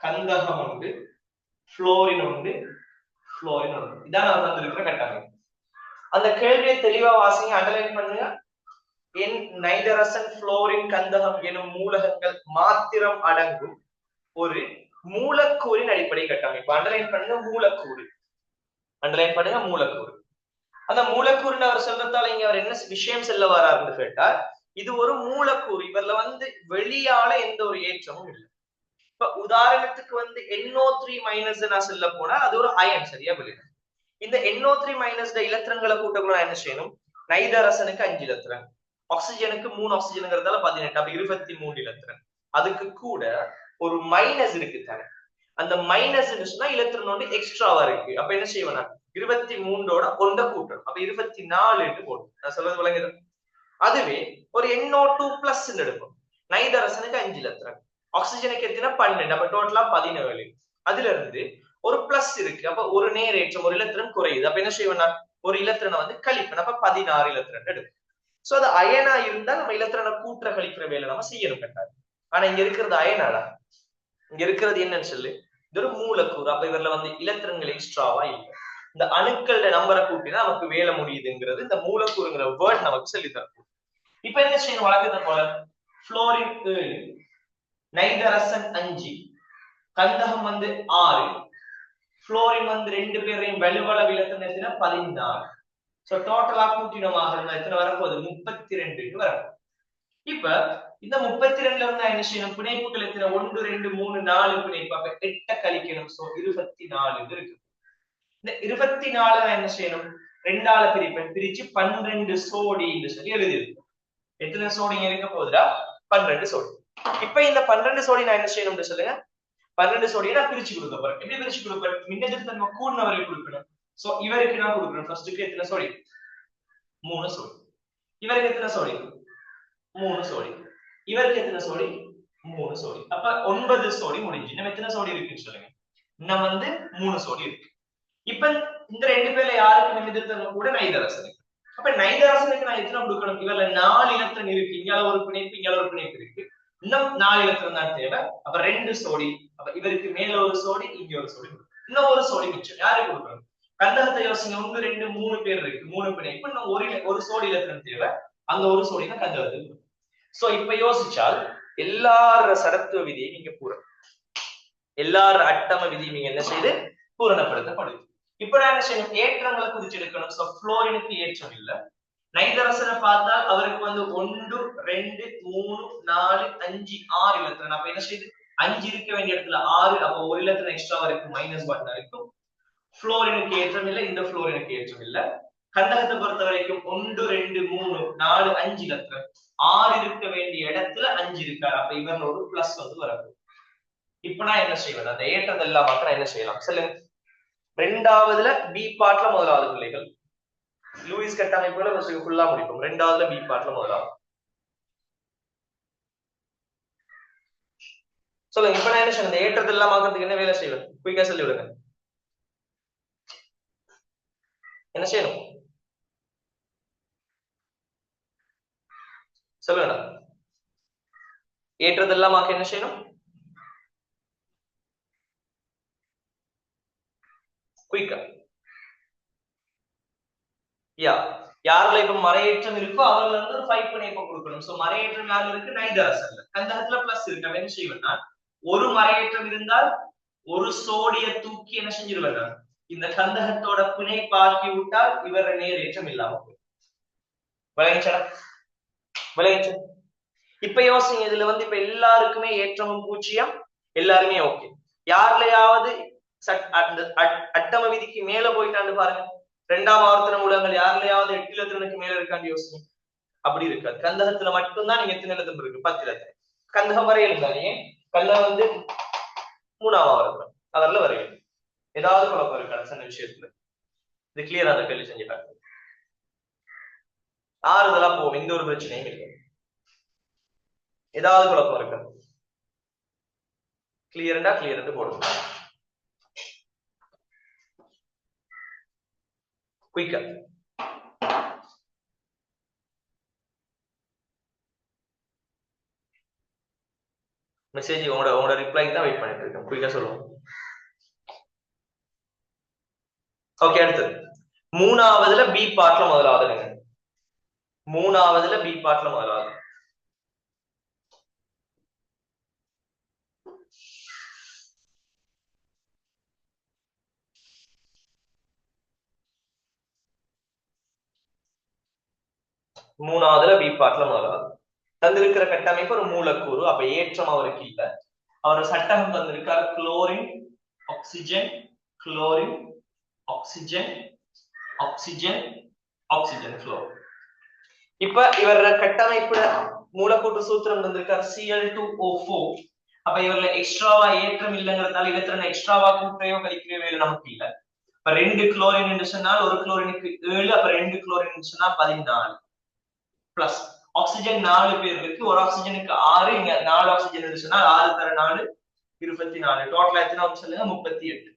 கந்தகம் உண்டு, புளோரின் உண்டு, இதான் அவர் தந்திருக்கிற கட்டமைப்பு. அந்த கேள்வியை தெளிவா வாசிங்க, அண்டர்லைன் பண்ணுங்க. என் நைதரசன் புளோரின் கந்தகம் எனும் மூலகங்கள் மாத்திரம் அடங்கும் ஒரு மூலக்கூறின் அடிப்படை கட்டமைப்பு. அண்டர்லைன் பண்ணுங்க மூலக்கூறு, அண்டர்லைன் பண்ணுங்க மூலக்கூறு. அந்த மூலக்கூறுன்னு அவர் சொல்றதால இங்க அவர் என்ன விஷயம் சொல்ல வராருன்னு கேட்டா, இது ஒரு மூலக்கூறு, இவர்ல வெளியால எந்த ஒரு ஏற்றமும் இல்லை. இப்ப உதாரணத்துக்கு NO3- நான் சொல்ல போனா அது ஒரு அயன், சரியா வெளியிடும். இந்த NO3- இலத்திரன்களை கூட்டக்குள்ள என்ன செய்யணும்? நைதரசனுக்கு 5 இலத்திரன், ஆக்சிஜனுக்கு 3 ஆக்சிஜனுங்கிறதால 18, அப்ப 23 இலத்திரன். அதுக்கு கூட ஒரு மைனஸ் இருக்கு தானே, அந்த மைனஸ் சொன்னா இலத்திரன் எக்ஸ்ட்ராவா இருக்கு. அப்ப என்ன செய்வேன்? 23ஓட கொண்ட கூட்டணும், அப்ப 24 போடும். நான் சொல்றது விளங்குது? அதுவே ஒரு NO2+ எடுக்கும், நைதரசனுக்கு 5 இலத்திரன், ஆக்சிஜனுக்கு எத்தனை 12, அப்ப டோட்டலா 17. அதுல இருந்து ஒரு பிளஸ் இருக்கு, அப்ப ஒரு நேரேற்றம், ஒரு இலத்திரன் குறையுது. அப்ப என்ன செய்வேன்னா ஒரு இலத்திரனை கழிப்பேன், அப்ப 16 இலத்திரன் எடுக்கும். சோ அது அயனா இருந்தா நம்ம இலத்திரனை கூட்டுற கழிக்கிற வேலை நம்ம செய்யணும் கட்டாயம். ஆனா இங்க இருக்கிறது அயனாடா, இங்க இருக்கிறது என்னன்னு சொல்லு, இது ஒரு மூலக்கூறு. அப்ப இவர்ல இலத்திரன்கள் எக்ஸ்ட்ராவா இல்லை. இந்த அணுக்களோட நம்பரை கூட்டினா நமக்கு வேலை முடியுதுங்கிறது இந்த மூலக்கூறுங்கிற வேர்ட் நமக்கு சொல்லி தரும். இப்ப என்ன செய்யணும்? வழக்கத்தை போல புளோரின் 7, நைதரசன் 5, கந்தகம் 6, புளோரின் 2 பேரையும் வலுவளவு இலத்திரன் 14. சோ டோட்டலா கூட்டினமாக இருந்தா எத்தனை வரப்போகுது? 32 வரப்போகுது. இப்ப இந்த 32ல இருந்து என்ன செய்யணும்? பிணைப்புகள் எத்தனை? 1 2 3 4 பிணைப்பு, அப்ப 8 கழிக்கணும். சோ 24 இருக்கு. இந்த 24 என்ன செய்யணும்? 2ஆல பிரிப்பேன், பிரிச்சு 12 சோடி என்று சொல்லி எழுதியிருக்கு. எத்தனை சோடி இருக்க போகுதுடா? 12 சோடி. இப்ப இந்த 12 சோடி நான் என்ன செய்யணும் சொல்லுங்க? 12 சோடியை நான் பிரிச்சு கொடுக்க போறேன். எப்படி பிரிச்சு கொடுப்பேன்? மின்னெதிர்ப்பு தன்மை கூடினவரை கொடுக்கணும். சோ இவருக்கு நான் கொடுக்கணும். ஃபர்ஸ்ட்டுக்கு எத்தனை சோடி? 3 சோடி. இவருக்கு எத்தனை சோடி? 3 சோடி. இவருக்கு எத்தனை சோடி? 3 சோடி. அப்ப 9 சோடி முடிஞ்சு. இன்னும் எத்தனை சோடி இருக்குன்னு சொல்லுங்க? இன்னும் 3 சோடி இருக்கு. இப்ப இந்த 2 பேர்ல யாருக்கு மின்னெதிர்ப்பு கூட? நைதரசனுக்கு. அப்ப நைதரசனுக்கு நான் எத்தனை கொடுக்கணும்? இவர்ல 4 இலத்திரன் இருக்கு, இங்கால ஒரு பிணைப்பு, இங்கால ஒரு பிணைப்பு இருக்கு. இன்னும் 4 இலத்திரன் தான் தேவை. அப்ப 2 சோடி. அப்ப இவருக்கு மேல ஒரு சோடி, இங்க ஒரு சோடி. இன்னும் ஒரு சோடி மிச்சம். யாருக்கு கொடுக்கணும்? கந்தகத்தை யோசிங்க. 1 2 3 பேர் இருக்கு, 3 பிணைப்பு. இன்னும் ஒரு சோடி இலத்திரன் தேவை. அந்த ஒரு சோடி தான் கந்தகத்துக்கு. சோ இப்ப யோசிச்சால் எல்லார சடத்துவ விதியை நீங்க பூரணம், எல்லார அட்டம விதியை நீங்க என்ன செய்து பூரணப்படுத்தப்படுது. இப்ப நான் என்ன செய்யணும்? ஏற்றங்களை குறிச்சு எடுக்கணும். சோ புளோரினுக்கு ஏற்றம் இல்ல. நைதரசனை பார்த்தால் அவருக்கு 1 2 3 4 5 6 இலத்திரன். அப்ப என்ன செய்யுது? 5 இருக்க வேண்டிய இடத்துல 6, அப்ப ஒரு இலத்திரன் எக்ஸ்ட்ரா இருக்கு, -1 இருக்கும். புளோரினுக்கு ஏற்றம் இல்ல, இந்த புளோரினுக்கு ஏற்றம் இல்ல. கந்தகத்தை பொறுத்த வரைக்கும் 1 2 3 4 5 இலத்திரன், 6 இருக்க வேண்டிய இடத்துல 5 இருக்காரு. அப்ப இவன் ஒரு பிளஸ் வரது. இப்ப நான் என்ன செய்வேன்? அந்த ஏற்றதெல்லாம் நான் என்ன செய்யலாம் சொல்லுங்க? ரெண்டாவதுல பி பார்ட்ல முதலாவது பிள்ளைகள் லூயிஸ் கட்டமைப்புல ஃபுல்லா முடிக்கும். ரெண்டாவதுல பி பார்ட்ல முதலாவது சொல்லுங்க. இப்ப நான் என்ன செய்வேன்? இந்த ஏற்றதெல்லாம் ஆகிறதுக்கு என்ன வேலை செய்வேன்? குயிக்கா சொல்லி விடுங்க. என்ன செய்யணும் சொல்லுங்க. ஏற்றதெல்லாம் என்ன செய்யணும்? குயிக்கா. யா யாருல இப்ப மறையேற்றம் இருக்கோ அவர்ல இருந்து ஒரு 5 பிணைப்பு கொடுக்கணும். சோ மறையேற்றம் யாரு இருக்கு? நைதரசன்ல. கந்தகத்துல பிளஸ் இருக்கு. அவன் என்ன செய்வேன்னா ஒரு மறையேற்றம் இருந்தால் ஒரு சோடிய தூக்கி என்ன செஞ்சிருவேன்? இந்த கந்தகத்தோட பிணைப்பாக்கி விட்டால் இவர நேரேற்றம் இல்லாம போய் விளைச்சா விளைச்சா. இப்ப யோசிங்க, இதுல இப்ப எல்லாருக்குமே ஏற்றமும் பூச்சியம், எல்லாருமே ஓகே. யாருலையாவது அட்டம விதிக்கு மேல போயிட்டான்னு பாருங்க. 2ஆம் ஆவர்த்தன மூலங்கள் யாருலையாவது 8 இலத்திரனுக்கு மேல இருக்கான்னு யோசிங்க. அப்படி இருக்காது. கந்தகத்துல மட்டும்தான் நீங்க எத்தனை இலத்திரம் இருக்கு? 10 இலத்திரம். கந்தகம் வரையலும் தானே. கந்தகம் 3ஆம் ஆவர்த்தனம் அதெல்ல வரையலும். ஏதாவது குழப்பம் இருக்காது சின்ன விஷயத்துல? இது கிளியரா அந்த கேள்வி செஞ்சு பாருங்க. ஆறுதலா போகும், எந்த ஒரு பிரச்சனையும் இல்லை. ஏதாவது குழப்பம் இருக்கா? கிளியர்டா கிளியர் போடுங்க குயிக்கா. மெசேஜ் உங்களோட ரிப்ளைக்கு தான் வெயிட் பண்ணிட்டு இருக்கேன். குயிக்கா சொல்லுவோம். ஓகே, அடுத்தது மூணாவதுல பி பார்ட்ல முதலாவது, மூணாவதுல பி பார்ட்ல முதலாவது. மூணாவதுல பி பார்ட்ல முதலாவது. தந்திருக்கிற கட்டமைப்பு ஒரு மூலக்கூறு, அப்ப ஏற்றம் அவருக்கு இல்ல. அவர் சட்டகம் தந்திருக்காரு chlorine oxygen chlorine oxygen oxygen oxygen குளோர். இப்ப இவர கட்டமைப்பு மூலக்கூற்று சூத்திரம் தந்திருக்காரு Cl2O4. அப்ப இவர்ல எக்ஸ்ட்ராவா ஏற்றம் இல்லைங்கிறதால இலத்திரன் எக்ஸ்ட்ராவா கூட்டுறையோ கழிக்கிறோ வேலை நமக்கு இல்ல. இப்ப 2 குளோரின் என்று சொன்னால் ஒரு குளோரினுக்கு 7, அப்ப 2 குளோரின் சொன்னா 14 பிளஸ் ஆக்சிஜன் 4 பேர் இருக்கு, ஒரு ஆக்சிஜனுக்கு 6, இங்க 4 ஆக்சிஜன் சொன்னா 6 தர 4 24, டோட்டலா எத்தனை சொல்லுங்க 38.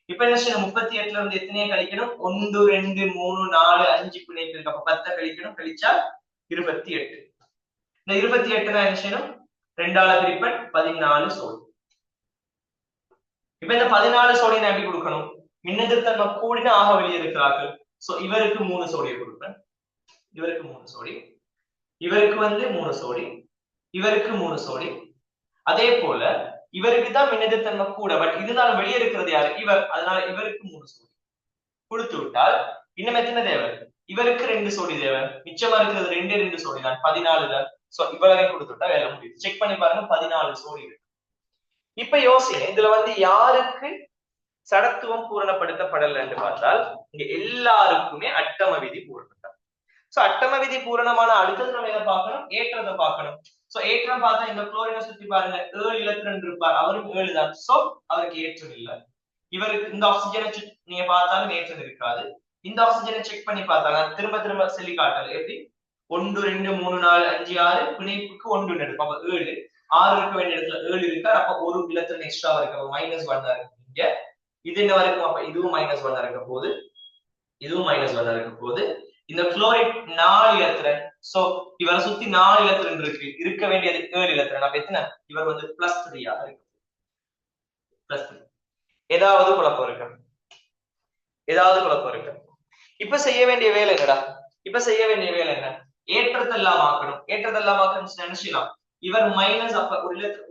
இப்ப என்ன செய்யணும், 38ல இருந்து எத்தனையே கழிக்கணும், 1 2 3 4 5 பிணைப்பு இருக்கு, அப்ப 10 கழிக்கணும், கழிச்சா 28. இந்த 28 என்ன செய்யணும், 2ஆல பிரிப்பன் 14 சோடி. இப்ப இந்த 14 சோடியை எப்படி கொடுக்கணும், மின்னெதிர்த்தன்மை கூடின ஆக வெளியே இருக்கிறார்கள். சோ இவருக்கு 3 சோடியை கொடுப்பேன், இவருக்கு 3 சோடி, இவருக்கு 3 சோடி, இவருக்கு 3 சோடி. அதே போல இவருக்கு தான் மின்னெதிர்த்தன்மை கூட, பட் இதுதான் வெளியே இருக்கிறது யாரு, இவர். அதனால இவருக்கு 3 சோடி கொடுத்து விட்டால் இன்னும் எத்தனை தேவை, இவருக்கு 2 சோடி தேவை, மிச்சமா இருக்கிறது 2 சோடி தான், 14 தான். சோ இவ்வளவு கொடுத்து விட்டா வேலை முடியுது. செக் பண்ணி பாருங்க, 14 சோடி இருக்கு. இப்ப யோசிங்க, இதுல யாருக்கு சடத்துவம் பூரணப்படுத்தப்படல என்று பார்த்தால் இங்க எல்லாருக்குமே அட்டம விதி பூரணப்பட்டார். சோ அட்டம விதி பூரணமான அடுத்தது நம்ம எதை பார்க்கணும், ஏற்றத்தை பார்க்கணும். சோ ஏற்றம் பார்த்தா இந்த குளோரினை சுத்தி பாருங்க, 7 இலத்திரன் இருப்பார், அவரும் 7 தான். சோ அவருக்கு ஏற்றம் இல்லை. இவருக்கு இந்த ஆக்சிஜனை நீங்க பார்த்தாலும் ஏற்றம் இருக்காது. இந்த ஆக்சிஜனை செக் பண்ணி பார்த்தாங்க, திரும்ப திரும்ப சொல்லி காட்டல எப்படி, 1 2 3 4 5 6 பிணைப்புக்கு 1 எடுப்போம், அப்ப 7, 6 இருக்க வேண்டிய இடத்துல 7 இருக்கா, அப்ப ஒரு இலத்திரன் எக்ஸ்ட்ரா இருக்கு, -1 இருக்கு. இங்க இது என்ன வரைக்கும், அப்ப இதுவும் -1 இருக்க போது, இதுவும் -1 இருக்க போது. இந்த குளோரைட் 4 இலத்திரன், சோ இவரை சுத்தி 4 இலத்திரன் இருக்கு, இருக்க வேண்டியது 7 இலத்திரன், அப்ப எத்தனை, இவர் +3 இருக்கு, +3. ஏதாவது குழப்பம் இருக்கு, ஏதாவது குழப்பம் இருக்கு. இப்ப செய்ய வேண்டிய வேலை என்னடா, இப்ப செய்ய வேண்டிய வேலை என்ன, ஏற்றத்தெல்லாம் ஆக்கணும். ஏற்றத்தெல்லாம் ஆக்கணும் என்ன செய்யலாம், இவர் மைனஸ், அப்ப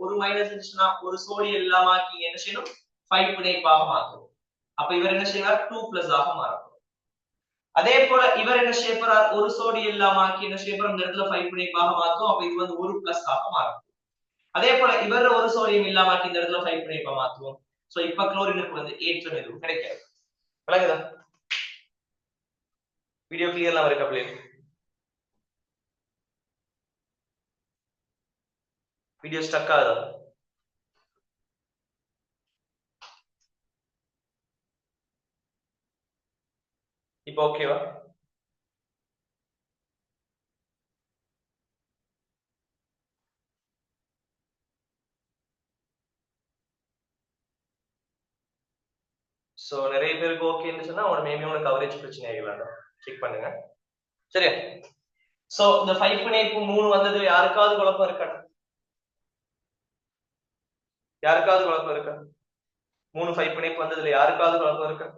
ஒரு மைனஸ் இருந்துச்சுன்னா ஒரு சோடி எல்லாம் ஆக்கி என்ன செய்யணும், 5 பிணைப்பாக மாற்றணும். அப்ப இவர் என்ன செய்வார், 2+ ஆக மாறும். அதே போல இவர் என்ன செய்ய போறார், ஒரு சோடி எல்லாம் ஆக்கி என்ன செய்ய போறார், இந்த இடத்துல 5 பிணைப்பாக மாற்றும், அப்ப இது 1+ ஆக மாறும். அதே போல இவர் ஒரு சோடியம் இல்லாம ஆக்கி இந்த இடத்துல 5 பிணைப்பா மாற்றுவோம். சோ இப்ப குளோரினுக்கு ஏற்றம் எதுவும் கிடைக்காது. விளங்குதா, வீடியோ கிளியர்லாம் இருக்கா பிள்ளைங்க, வீடியோ ஸ்டக் ஆகுதா, இப்ப ஓகேவா? சோ நிறைய பேருக்கு ஓகேன்னு சொன்னா உங்க மேபி உங்க கவரேஜ் பிரச்சனை ஆகலாம், செக் பண்ணுங்க சரியா. சோ இந்த 5 பிணைப்பு 3 வந்தது, யாருக்காவது குழப்பம் இருக்கா, யாருக்காவது குழப்பம் இருக்கா, 3 5 பிணைப்பு வந்ததுல யாருக்காவது குழப்பம் இருக்கா?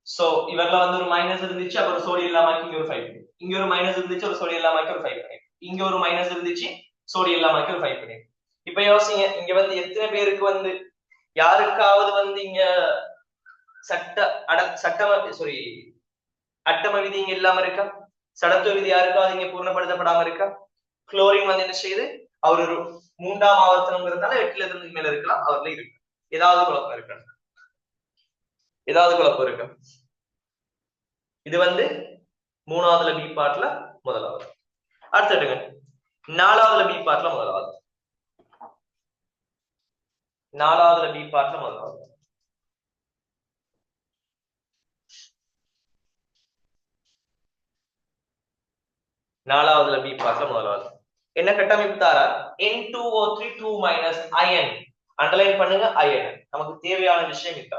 சோ இவர்ல ஒரு மைனஸ் இருந்துச்சு, அப்ப ஒரு சோடி இல்லாம இங்க ஒரு 5 பிணைப்பு, இங்க ஒரு மைனஸ் இருந்துச்சு, ஒரு சோடி இல்லாம ஒரு 5 பிணைப்பு, இங்க ஒரு மைனஸ் இருந்துச்சு, சோடி இல்லாம ஒரு 5 பிணைப்பு. இப்ப யோசிங்க, இங்க எத்தனை பேருக்கு யாருக்காவது இங்க அட்டம விதி இங்க இல்லாம இருக்கா, சடத்துவ விதி யாருக்காவது இங்க பூர்ணப்படுத்தப்படாம இருக்கா? குளோரின் என்ன செய்யுது, அவர் ஒரு 3ஆம் ஆவர்த்தனம்ங்கிறதுனால 8ல இருந்து மேல இருக்கலாம், அவர்ல இருக்கு. ஏதாவது குழப்பம் இருக்கா, ஏதாவது குழப்பம் இருக்கு? இது 3ஆவதுல பி பார்ட்ல முதலாவது. அடுத்துடுங்க 4ஆவதுல பி பார்ட்ல முதலாவது, 4ஆவதுல பி பார்ட்ல முதலாவது. நாலாவதுல பி பார்ட்ல முதலாவது என்ன கட்டமைப்பு தாரா, N2O3 2- அயன். அண்டர்லைன் பண்ணுங்க, அயன் நமக்கு தேவையான விஷயம் இருக்கா,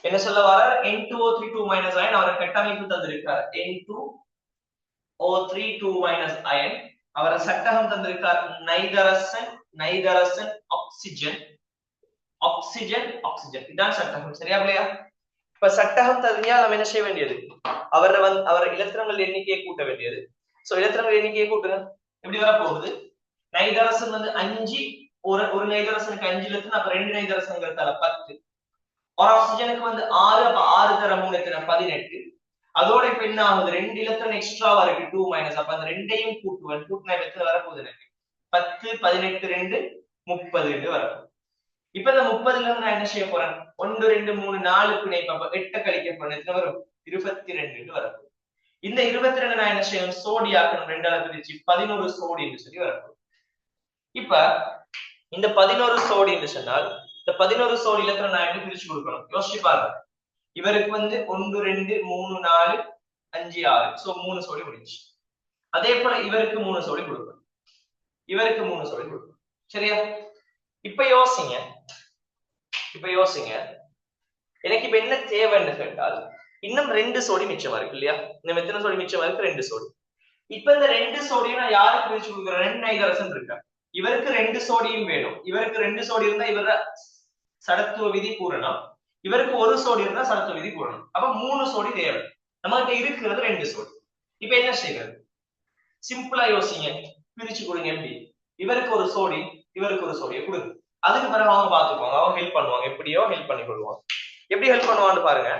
என்ன சொல்ல வர, N2O3 2- அயன் அவரை கட்டமைப்பு தந்திருக்கார், N2O3 2- அயன். அவரை சட்டகம் தந்திருக்கார் நைதரசன், நைதரசன் ஆக்சிஜன், ஆக்சிஜன் ஆக்சிஜன் இதான் சட்டகம். சரியா இல்லையா? இப்ப சட்டகம் தெரிஞ்சால் நம்ம என்ன செய்ய வேண்டியது, அவர் இலத்திரங்கள் எண்ணிக்கையை கூட்ட வேண்டியது. சோ இலத்திரங்கள் எண்ணிக்கையை கூட்டுங்க. எப்படி வர போகுது, நைதரசன் வந்து 5, ஒரு நைதரசனுக்கு 5 இலத்திரம், அப்ப 2 நைதரசன்கிறதால 10, ஒரு ஆக்சிஜனுக்கு வந்து 6, அப்ப 6 தர 3 எத்தனை 18. அதோட இப்ப என்ன ஆகுது, 2 இலத்திரம் எக்ஸ்ட்ராவா இருக்கு 2 மைனஸ், அப்ப அந்த ரெண்டையும் கூட்டுவேன். கூட்டினா எத்தனை வரப்போகுது எனக்கு 10, 18, 2 30 வரப்போகுது. இப்ப இந்த 30ல இருந்து நான் என்ன செய்ய போறேன், 1 2 3 4 பிணைப்பு, அப்ப 8 கழிக்க போறேன். எத்தனை வரும் 22 வரப்போகுது. இந்த 22 நான் என்ன செய்யணும், சோடி ஆக்கணும், 2ஆல பிரிச்சு 11 சோடின்னு சொல்லி வரப்போகுது. இப்ப இந்த 11 சோடி என்று சொன்னால் இந்த 11 சோடி இலத்திரம் நான் எப்படி பிரிச்சு கொடுக்கணும், யோசிச்சு பாருங்க. இவருக்கு வந்து 1 2 3 4 5 6, சோ 3 சோடி முடிச்சு. அதே போல இவருக்கு 3 சோடி கொடுக்கணும், இவருக்கு 3 சோடி கொடுக்கணும். சரியா? இப்ப யோசிங்க, எனக்கு இப்ப என்ன தேவைன்னு கேட்டால் இன்னும் 2 சோடி மிச்சமா இருக்கு இல்லையா? இன்னும் எத்தனை சோடி மிச்சமா இருக்கு, 2 சோடி. இப்ப இந்த 2 சோடியும் நான் யாருக்கு பிரிச்சு கொடுக்குறேன், 2 நைதரசன் இருக்கா, இவருக்கு 2 சோடியும் வேணும். இவருக்கு 2 சோடி இருந்தா இவர சடத்துவ விதி பூரணம், இவருக்கு 1 சோடி இருந்தா சடத்துவ விதி பூரணம். அப்ப 3 சோடி தேவை, நம்மகிட்ட இருக்கிறது 2 சோடி. இப்ப என்ன செய்யறது, சிம்பிளா யோசிங்க, பிரிச்சு கொடுங்க. எப்படி, இவருக்கு 1 சோடி, இவருக்கு 1 சோடியை கொடுங்க. அதுக்கு பிறகு அவங்க பாத்துக்குவாங்க, அவங்க ஹெல்ப் பண்ணுவாங்க, எப்படியோ ஹெல்ப் பண்ணி கொள்வாங்க. எப்படி ஹெல்ப் பண்ணுவான்னு பாருங்க.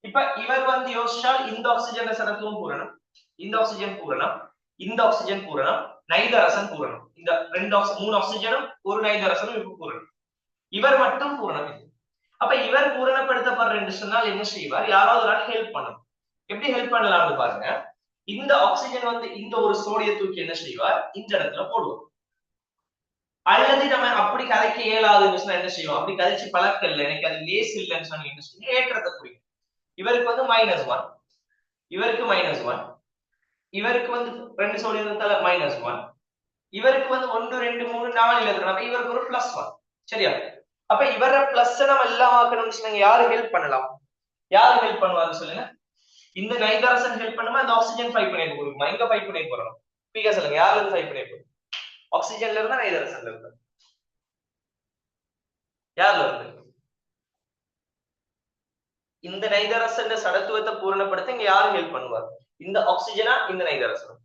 இப்ப இவர் வந்து யோசிச்சால் இந்த ஆக்சிஜன் சடத்துவம் பூரணம், இந்த ஆக்சிஜன் பூரணம், இந்த ஆக்சிஜன் பூரணம், நைதரசன் பூரணம். இந்த 3 ஆக்சிஜனும் 1 நைதரசனும் இப்ப பூரணம். இவர் மட்டும் பூரணம். அப்ப இவர் பூரணப்படுத்தப்படுற சொன்னால் என்ன செய்வார், யாராவது ஒரு ஹெல்ப் பண்ணணும். எப்படி ஹெல்ப் பண்ணலாம்னு பாருங்க. இந்த ஆக்சிஜன் வந்து இந்த ஒரு சோடியை தூக்கி என்ன செய்வார், இந்த இடத்துல போடுவோம். அல்லது நம்ம அப்படி கதைக்க இயலாதுன்னு சொன்னா என்ன செய்வோம், அப்படி கதைச்சு பழக்கம் இல்லை, எனக்கு அது லேஸ் இல்லைன்னு சொன்னா என்ன செய்யும், ஏற்றத்தை குறிக்கும். இவருக்கு வந்து -1, இவருக்கு -1, இவருக்கு வந்து 2 சோடி இருந்தால -1, இவருக்கு வந்து 1 2 3 4 இலத்திரம், அப்ப இவருக்கு ஒரு +1. சரியா? அப்ப இவர பிளஸ் நம்ம எல்லாம் ஆக்கணும்னு சொன்னாங்க, யாரு ஹெல்ப் பண்ணலாம், யாரு ஹெல்ப் பண்ணுவாரு சொல்லுங்க. இந்த நைதரசன் ஹெல்ப் பண்ணுமா, இந்த ஆக்சிஜன் 5 பண்ணி கொடுக்குமா, இங்க 5 பண்ணி போறோம். பீக்கா சொல்லுங்க, யார்ல இருந்து 5 பண்ணி போறோம், ஆக்சிஜன்ல இருந்தா நைதரசன்ல இருந்தா, யார்ல இருந்து? இந்த நைதரசன் சடத்துவத்தை பூரணப்படுத்த இங்க யாரு ஹெல்ப் பண்ணுவார், இந்த ஆக்சிஜனா இந்த நைதரசன்,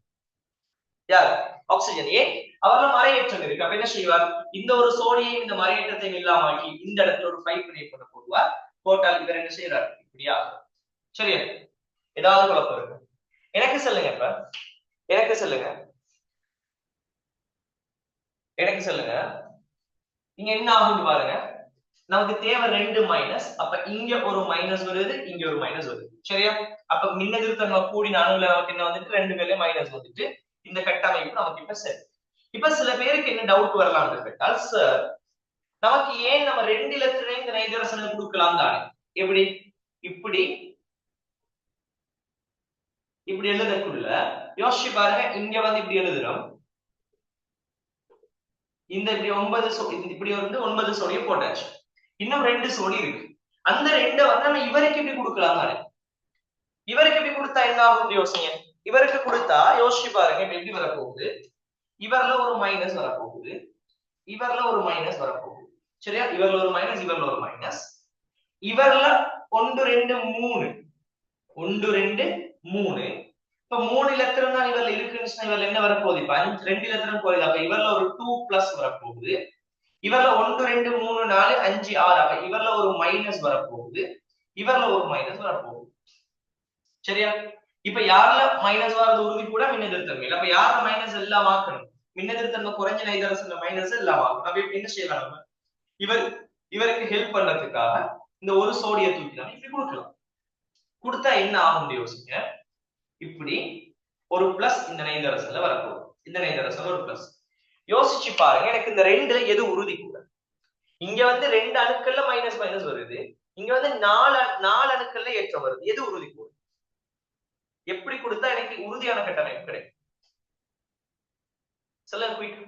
யார் ஆக்சிஜன். ஏன், அவர்ல மறையேற்றம் இருக்கு. அப்ப என்ன செய்வார், இந்த ஒரு சோடியை இந்த மறையேற்றத்தை இல்லாமக்கி இந்த இடத்துல ஒரு 5 பிணைப்பு பண்ண போடுவார். போட்டால் இவர் என்ன செய்யறாரு, இப்படியா. சரியா? ஏதாவது குழப்பம் இருக்கு, எனக்கு சொல்லுங்க. இப்ப எனக்கு சொல்லுங்க, இங்க என்ன ஆகுது பாருங்க. நமக்கு தேவை 2 மைனஸ், அப்ப இங்க ஒரு மைனஸ் வருது, இங்க ஒரு மைனஸ் வருது. சரியா? அப்ப மின்னெதிர்த்தன்மை கூடின அணுகுல நமக்கு என்ன வந்துட்டு 2 பேர்லயும் மைனஸ் வந்துட்டு இந்த கட்டமைப்பு நமக்கு இப்ப சரி. இப்ப சில பேருக்கு என்ன டவுட் வரலாம்னு கேட்டால், சார் நமக்கு ஏன் நம்ம 2 இலத்திரனையும் இந்த நைதரசனை கொடுக்கலாம் தானே, எப்படி இப்படி எழுதக்குள்ள யோசிச்சு பாருங்க. இங்க வந்து இப்படி எழுதுறோம், இந்த இப்படி 9 இப்படி வந்து 9 சோடியை போட்டாச்சு, இன்னும் 2 சோடி இருக்கு. அந்த 2 வந்து நம்ம இவருக்கு இப்படி கொடுக்கலாம் தானே. இவருக்கு இப்படி கொடுத்தா என்ன ஆகும் யோசிங்க. இவருக்கு கொடுத்தா யோசிச்சு பாருங்க, இப்ப எப்படி வரப்போகுது, இவர்ல ஒரு மைனஸ் வரப்போகுது, இவர்ல ஒரு மைனஸ் வரப்போகுது. சரியா? இவர்ல ஒரு மைனஸ், இவர்ல ஒரு மைனஸ், இவர்ல 1 2 3, 1 2 3. இப்ப 3 இலத்திரம் தான் இவர்ல இருக்குன்னு இவர்ல என்ன வரப்போகுது, இப்ப 2 இலத்திரம் போகுது. அப்ப இவர்ல ஒரு 2 பிளஸ் வரப்போகுது. இவர்ல 1 2 3 4 5 6, அப்ப இவர்ல ஒரு மைனஸ் வரப்போகுது, இவர்ல ஒரு மைனஸ் வரப்போகுது. சரியா? இப்ப யாருல மைனஸ் வரது உறுதி கூட மின்னெதிர்த்தன்மை. அப்ப யார மைனஸ் எல்லாம் ஆக்கணும், மின்னெதிர்த்தன்மை குறைஞ்ச நைதரசன் மைனஸ் எல்லாம் ஆக்கணும். அப்ப என்ன செய்யலாம், நம்ம இவருக்கு ஹெல்ப் பண்றதுக்காக இந்த ஒரு சோடியை தூக்கி நம்ம இப்படி கொடுக்கலாம். கொடுத்தா என்ன ஆகும் யோசிங்க. இப்படி ஒரு பிளஸ் இந்த நைதரசன்ல வரப்போகுது, இந்த நைதரசன்ல ஒரு பிளஸ். யோசிச்சு பாருங்க, எனக்கு இந்த 2ல எது உறுதி கூட. இங்க வந்து 2 அணுக்கள்ல மைனஸ் மைனஸ் வருது, இங்க வந்து 4 அணுக்கள்ல ஏற்றம் வருது, எது உறுதி கூட. எப்படி கொடுத்தா எனக்கு உறுதியான கட்டமைப்பு கிடைக்கும் சொல்லுங்க குயிக்.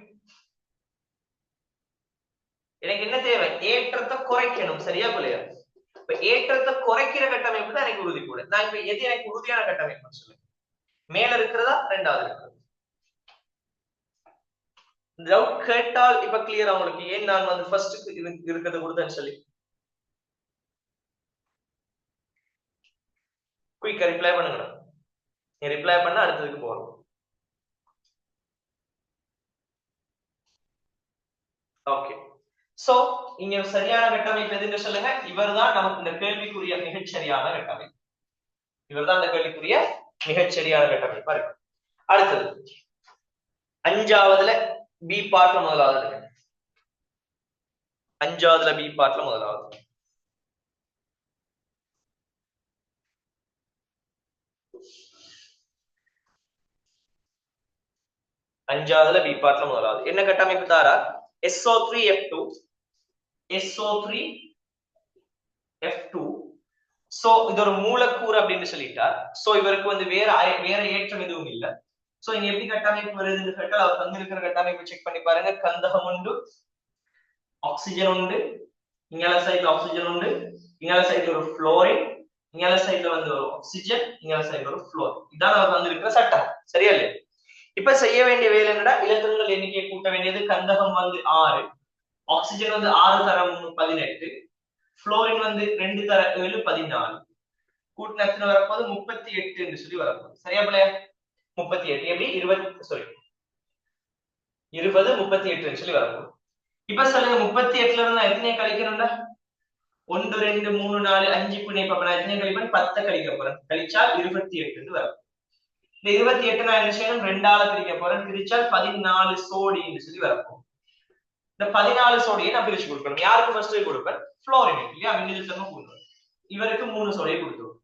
எனக்கு என்ன தேவை, ஏற்றத்தை குறைக்கணும். சரியா பிள்ளையா? இப்ப ஏற்றத்தை குறைக்கிற கட்டமைப்பு தான் எனக்கு உறுதி கூட. நான் இப்ப எது எனக்கு உறுதியான கட்டமைப்பு சொல்லுங்க, மேல இருக்கிறதா ரெண்டாவது இருக்கிறது? டவுட் கேட்டால் இப்ப கிளியர் அவங்களுக்கு ஏன் நான் வந்து ஃபர்ஸ்ட் இருக்கிறது கொடுத்தேன்னு சொல்லி குயிக்கா ரிப்ளை பண்ணுங்க. நீ ரிப்ளை பண்ண அடுத்ததுக்கு போறோம். ஓகே, சோ இங்க சரியான கட்டமைப்பு எதுன்னு சொல்லுங்க. இவர்தான் நமக்கு இந்த கேள்விக்குரிய மிகச்சரியான கட்டமைப்பு. இவர்தான் இந்த கேள்விக்குரிய மிகச்சரியான கட்டமைப்பா இருக்கு. அடுத்தது அஞ்சாவதுல பி பார்ட்ல முதலாவது இருக்கு. அஞ்சாவதுல பி பார்ட்ல முதலாவது அஞ்சாவதுல பி பார்ட்ல முதலாவது என்ன கட்டமைப்பு தாரா? SO3F2 SO3F2. சோ இது ஒரு மூலக்கூறு அப்படின்னு சொல்லிட்டார். சோ இவருக்கு வந்து வேற ஏற்றம் எதுவும் இல்லை. சோ இங்க எப்படி கட்டமைப்பு வருதுன்னு கேட்டால் அவர் தந்திருக்கிற கட்டமைப்பு செக் பண்ணி பாருங்க. கந்தகம் உண்டு, ஆக்சிஜன் உண்டு, இங்கால சைடுல ஆக்சிஜன் உண்டு, இங்கால சைடுல ஒரு புளோரின், இங்கால சைடுல வந்து ஒரு ஆக்சிஜன், இங்கால சைடுல ஒரு புளோரின். இதான் அவர் தந்திருக்கிற சட்டம். சரியா இல்லையா? இப்ப செய்ய வேண்டிய வேலை என்னடா? இலக்கணங்கள் எண்ணிக்கையை கூட்ட வேண்டியது. கந்தகம் வந்து 6, ஆக்சிஜன் வந்து 6 தர 3 18, புளோரின் வந்து 2 தர 7 14, கூட்டின எத்தனை வரப்போது 38 என்று சொல்லி வரப்போகுது. சரியா பிள்ளையா? 38 எப்படி 20 38 சொல்லி வரப்போகுது. இப்ப சொல்லுங்க 38ல இருந்து நான் எத்தனை கழிக்கணும்டா? 1 2 3 4 5 பிணைப்பு. அப்ப நான் எத்தனை கழிப்பேன்? 10 கழிக்க போறேன். கழிச்சால் 28 வரும். இந்த 28 நான் என்ன செய்யணும்? 2ஆல பிரிக்க போறேன். பிரிச்சால் 14 சோடி என்று சொல்லி வரப்போம். இந்த 14 சோடியை நான் பிரிச்சு கொடுக்கணும். யாருக்கு ஃபர்ஸ்ட் கொடுப்பேன்? புளோரின் இல்லையா? மின்னிலத்தமா கொடுக்கணும். இவருக்கு 3 சோடியை கொடுத்துருவோம்.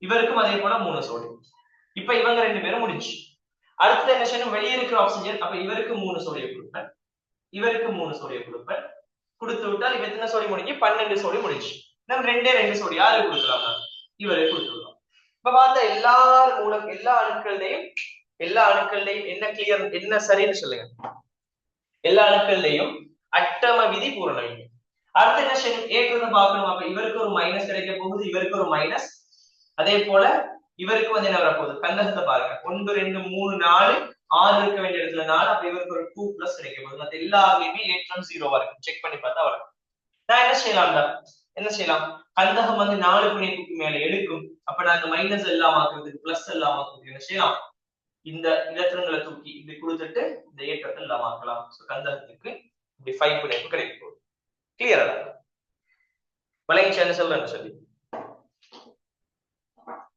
இவருக்கும் அதே போல 3 சோடி. இப்ப இவங்க 2 பேரும் முடிச்சு. அடுத்து என்ன செய்யணும்? வெளியே இருக்கிற ஆக்சிஜன். அப்ப இவருக்கு 3 சோடியை கொடுப்பேன், இவருக்கு 3 சோடியை கொடுப்பேன். கொடுத்து விட்டால் இப்ப எத்தனை சோடி முடிஞ்சு? 12 சோடி முடிச்சு. நம்ம 2 சோடி யாரு கொடுக்கலாம்? இவருக்கு கொடுத்துடலாம். இப்ப பார்த்தா எல்லா அணுக்கள்லையும் என்ன கிளியர், என்ன சரின்னு சொல்லுங்க. எல்லா அணுக்கள்லையும் அட்டம விதி பூரணம். அடுத்த என்ன செய்யணும்? ஏற்றத்தை பார்க்கணும். அப்ப இவருக்கு ஒரு மைனஸ் கிடைக்க போகுது, இவருக்கு ஒரு மைனஸ். அதே போல இவருக்கு வந்து என்ன வரப்போகுது? கந்தகத்தை பாருங்க. 1 2 3 4 6 இருக்க வேண்டிய இடத்துல 4. அப்ப இவருக்கு ஒரு 2 பிளஸ் கிடைக்க போகுது. மத்த எல்லாருமே ஏற்றம் 0வா இருக்கும். செக் பண்ணி பார்த்தா வரும். நான் என்ன செய்யலாம்? கந்தகம் வந்து 4 பிணைப்புக்கு மேல எடுக்கும். அப்ப நான் இந்த மைனஸ் எல்லாம் ஆக்குறதுக்கு பிளஸ் எல்லாம் ஆக்குறதுக்கு என்ன செய்யலாம்? இந்த இலத்திரங்களை தூக்கி இப்படி கொடுத்துட்டு இந்த ஏற்றத்தை எல்லாம் ஆக்கலாம். கந்தகத்துக்கு இப்படி 5 பிணைப்பு கிடைக்க போகுது. கிளியரா? வளைங்க என்ன சொல்றேன்னு சொல்லி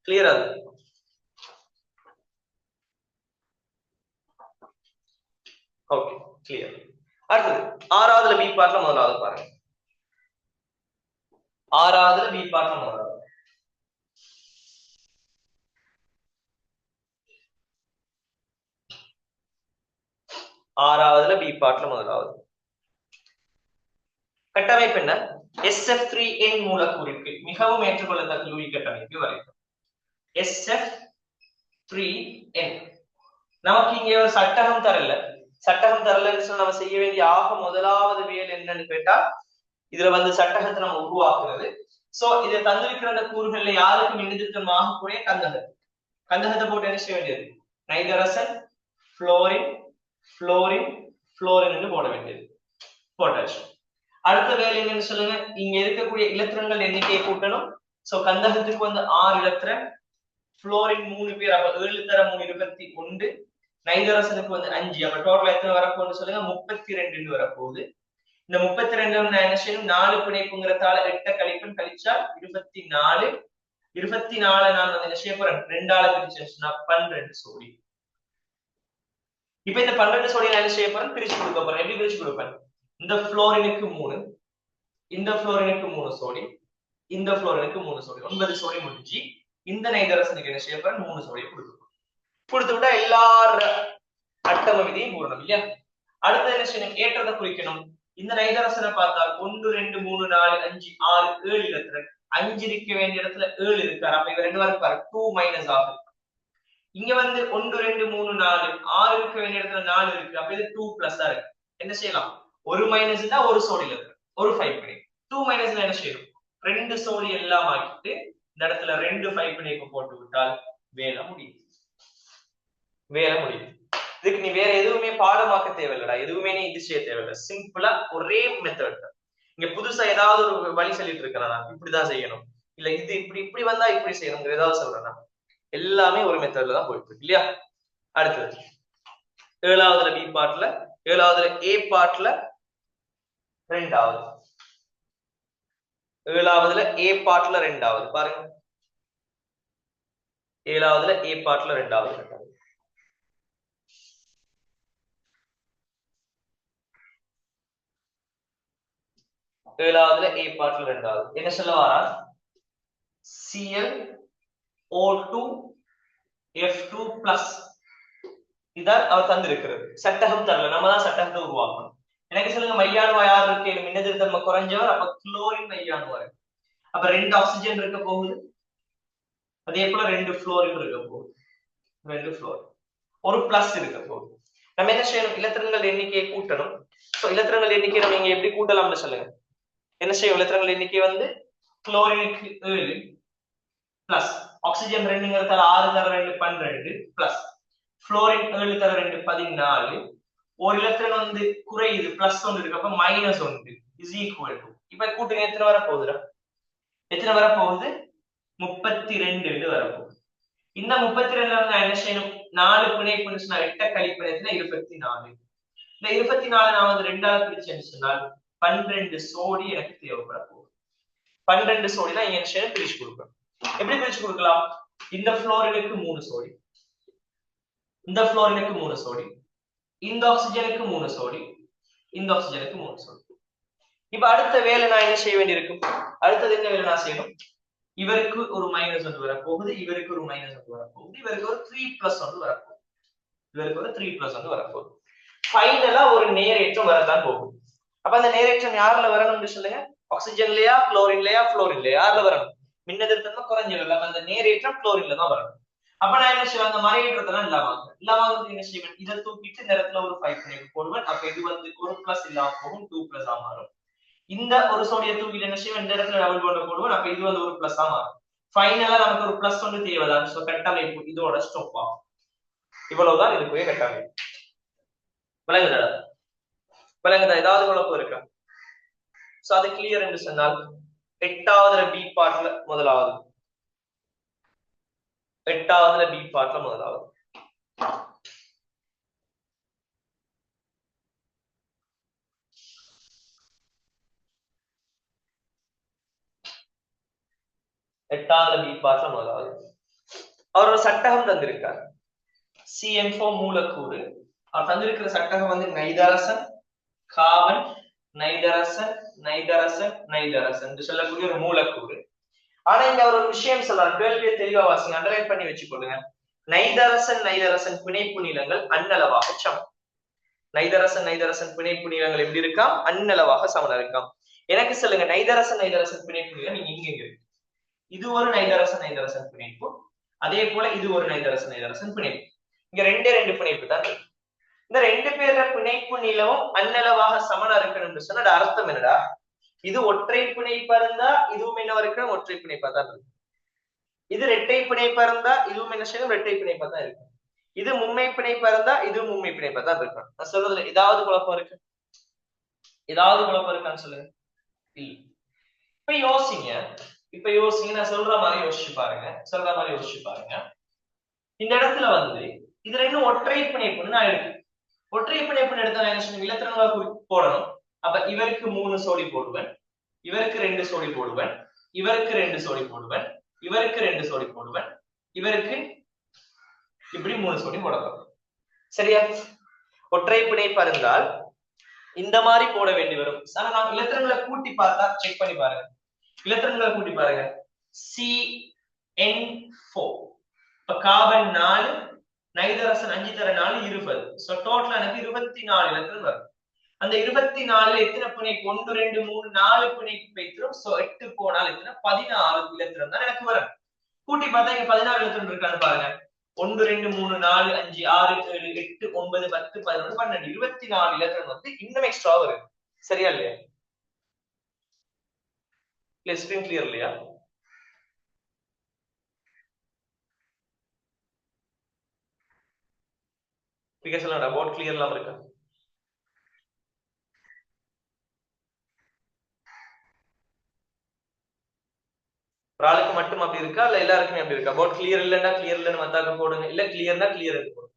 கிளியரா? Okay, clear. அடுத்தது ஆறாவதுல பி பார்ட்ல முதலாவது பாருங்க. ஆறாவதுல பி பார்ட்ல முதலாவது கட்டமைப்பு என்ன? SF3N மூலக்கூறுக்கு மிகவும் ஏற்றுக்கொள்ளத்தக்க லூயி கட்டமைப்பு வரைக்கும். SF3N நமக்கு இங்க ஒரு சட்டகம் தரலன்னு சொன்னா நம்ம செய்ய வேண்டிய முதலாவது வேலை என்னன்னு கேட்டா, இதுல வந்து சட்டகத்தை நம்ம உருவாக்குறது. சோ இதை தந்திருக்கிற அந்த கூறுகள்ல யாருக்கு மின்னிருத்தம் ஆகக்கூடிய கந்தகத்தை போட்டு என்ன செய்ய வேண்டியது? நைதரசன், புளோரின் போட வேண்டியது. போட்டாச்சு. அடுத்த வேலை என்னன்னு சொல்லுங்க. இங்க இருக்கக்கூடிய இலத்திரங்கள் எண்ணிக்கையை கூட்டணும். சோ கந்தகத்துக்கு வந்து 6 இலத்திரன், புளோரின் 3 பேர், அப்ப 7 தர 3 21, நைதரசனுக்கு வந்து 5. அப்ப டோட்டல் எத்தனை வரப்போகுதுன்னு சொல்லுங்க? 32 வரப்போகுது. இந்த 32 நான் என்ன செய்யணும்? 4 பிணைப்புங்கிறதால 8 கழிப்பன், கழிச்சால் 24. 24 நான் வந்து என்ன செய்ய போறேன்? 2ஆல பிரிச்சேன்னா 12 சோடி. இப்ப இந்த 12 சோடி நான் என்ன செய்ய போறேன்? பிரிச்சு கொடுக்க போறேன். எப்படி பிரிச்சு கொடுப்பேன்? இந்த புளோரினுக்கு 3, இந்த புளோரினுக்கு 3 சோடி, இந்த புளோரினுக்கு 3 சோடி, 9 சோடி முடிஞ்சு இந்த நைதரசனுக்கு என்ன செய்ய போறேன்? 3 சோடியை கொடுத்து விட்டா எல்லாரும் அட்டம விதியும் பூரணம் இல்லையா? அடுத்து என்ன செய்யணும்? ஏற்றத்தை குறிக்கணும். இந்த நைதரசனை பார்த்தால் 1 2 3 4 5 6 7 இலத்திரன். 5 இருக்க வேண்டிய இடத்துல 7 இருக்காரு. அப்ப இவர் 2 இருப்பாரு, 2 மைனஸ் ஆகும். இங்க வந்து 1 2 3 4 6 இருக்க வேண்டிய இடத்துல 4 இருக்கு. அப்ப இது 2 பிளஸ் இருக்கு. என்ன செய்யலாம்? ஒரு மைனஸ் தான் ஒரு சோடி இலத்திரன், ஒரு 5 பிணை. 2 மைனஸ் என்ன செய்யணும்? 2 சோடி எல்லாம் ஆக்கிட்டு இந்த இடத்துல 2 5 பிணைப்பு போட்டு விட்டால் வேலை முடியும். இதுக்கு நீ வேற எதுவுமே பாடமாக்க தேவையில்லடா, எதுவுமே நீ இது செய்ய தேவையில்லை. சிம்பிளா ஒரே மெத்தட். இங்க புதுசா ஏதாவது ஒரு வழி சொல்லிட்டு இருக்கிறேன், நான் இப்படிதான் செய்யணும், இல்ல இது இப்படி இப்படி வந்தா இப்படி செய்யணும் ஏதாவது சொல்றேன்னா, எல்லாமே ஒரு மெத்தட்ல தான் போயிட்டு இருக்கு இல்லையா. அடுத்தது 7வதுல பி பார்ட்ல, 7வதுல ஏ பார்ட்ல 2வது, 7வதுல ஏ பார்ட்ல 2வது பாருங்க. 7வதுல ஏ பார்ட்ல 2வது. 7வதுல ஏ பார்ட்ல 2வது என்ன சொல்ல வரா, ClO2 F2 பிளஸ் இதான் அவர் தந்திருக்கிறது. சட்டகம் தரல, நம்ம தான் சட்டகத்தை உருவாக்கணும். எனக்கு சொல்லுங்க, மையானுவா யார் இருக்கு, மின்னதிர்த்தன்மை குறைஞ்சவர், அப்ப குளோரின் மையானுவா இருக்கு. அப்ப 2 ஆக்சிஜன் இருக்க போகுது, அதே போல 2 புளோரின் இருக்க போகுது, 2 புளோரின், ஒரு பிளஸ் இருக்க போகுது. நம்ம என்ன செய்யணும், இலத்திரன்கள் எண்ணிக்கையை கூட்டணும். சோ இலத்திரன்கள் எண்ணிக்கை நம்ம இங்க எப்படி கூட்டலாம்னு சொல்லுங்க. என்ன செய்யும், இலத்திரன்கள் எண்ணிக்கை வந்து குளோரினுக்கு 7 பிளஸ் ஆக்சிஜன் 2ங்கிறதால 6 தர 2 12 பிளஸ் புளோரின் 7 தர 2 14. ஒரு இலத்திரன் வந்து குறையுது, பிளஸ் 1 இருக்கு, அப்ப மைனஸ் 1 இஸ் ஈக்குவல் டு, இப்ப கூட்டுங்க எத்தனை வர போகுதுடா, எத்தனை வர போகுது, 32 வரப்போகுது. இந்த 32 நான் என்ன செய்யணும், 4 பிணைப்புன்னு சொன்னா 8 கழிப்பினத்துல 24. இந்த 24 நான் வந்து 2ஆல பிரிச்சேன்னு சொன்னால் 12 சோடி எனக்கு தேவைப்பட போகுது. 12 சோடி தான் என்ன செய்யணும், பிரிச்சு கொடுக்கணும். எப்படி பிரிச்சு கொடுக்கலாம், இந்த புளோரினுக்கு 3 சோடி, இந்த புளோரினுக்கு 3 சோடி, இந்த ஆக்சிஜனுக்கு 3 சோடி, இந்த ஆக்சிஜனுக்கு 3 சோடி. இப்ப அடுத்த வேலை நான் என்ன செய்ய வேண்டியிருக்கும், அடுத்தது என்ன வேலை நான் செய்யணும், இவருக்கு ஒரு மைனஸ் ஒன்று வரப்போகுது, இவருக்கு ஒரு மைனஸ் ஒன்று வரப்போகுது, இவருக்கு ஒரு 3 பிளஸ் ஒன்று வரப்போகுது, இவருக்கு ஒரு 3 பிளஸ் ஒன்று வரப்போகுது. ஃபைனலா ஒரு நேரேற்றம் வரத்தான் போகுது. அப்ப அந்த நேரேற்றம் யாருல வரணும்னு சொல்லுங்க, ஆக்சிஜன்லயா குளோரின்லயா புளோரின்லயா, யாருல வரணும், மின்னதிர்த்தன்மை குறைஞ்சல, அந்த நேரேற்றம் குளோரின்ல தான் வரணும். அப்ப நான் என்ன செய்வேன், அந்த மறையேற்றத்தெல்லாம் இல்லாம என்ன செய்வேன், இதை தூக்கிட்டு இந்த இடத்துல ஒரு 5 பிணைப்பு போடுவேன். அப்ப இது வந்து ஒரு பிளஸ் இல்லாம போகும், 2 பிளஸ் ஆ மாறும். இந்த ஒரு சோடியை தூக்கிட்டு என்ன செய்வேன், இந்த இடத்துல டபுள் பாண்ட் போடுவேன். அப்ப இது வந்து ஒரு பிளஸ் ஆ மாறும். ஃபைனலா நமக்கு ஒரு பிளஸ் ஒன்று தேவைதான். சோ கட்டமைப்பு இதோட ஸ்டாப் ஆகும். இவ்வளவுதான் இதுக்குரிய கட்டமைப்பு. விளங்குதா, விளங்குதா, ஏதாவது குழப்பம் இருக்கா? சோ அது கிளியர் என்று சொன்னால் 8வதுல பி பார்ட்ல முதலாவது, 8வதுல பி பார்ட்ல முதலாவது. எட்டாவது பி பார்ட்ல முதலாவது அவர் ஒரு சட்டகம் தந்திருக்கார். CN4 மூலக்கூறு அவர் தந்திருக்கிற சட்டகம் வந்து நைதரசன், கார்பன், நைதரசன், நைதரசன், நைதரசன் என்று சொல்லக்கூடிய ஒரு மூலக்கூறு. ஆனா இங்க அவர் ஒரு விஷயம் சொல்றாரு, 12 தெளிவா வாசிங்க, அண்டர்லைன் பண்ணி வச்சுக்கொள்ளுங்க. நைதரசன் நைதரசன் பிணைப்பு நீளங்கள் அன்னளவாக சமம். நைதரசன் நைதரசன் பிணைப்பு நீளங்கள் எப்படி இருக்காம், அன்னளவாக சமம் இருக்காம். எனக்கு சொல்லுங்க, நைதரசன் நைதரசன் பிணைப்பு நீளம் நீங்க இங்க இருக்கு, இது ஒரு நைதரசன் நைதரசன் பிணைப்பு, அதே போல இது ஒரு நைதரசன் நைதரசன் பிணைப்பு. இங்க 2 பிணைப்பு தான் இருக்கு. இந்த 2 பேர பிணைப்பு நீளமும் அன்னளவாக சமனா இருக்கணும்னு சொன்னா அர்த்தம் என்னடா, இது ஒற்றை பிணைப்பா இருந்தா இதுவும் என்ன இருக்கணும், ஒற்றை பிணைப்பா தான் இருக்கு. இது இரட்டை பிணைப்பா இருந்தா இதுவும் என்ன செய்யணும், இரட்டை பிணைப்பா தான் இருக்கும். இது மும்மை பிணைப்பா இருந்தா இதுவும் மும்மை பிணைப்பா தான் இருக்கும். நான் சொல்றதுல ஏதாவது குழப்பம் இருக்கு, ஏதாவது குழப்பம் இருக்கான்னு சொல்லுங்க. இல்ல. இப்ப யோசிங்க, நான் சொல்ற மாதிரி யோசிச்சு பாருங்க, இந்த இடத்துல வந்து இது ரெண்டும் ஒற்றை பிணைப்புன்னு நான் எடுத்து, ஒற்றை பிணைப்புன்னு எடுத்தா என்ன செய்யணும், இலத்திரன்களை போடணும். அப்ப இவருக்கு 3 சோடி போடுவேன், இவருக்கு 2 சோடி போடுவேன், இவருக்கு 2 சோடி போடுவேன், இவருக்கு 2 சோடி போடுவேன், இவருக்கு இப்படி 3 சோடி போடணும். சரியா? ஒற்றை பிணைப்பா இருந்தால் இந்த மாதிரி போட வேண்டி வரும். ஆனா நான் இலத்திரன்களை கூட்டி பார்த்தா, செக் பண்ணி பாருங்க, இலத்திரன்களை கூட்டி பாருங்க, CN4 இப்ப கார்பன் 4, நைதரசன் 5 தர 4 20. சோ டோட்டல் எனக்கு 24 இலத்திரன் வரும். அந்த 24 எத்தனை பிணைப்பு, 1 2 3 4 பிணைப்பு வைத்திரும். சோ 8 போனால் எத்தனை, 16 இலத்திரன் தான் எனக்கு வரும். கூட்டி பார்த்தா இங்க 16 இலத்திரன் இருக்கான்னு பாருங்க. 1 2 3 4 5 6 7 8 9 10 11 12 24 இலத்திரன் வந்து இன்னும் எக்ஸ்ட்ரா வரும். சரியா இல்லையா? ஸ்கிரீன் கிளியர் இல்லையா? சொல்லுங்க போர்ட் கிளியர் இல்லாம இருக்கா? ஒரு ஆளுக்கு மட்டும் அப்படி இருக்கா இல்ல எல்லாருக்குமே அப்படி இருக்கா? போர்ட் கிளியர் இல்லன்னா கிளியர் இல்லன்னு மத்தாக்க போடுங்க, இல்ல கிளியர்னா கிளியர் போடுங்க.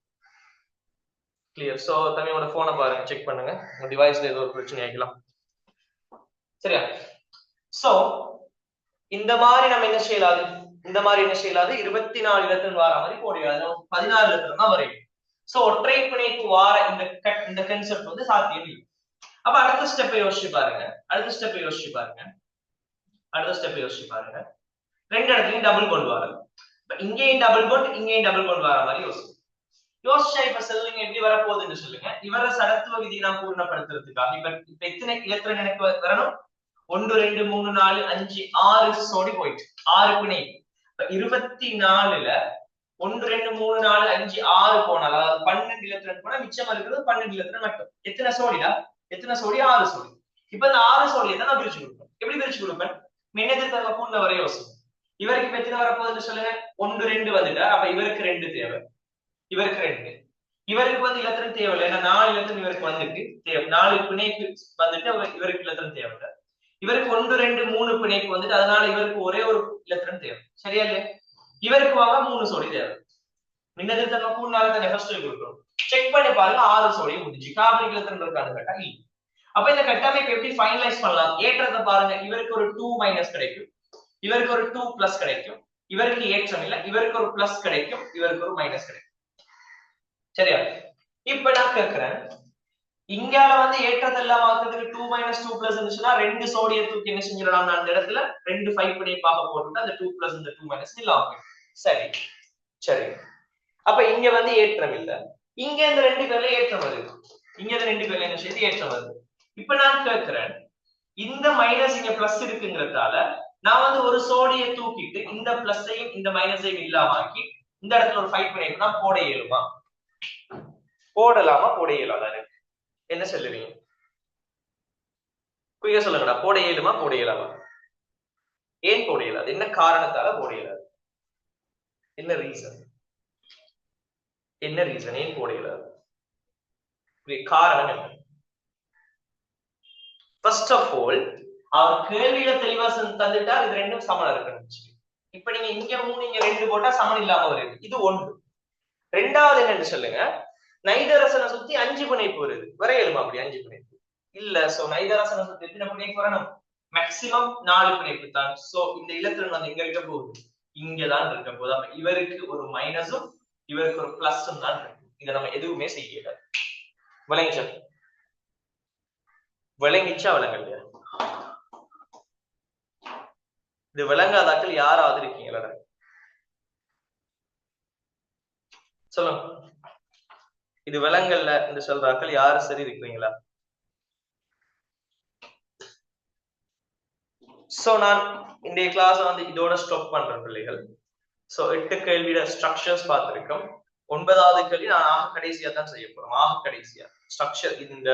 கிளியர். சோ தம்பியோட போனை பாருங்க, செக் பண்ணுங்க, உங்க டிவைஸ்ல ஏதோ ஒரு பிரச்சனை ஆகிக்கலாம். சரியா? சோ இந்த மாதிரி நம்ம என்ன செய்யலாது, இந்த மாதிரி என்ன செய்யலாது, 24 இலக்கம் வார மாதிரி போடுறது, 16 இலக்கம் தான் வரையும். சோ ஒற்றை பிணைப்பு வார இந்த கன்செப்ட் வந்து சாத்தியம் இல்லை. அப்ப அடுத்த ஸ்டெப் யோசிச்சு பாருங்க, அடுத்த ஸ்டெப் யோசிச்சு பாருங்க, அடுத்த ஸ்டெப் யோசிச்சு பாருங்க. ரெண்டு இடத்துலயும் டபுள் பாண்ட் வரும். இங்கேயும் டபுள் பாண்ட், இங்கேயும் டபுள் பாண்ட் வர மாதிரி யோசிச்சா இப்ப சொல்லுங்க எப்படி வரப்போகுதுன்னு சொல்லுங்க. இவர சடத்துவ விதியை நான் பூர்ணப்படுத்துறதுக்காக இப்ப எத்தனை இலத்திரன் எனக்கு வரணும்? 1 2 3 4 5 6 சோடி போயிட்டு 6 பிணை. இப்ப 24ல 1 2 3 4 5 6 போனால், அதாவது 12 இலத்திரன் போனா மிச்சம் இருக்கிறது 12 இலத்திரன் மட்டும். எத்தனை சோடிடா? எத்தனை சோடி? 6 சோடி. இப்ப இந்த 6 சோடியை தான் நான் பிரிச்சு கொடுப்பேன். எப்படி பிரிச்சு கொடுப்பேன்? மின்னெதிர்த்தன்மை பூர்ண வரை யோசி. இவருக்கு இப்ப எத்தனை வரப்போகுதுன்னு சொல்லுங்க. 1 2 வந்துட்டா அப்ப இவருக்கு 2 தேவை, இவருக்கு 2. இவருக்கு வந்து இலத்திரன் தேவையில்லை, ஏன்னா 4 இலத்திரன் இவருக்கு வந்துட்டு தேவை, 4 பிணைப்பு வந்துட்டு இவருக்கு இலத்திரன் தேவையில்லை. இவருக்கு 1 2 3 பிணைப்பு வந்துட்டு, அதனால இவருக்கு ஒரே ஒரு இலத்திரன் தேவை. சரியா இல்லையா? இவருக்கு வாங்க 3 சோடி தேவை. மின்னெதிர்த்தன்மை பூர்ணாக தானே ஃபர்ஸ்ட் கொடுக்கணும். செக் பண்ணி பாருங்க, 6 சோடி முடிஞ்சு. கார்பனிக் இலத்திரன் இருக்கான்னு கேட்டா இல்லை. அப்ப இந்த கட்டமைப்பு எப்படி ஃபைனலைஸ் பண்ணலாம்? ஏற்றத்தை பாருங்க, இவருக்கு ஒரு 2 மைனஸ் கிடைக்கும், இவருக்கு ஒரு 2 பிளஸ் கிடைக்கும், இவருக்கு ஏற்றம் இல்ல, இவருக்கு ஒரு பிளஸ் கிடைக்கும், இவருக்கு ஒரு மைனஸ் கிடைக்கும். சரியா? இப்ப நான் கேட்கிறேன், இங்கால வந்து ஏற்றத்தை எல்லாம் ஆக்குறதுக்கு 2 மைனஸ் 2 பிளஸ் இருந்துச்சுன்னா 2 சோடியை தூக்கி என்ன செஞ்சிடலாம், அந்த இடத்துல 2 5 பிணைப்பாக போட்டுட்டு அந்த 2 பிளஸ் இந்த 2 மைனஸ் இல்லாம. சரி சரி. அப்ப இங்க வந்து ஏற்றம் இல்ல, இங்க இந்த 2 பேர்ல ஏற்றம் வருது, இங்க இந்த 2 பேர்ல என்ன செய்யுது, ஏற்றம் வருது. இப்ப நான் கேட்கிறேன், இந்த மைனஸ் இங்க பிளஸ் இருக்குங்கிறதால நான் வந்து ஒரு சோடியை தூக்கிட்டு இந்த பிளஸையும் இந்த மைனஸையும் இல்லாம ஆக்கி இந்த இடத்துல ஒரு 5 பிணைப்பு நான் போட இயலுமா? போடலாமா? போட இயலாதா? என்ன சொல்லுவீங்க? குயிக்கா சொல்லுங்கடா. போட இயலுமா? போட இயலாமா? ஏன் போட இயலாது? என்ன காரணத்தால போட இயலாது? என்ன ரீசன்? என்ன ரீசன் ஏன் போட இயலாது? காரணம் என்ன? ஃபர்ஸ்ட் ஆஃப் ஆல் அவர் கேள்வியில தெளிவா தந்துட்டா இது ரெண்டும் சமனா இருக்கணும். இப்ப நீங்க இங்க 3 இங்க 2 போட்டா சமன் இல்லாம வருது, இது ஒன்று. ரெண்டாவது என்னன்னு சொல்லுங்க, நைதரசனை சுத்தி 5 பிணைப்பு வருது, வரையலுமா அப்படி 5 பிணைப்பு? இல்ல. சோ நைதரசனை சுத்தி எத்தனை பிணைப்பு வரணும்? மேக்சிமம் 4 பிணைப்பு தான். சோ இந்த இலத்திரன் வந்து எங்க இருக்க போகுது? இங்கதான் இருக்க போகுது. அப்ப இவருக்கு ஒரு மைனஸும் இவருக்கு ஒரு பிளஸும் தான் இருக்கு. இதை நம்ம எதுவுமே செய்யல. விளங்கிச்சா? விளங்கிச்சா? விளங்கலையா? இது விளங்காதாக்கள் யாராவது இருக்கீங்களா? சொல்லுங்க. இது விலங்கல்ல என்று சொல்றாக்கள் யாரு சரி இருக்கிறீங்களா? சோ நான் இந்த கிளாஸ் வந்து இதோட ஸ்டாப் பண்றேன் பிள்ளைகள். சோ 8 கேள்வியோட ஸ்ட்ரக்சர்ஸ் பார்த்திருக்கோம். 9வது கேள்வி நான் ஆக கடைசியா தான் செய்ய போறோம். ஆக கடைசியா ஸ்ட்ரக்சர் இந்த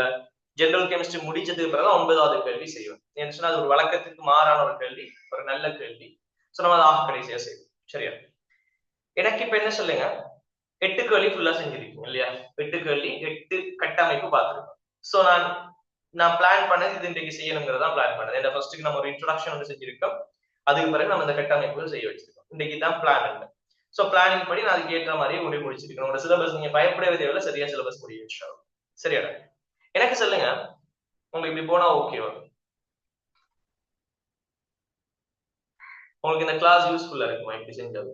ஜெனரல் கெமிஸ்ட்ரி முடிச்சதுக்கு பிறகு 9வது கேள்வி செய்வோம். ஏன்னு சொன்னா அது ஒரு வழக்கத்துக்கு மாறான ஒரு கேள்வி, ஒரு நல்ல கேள்வி. சோ நம்ம அதை ஆக கடைசியா செய்வோம். சரியா? எனக்கு இப்ப என்ன சொல்லுங்க, 8 கேள்வி ஃபுல்லா செஞ்சிருக்கீங்க இல்லையா? 8 கேள்வி 8 கட்டமைப்பு பார்த்திருக்கோம். சோ நான் பிளான் பண்ணது இது இன்றைக்கு செய்யணுங்கிறதா பிளான் பண்ணது. இந்த ஃபர்ஸ்ட்டுக்கு நம்ம ஒரு இன்ட்ரோடக்ஷன் வந்து செஞ்சிருக்கோம், அதுக்கு பிறகு நம்ம இந்த கட்டமைப்புகள் செய்ய வச்சிருக்கோம். இன்னைக்கு தான் பிளான் இல்லை. சோ பிளானிங் படி நான் அதுக்கு ஏற்ற மாதிரி முடிச்சிருக்கேன். உங்களோட சிலபஸ் நீங்க பயப்படவே தேவையில்லை, சரியா சிலபஸ் முடிய வச்சிருக்கோம். சரியாடா? எனக்கு சொல்லுங்க, உங்களுக்கு இப்படி போனா ஓகேவா? உங்களுக்கு இந்த கிளாஸ் யூஸ்ஃபுல்லா இருக்குமா இப்படி செஞ்சது?